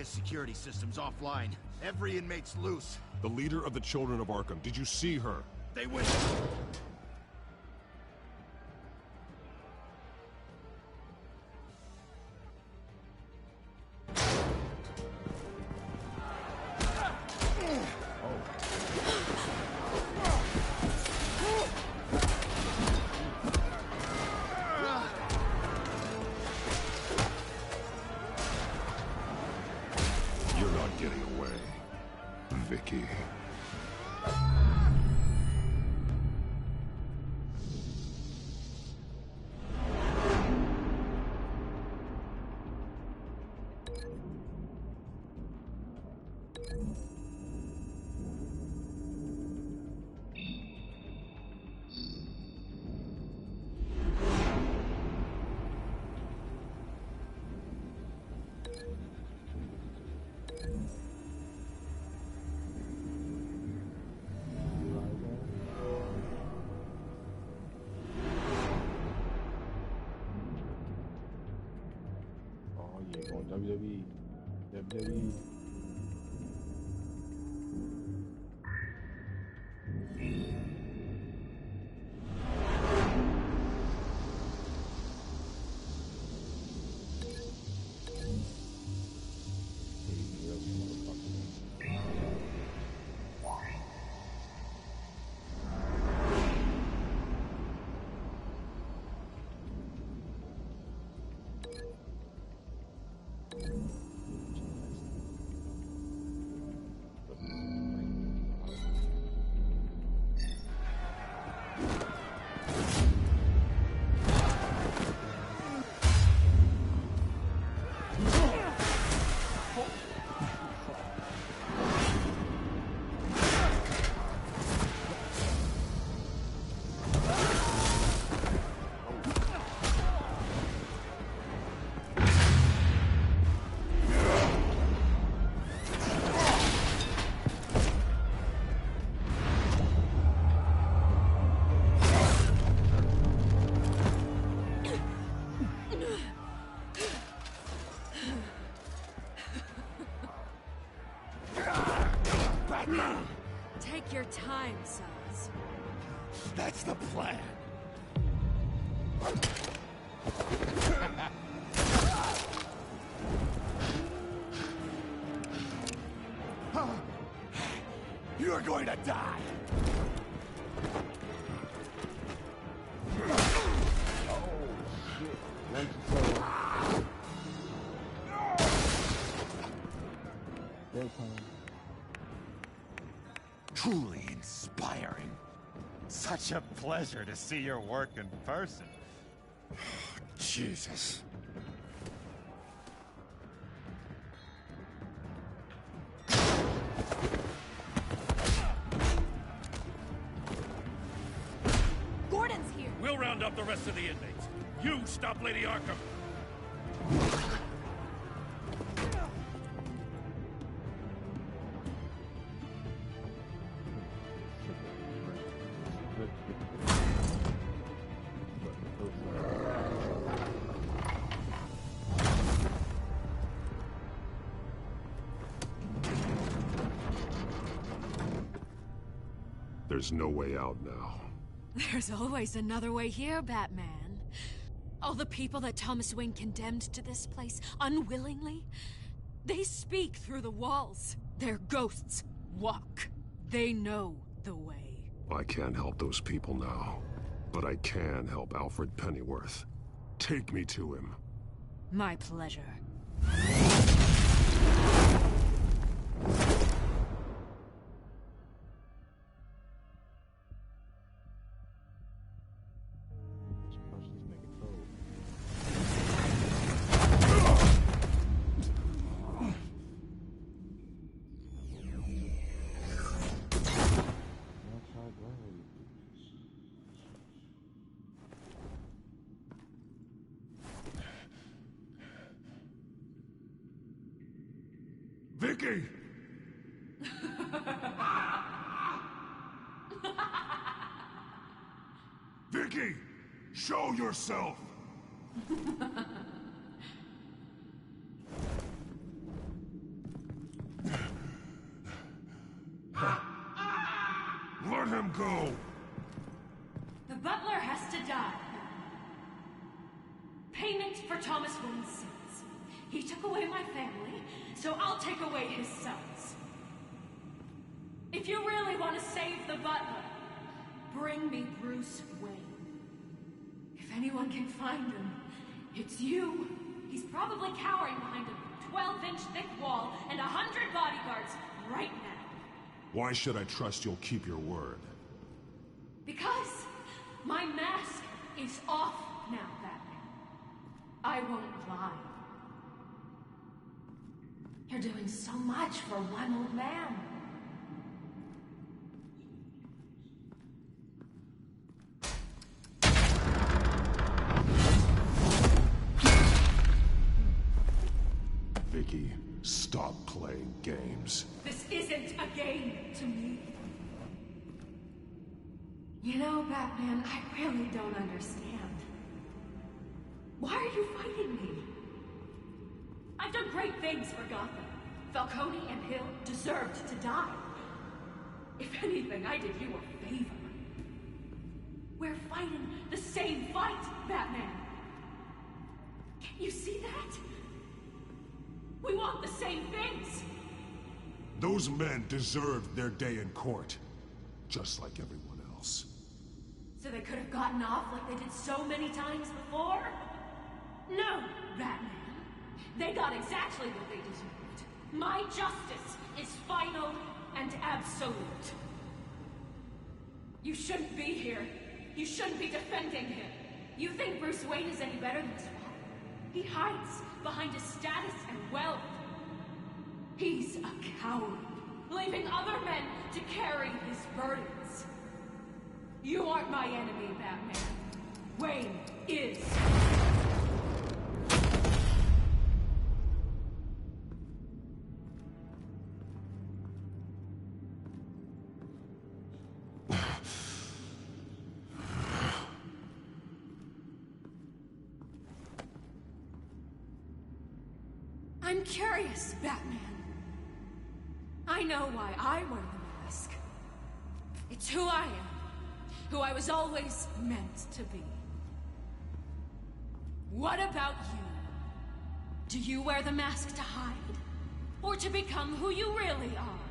Security system's offline. Every inmate's loose. The leader of the Children of Arkham, did you see her? They went... Vicky. WWE. WWE. Take your time, Sons. That's the plan. You're going to die. Truly inspiring. Such a pleasure to see your work in person. Jesus. Gordon's here. We'll round up the rest of the inmates. You stop Lady Arkham. There's no way out now. There's always another way here, Batman. All the people that Thomas Wayne condemned to this place unwillingly, they speak through the walls. Their ghosts walk. They know the way. I can't help those people now, but I can help Alfred Pennyworth. Take me to him. My pleasure. Vicky! Vicky! Show yourself! Let him go! The butler has to die. Payment for Thomas Wayne's sins. He took away my family, so I'll take away his sons. If you really want to save the butler, bring me Bruce Wayne. If anyone can find him, it's you. He's probably cowering behind a 12-inch thick wall and 100 bodyguards right now. Why should I trust you'll keep your word? Because my mask is off now, Batman. I won't lie. You're doing so much for one old man. Vicky, stop playing games. This isn't a game to me. You know, Batman, I really don't understand. Why are you fighting me? I've done great things for Gotham. Falcone and Hill deserved to die. If anything, I did you a favor. We're fighting the same fight, Batman. Can you see that? We want the same things. Those men deserved their day in court, just like everyone else. So they could have gotten off like they did so many times before? No, Batman. They got exactly what they deserved. My justice is final and absolute. You shouldn't be here. You shouldn't be defending him. You think Bruce Wayne is any better than his father? He hides behind his status and wealth. He's a coward, leaving other men to carry his burdens. You aren't my enemy, Batman. Wayne is. I'm curious, Batman. I know why I wear the mask. It's who I am. Who I was always meant to be. What about you? Do you wear the mask to hide? Or to become who you really are?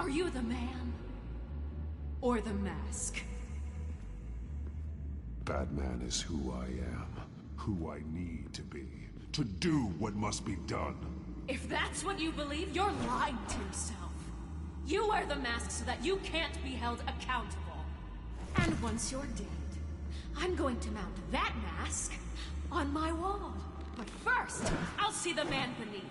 Are you the man? Or the mask? Batman is who I am. Who I need to be. To do what must be done. If that's what you believe, you're lying to yourself. You wear the mask so that you can't be held accountable. And once you're dead, I'm going to mount that mask on my wall. But first, I'll see the man beneath.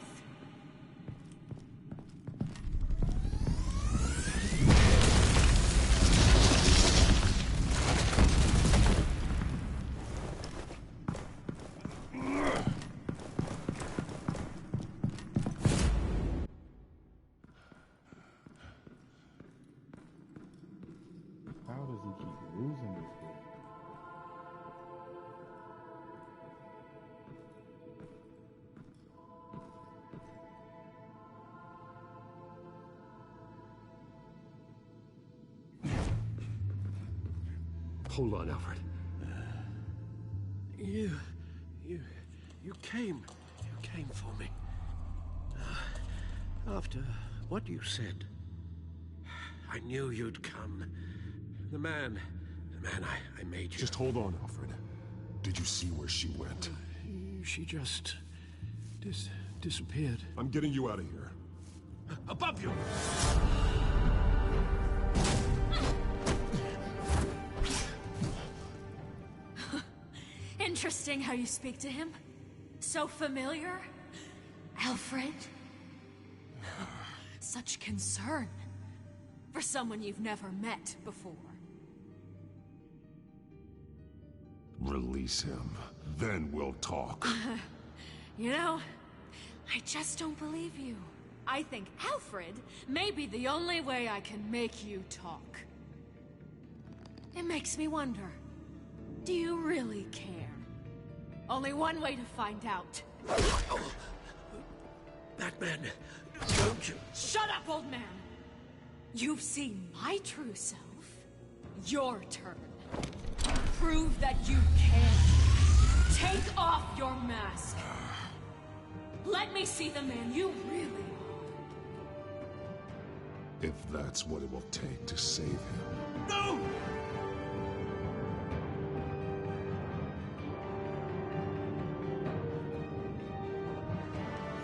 How does he keep losing this game? Hold on, Alfred. You came for me. After what you said, I knew you'd come. The man I made you. Just hold on, Alfred. Did you see where she went? She just disappeared. I'm getting you out of here. Above you! Interesting how you speak to him. So familiar. Alfred. Such concern for someone you've never met before. Release him. Then we'll talk. You know, I just don't believe you. I think Alfred may be the only way I can make you talk. It makes me wonder, do you really care? Only one way to find out. Batman, don't you... Shut up, old man! You've seen my true self. Your turn. Prove that you can. Take off your mask. Let me see the man you really are. If that's what it will take to save him. No!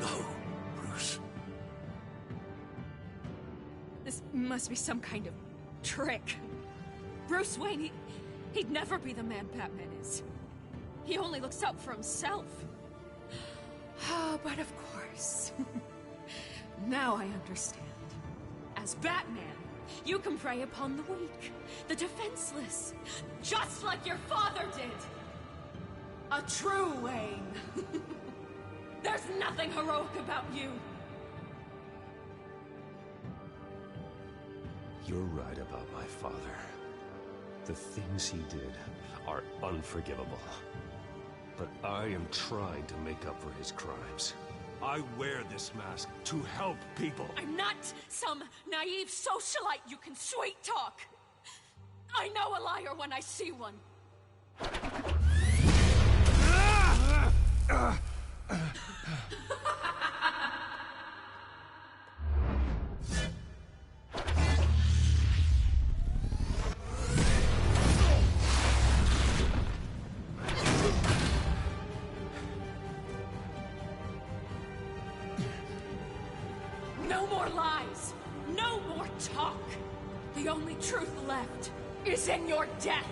No, Bruce. This must be some kind of trick. Bruce Wayne, he'd never be the man Batman is. He only looks out for himself. But of course. Now I understand. As Batman, you can prey upon the weak, the defenseless, just like your father did. A true Wayne. There's nothing heroic about you. You're right about my father. The things he did are unforgivable. But I am trying to make up for his crimes. I wear this mask to help people. I'm not some naive socialite you can sweet talk. I know a liar when I see one. No more lies! No more talk! The only truth left is in your death!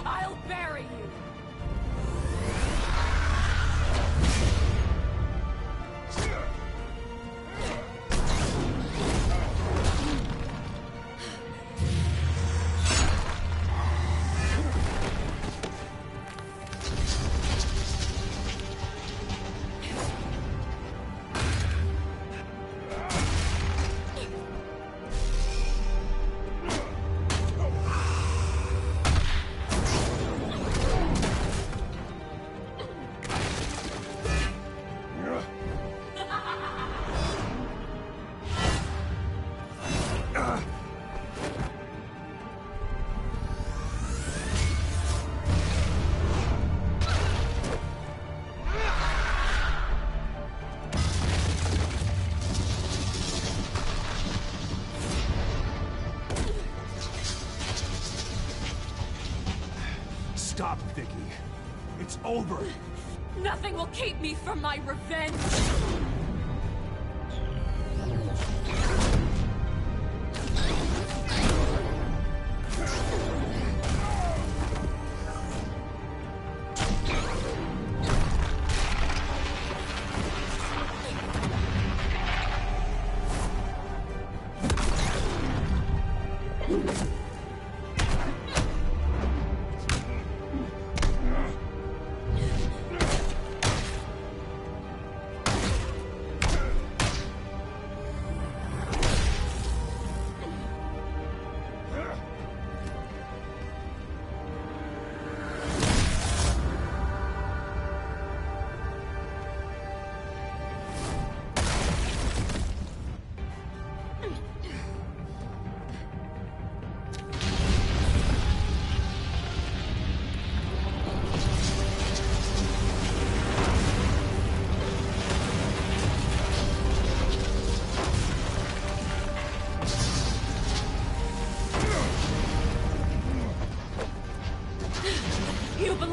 I'll bury you! Stop, Vicky. It's over. Nothing will keep me from my revenge!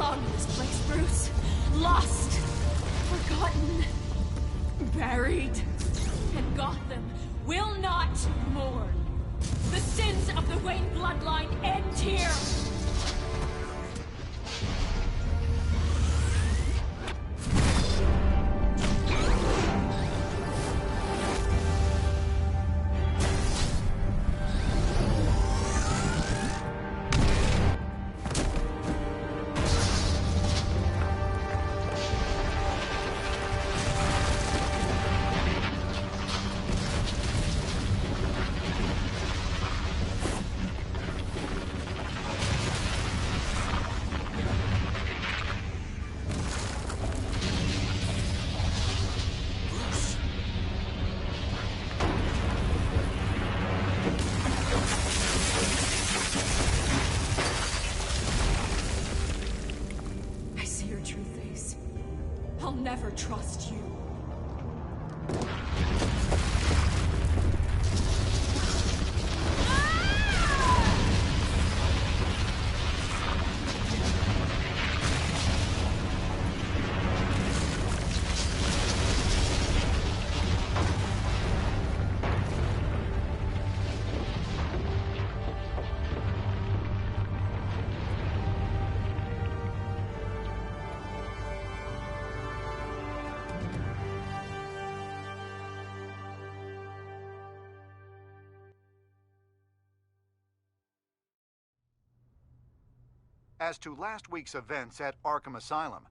belong in this place, Bruce. Lost, forgotten, buried. And Gotham will not mourn. The sins of the Wayne bloodline end here. I'll never trust you. As to last week's events at Arkham Asylum,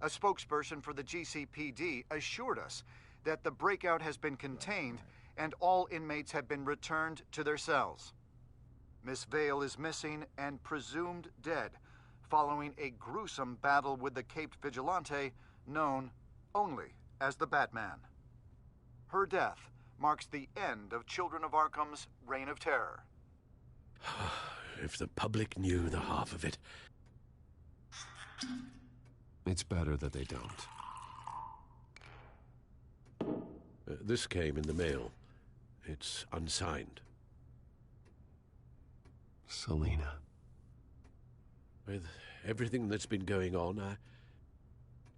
a spokesperson for the GCPD assured us that the breakout has been contained and all inmates have been returned to their cells. Miss Vale is missing and presumed dead following a gruesome battle with the caped vigilante known only as the Batman. Her death marks the end of Children of Arkham's reign of terror. If the public knew the half of it. It's better that they don't. This came in the mail. It's unsigned. Selina. With everything that's been going on,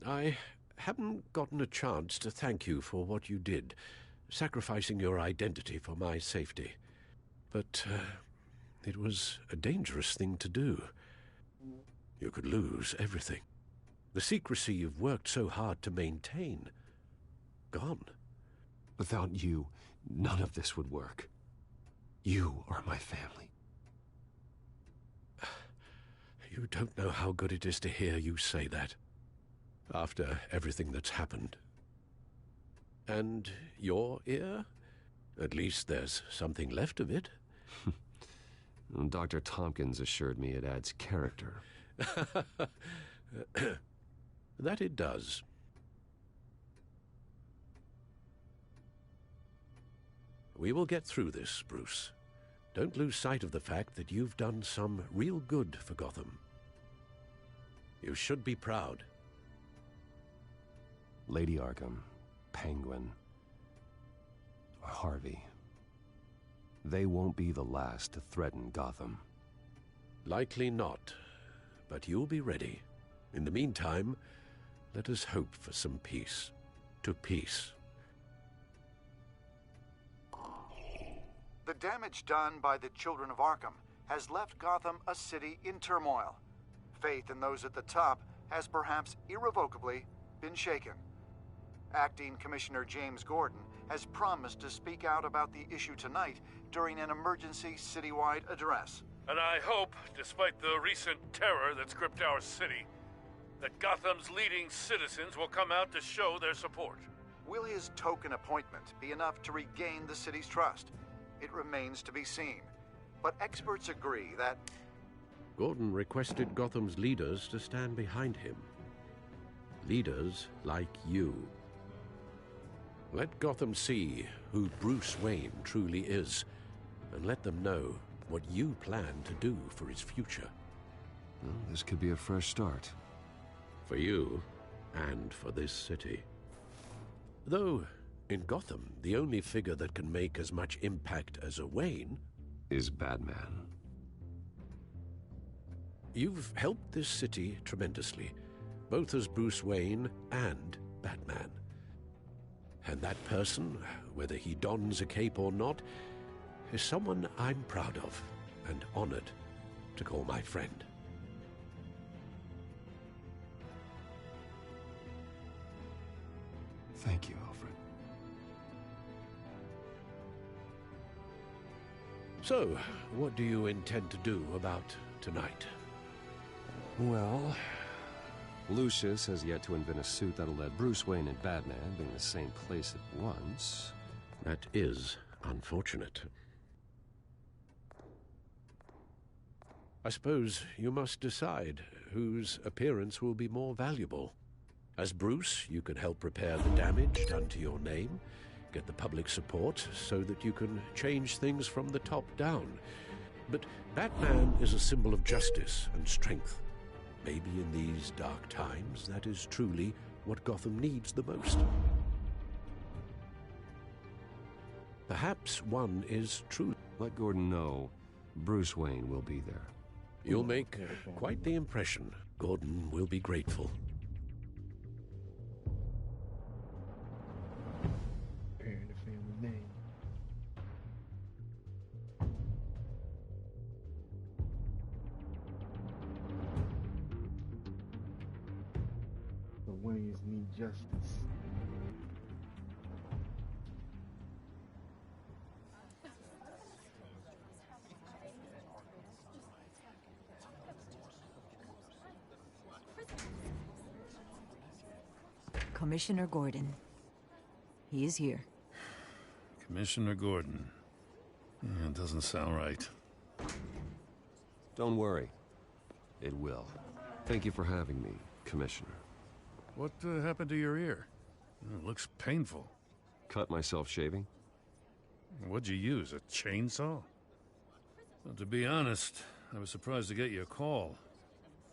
I haven't gotten a chance to thank you for what you did, sacrificing your identity for my safety. But it was a dangerous thing to do. You could lose everything. The secrecy you've worked so hard to maintain. Gone. Without you, none of this would work. You are my family. You don't know how good it is to hear you say that. After everything that's happened. And your ear? At least there's something left of it. Dr. Tompkins assured me it adds character. That it does. We will get through this, Bruce. Don't lose sight of the fact that you've done some real good for Gotham. You should be proud. Lady Arkham, Penguin, or Harvey. They won't be the last to threaten Gotham. Likely not, but you'll be ready. In the meantime, let us hope for some peace. To peace. The damage done by the Children of Arkham has left Gotham a city in turmoil. Faith in those at the top has perhaps irrevocably been shaken. Acting Commissioner James Gordon has promised to speak out about the issue tonight during an emergency citywide address. And I hope, despite the recent terror that's gripped our city, that Gotham's leading citizens will come out to show their support. Will his token appointment be enough to regain the city's trust? It remains to be seen. But experts agree that... Gordon requested Gotham's leaders to stand behind him. Leaders like you. Let Gotham see who Bruce Wayne truly is, and let them know what you plan to do for his future. Well, this could be a fresh start. For you, and for this city. Though, in Gotham, the only figure that can make as much impact as a Wayne... is Batman. You've helped this city tremendously, both as Bruce Wayne and Batman. And that person, whether he dons a cape or not, is someone I'm proud of and honored to call my friend. Thank you, Alfred. So, what do you intend to do about tonight? Well, Lucius has yet to invent a suit that'll let Bruce Wayne and Batman be in the same place at once. That is unfortunate. I suppose you must decide whose appearance will be more valuable. As Bruce, you can help repair the damage done to your name, get the public support so that you can change things from the top down. But Batman is a symbol of justice and strength. Maybe in these dark times, that is truly what Gotham needs the most. Perhaps one is true. Let Gordon know Bruce Wayne will be there. You'll make quite the impression. Gordon will be grateful. Preparing the family name. The Waynes need justice. Commissioner Gordon. He is here. Commissioner Gordon. Yeah, it doesn't sound right. Don't worry. It will. Thank you for having me, Commissioner. What happened to your ear? It looks painful. Cut myself shaving? What'd you use, a chainsaw? Well, to be honest, I was surprised to get your call.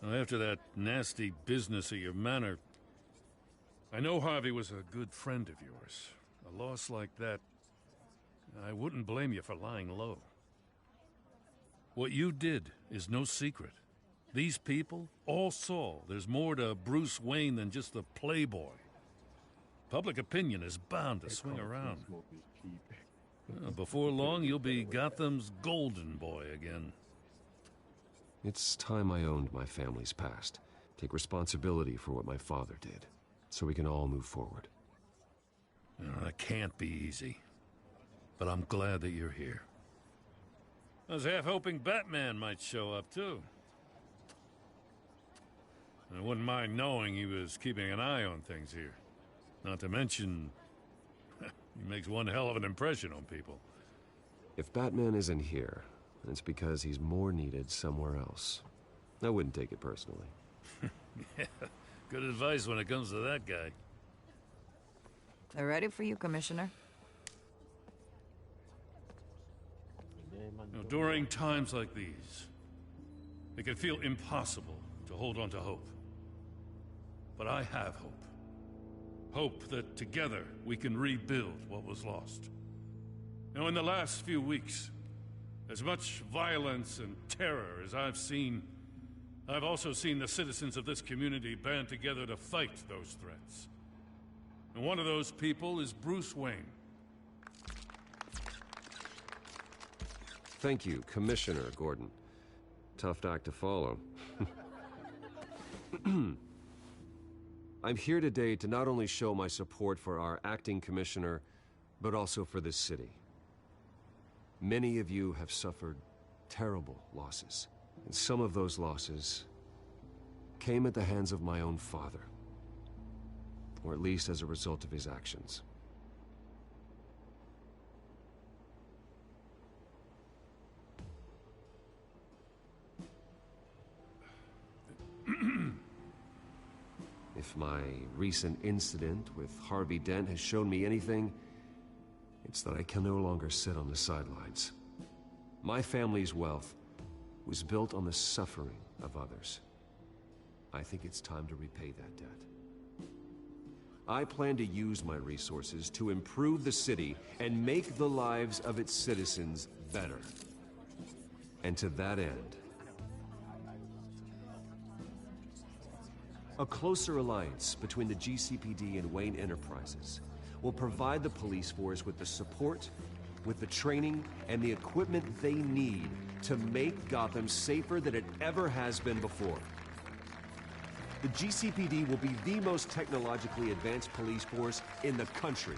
After that nasty business at your manor, I know Harvey was a good friend of yours. A loss like that, I wouldn't blame you for lying low. What you did is no secret. These people all saw there's more to Bruce Wayne than just the playboy. Public opinion is bound to swing around. Before long, you'll be Gotham's golden boy again. It's time I owned my family's past. Take responsibility for what my father did, so we can all move forward. That can't be easy. But I'm glad that you're here. I was half hoping Batman might show up, too. I wouldn't mind knowing he was keeping an eye on things here. Not to mention, he makes one hell of an impression on people. If Batman isn't here, it's because he's more needed somewhere else. I wouldn't take it personally. Yeah, good advice when it comes to that guy. They're ready for you, Commissioner. During times like these, it can feel impossible to hold on to hope. But I have hope. Hope that together we can rebuild what was lost. Now, in the last few weeks, as much violence and terror as I've seen, I've also seen the citizens of this community band together to fight those threats. And one of those people is Bruce Wayne. Thank you, Commissioner Gordon. Tough act to follow. I'm here today to not only show my support for our acting commissioner, but also for this city. Many of you have suffered terrible losses, and some of those losses came at the hands of my own father, or at least as a result of his actions. If my recent incident with Harvey Dent has shown me anything, it's that I can no longer sit on the sidelines. My family's wealth was built on the suffering of others. I think it's time to repay that debt. I plan to use my resources to improve the city and make the lives of its citizens better. And to that end, A closer alliance between the GCPD and Wayne Enterprises will provide the police force with the support, with the training, and the equipment they need to make Gotham safer than it ever has been before. The GCPD will be the most technologically advanced police force in the country,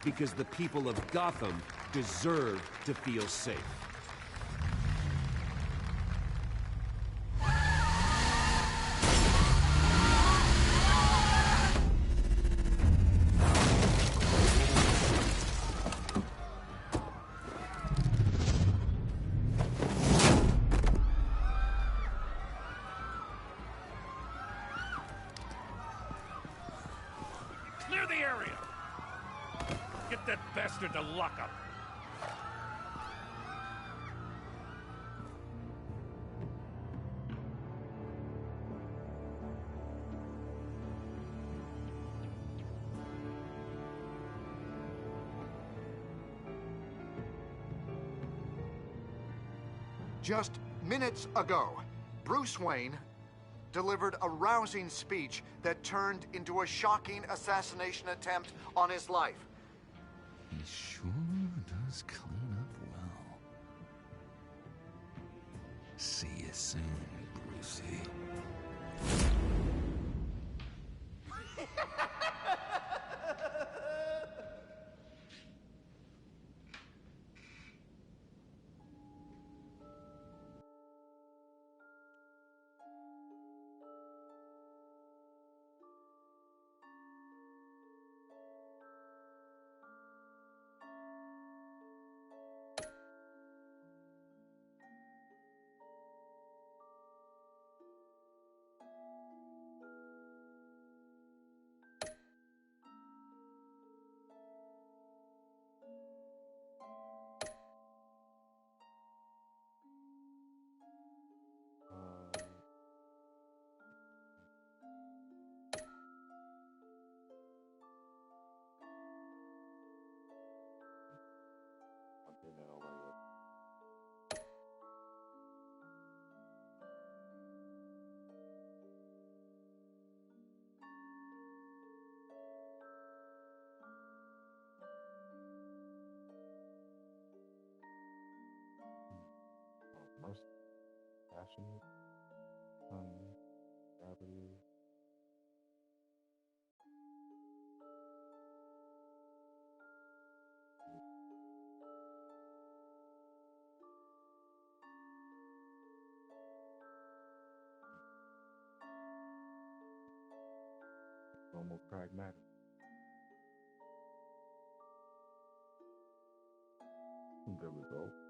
because the people of Gotham deserve to feel safe. Clear the area! Get that bastard to lock up! Just minutes ago, Bruce Wayne delivered a rousing speech that turned into a shocking assassination attempt on his life. He sure does clean up well. See you soon, Brucey. Most passionate, gravity. Almost pragmatic. There we go.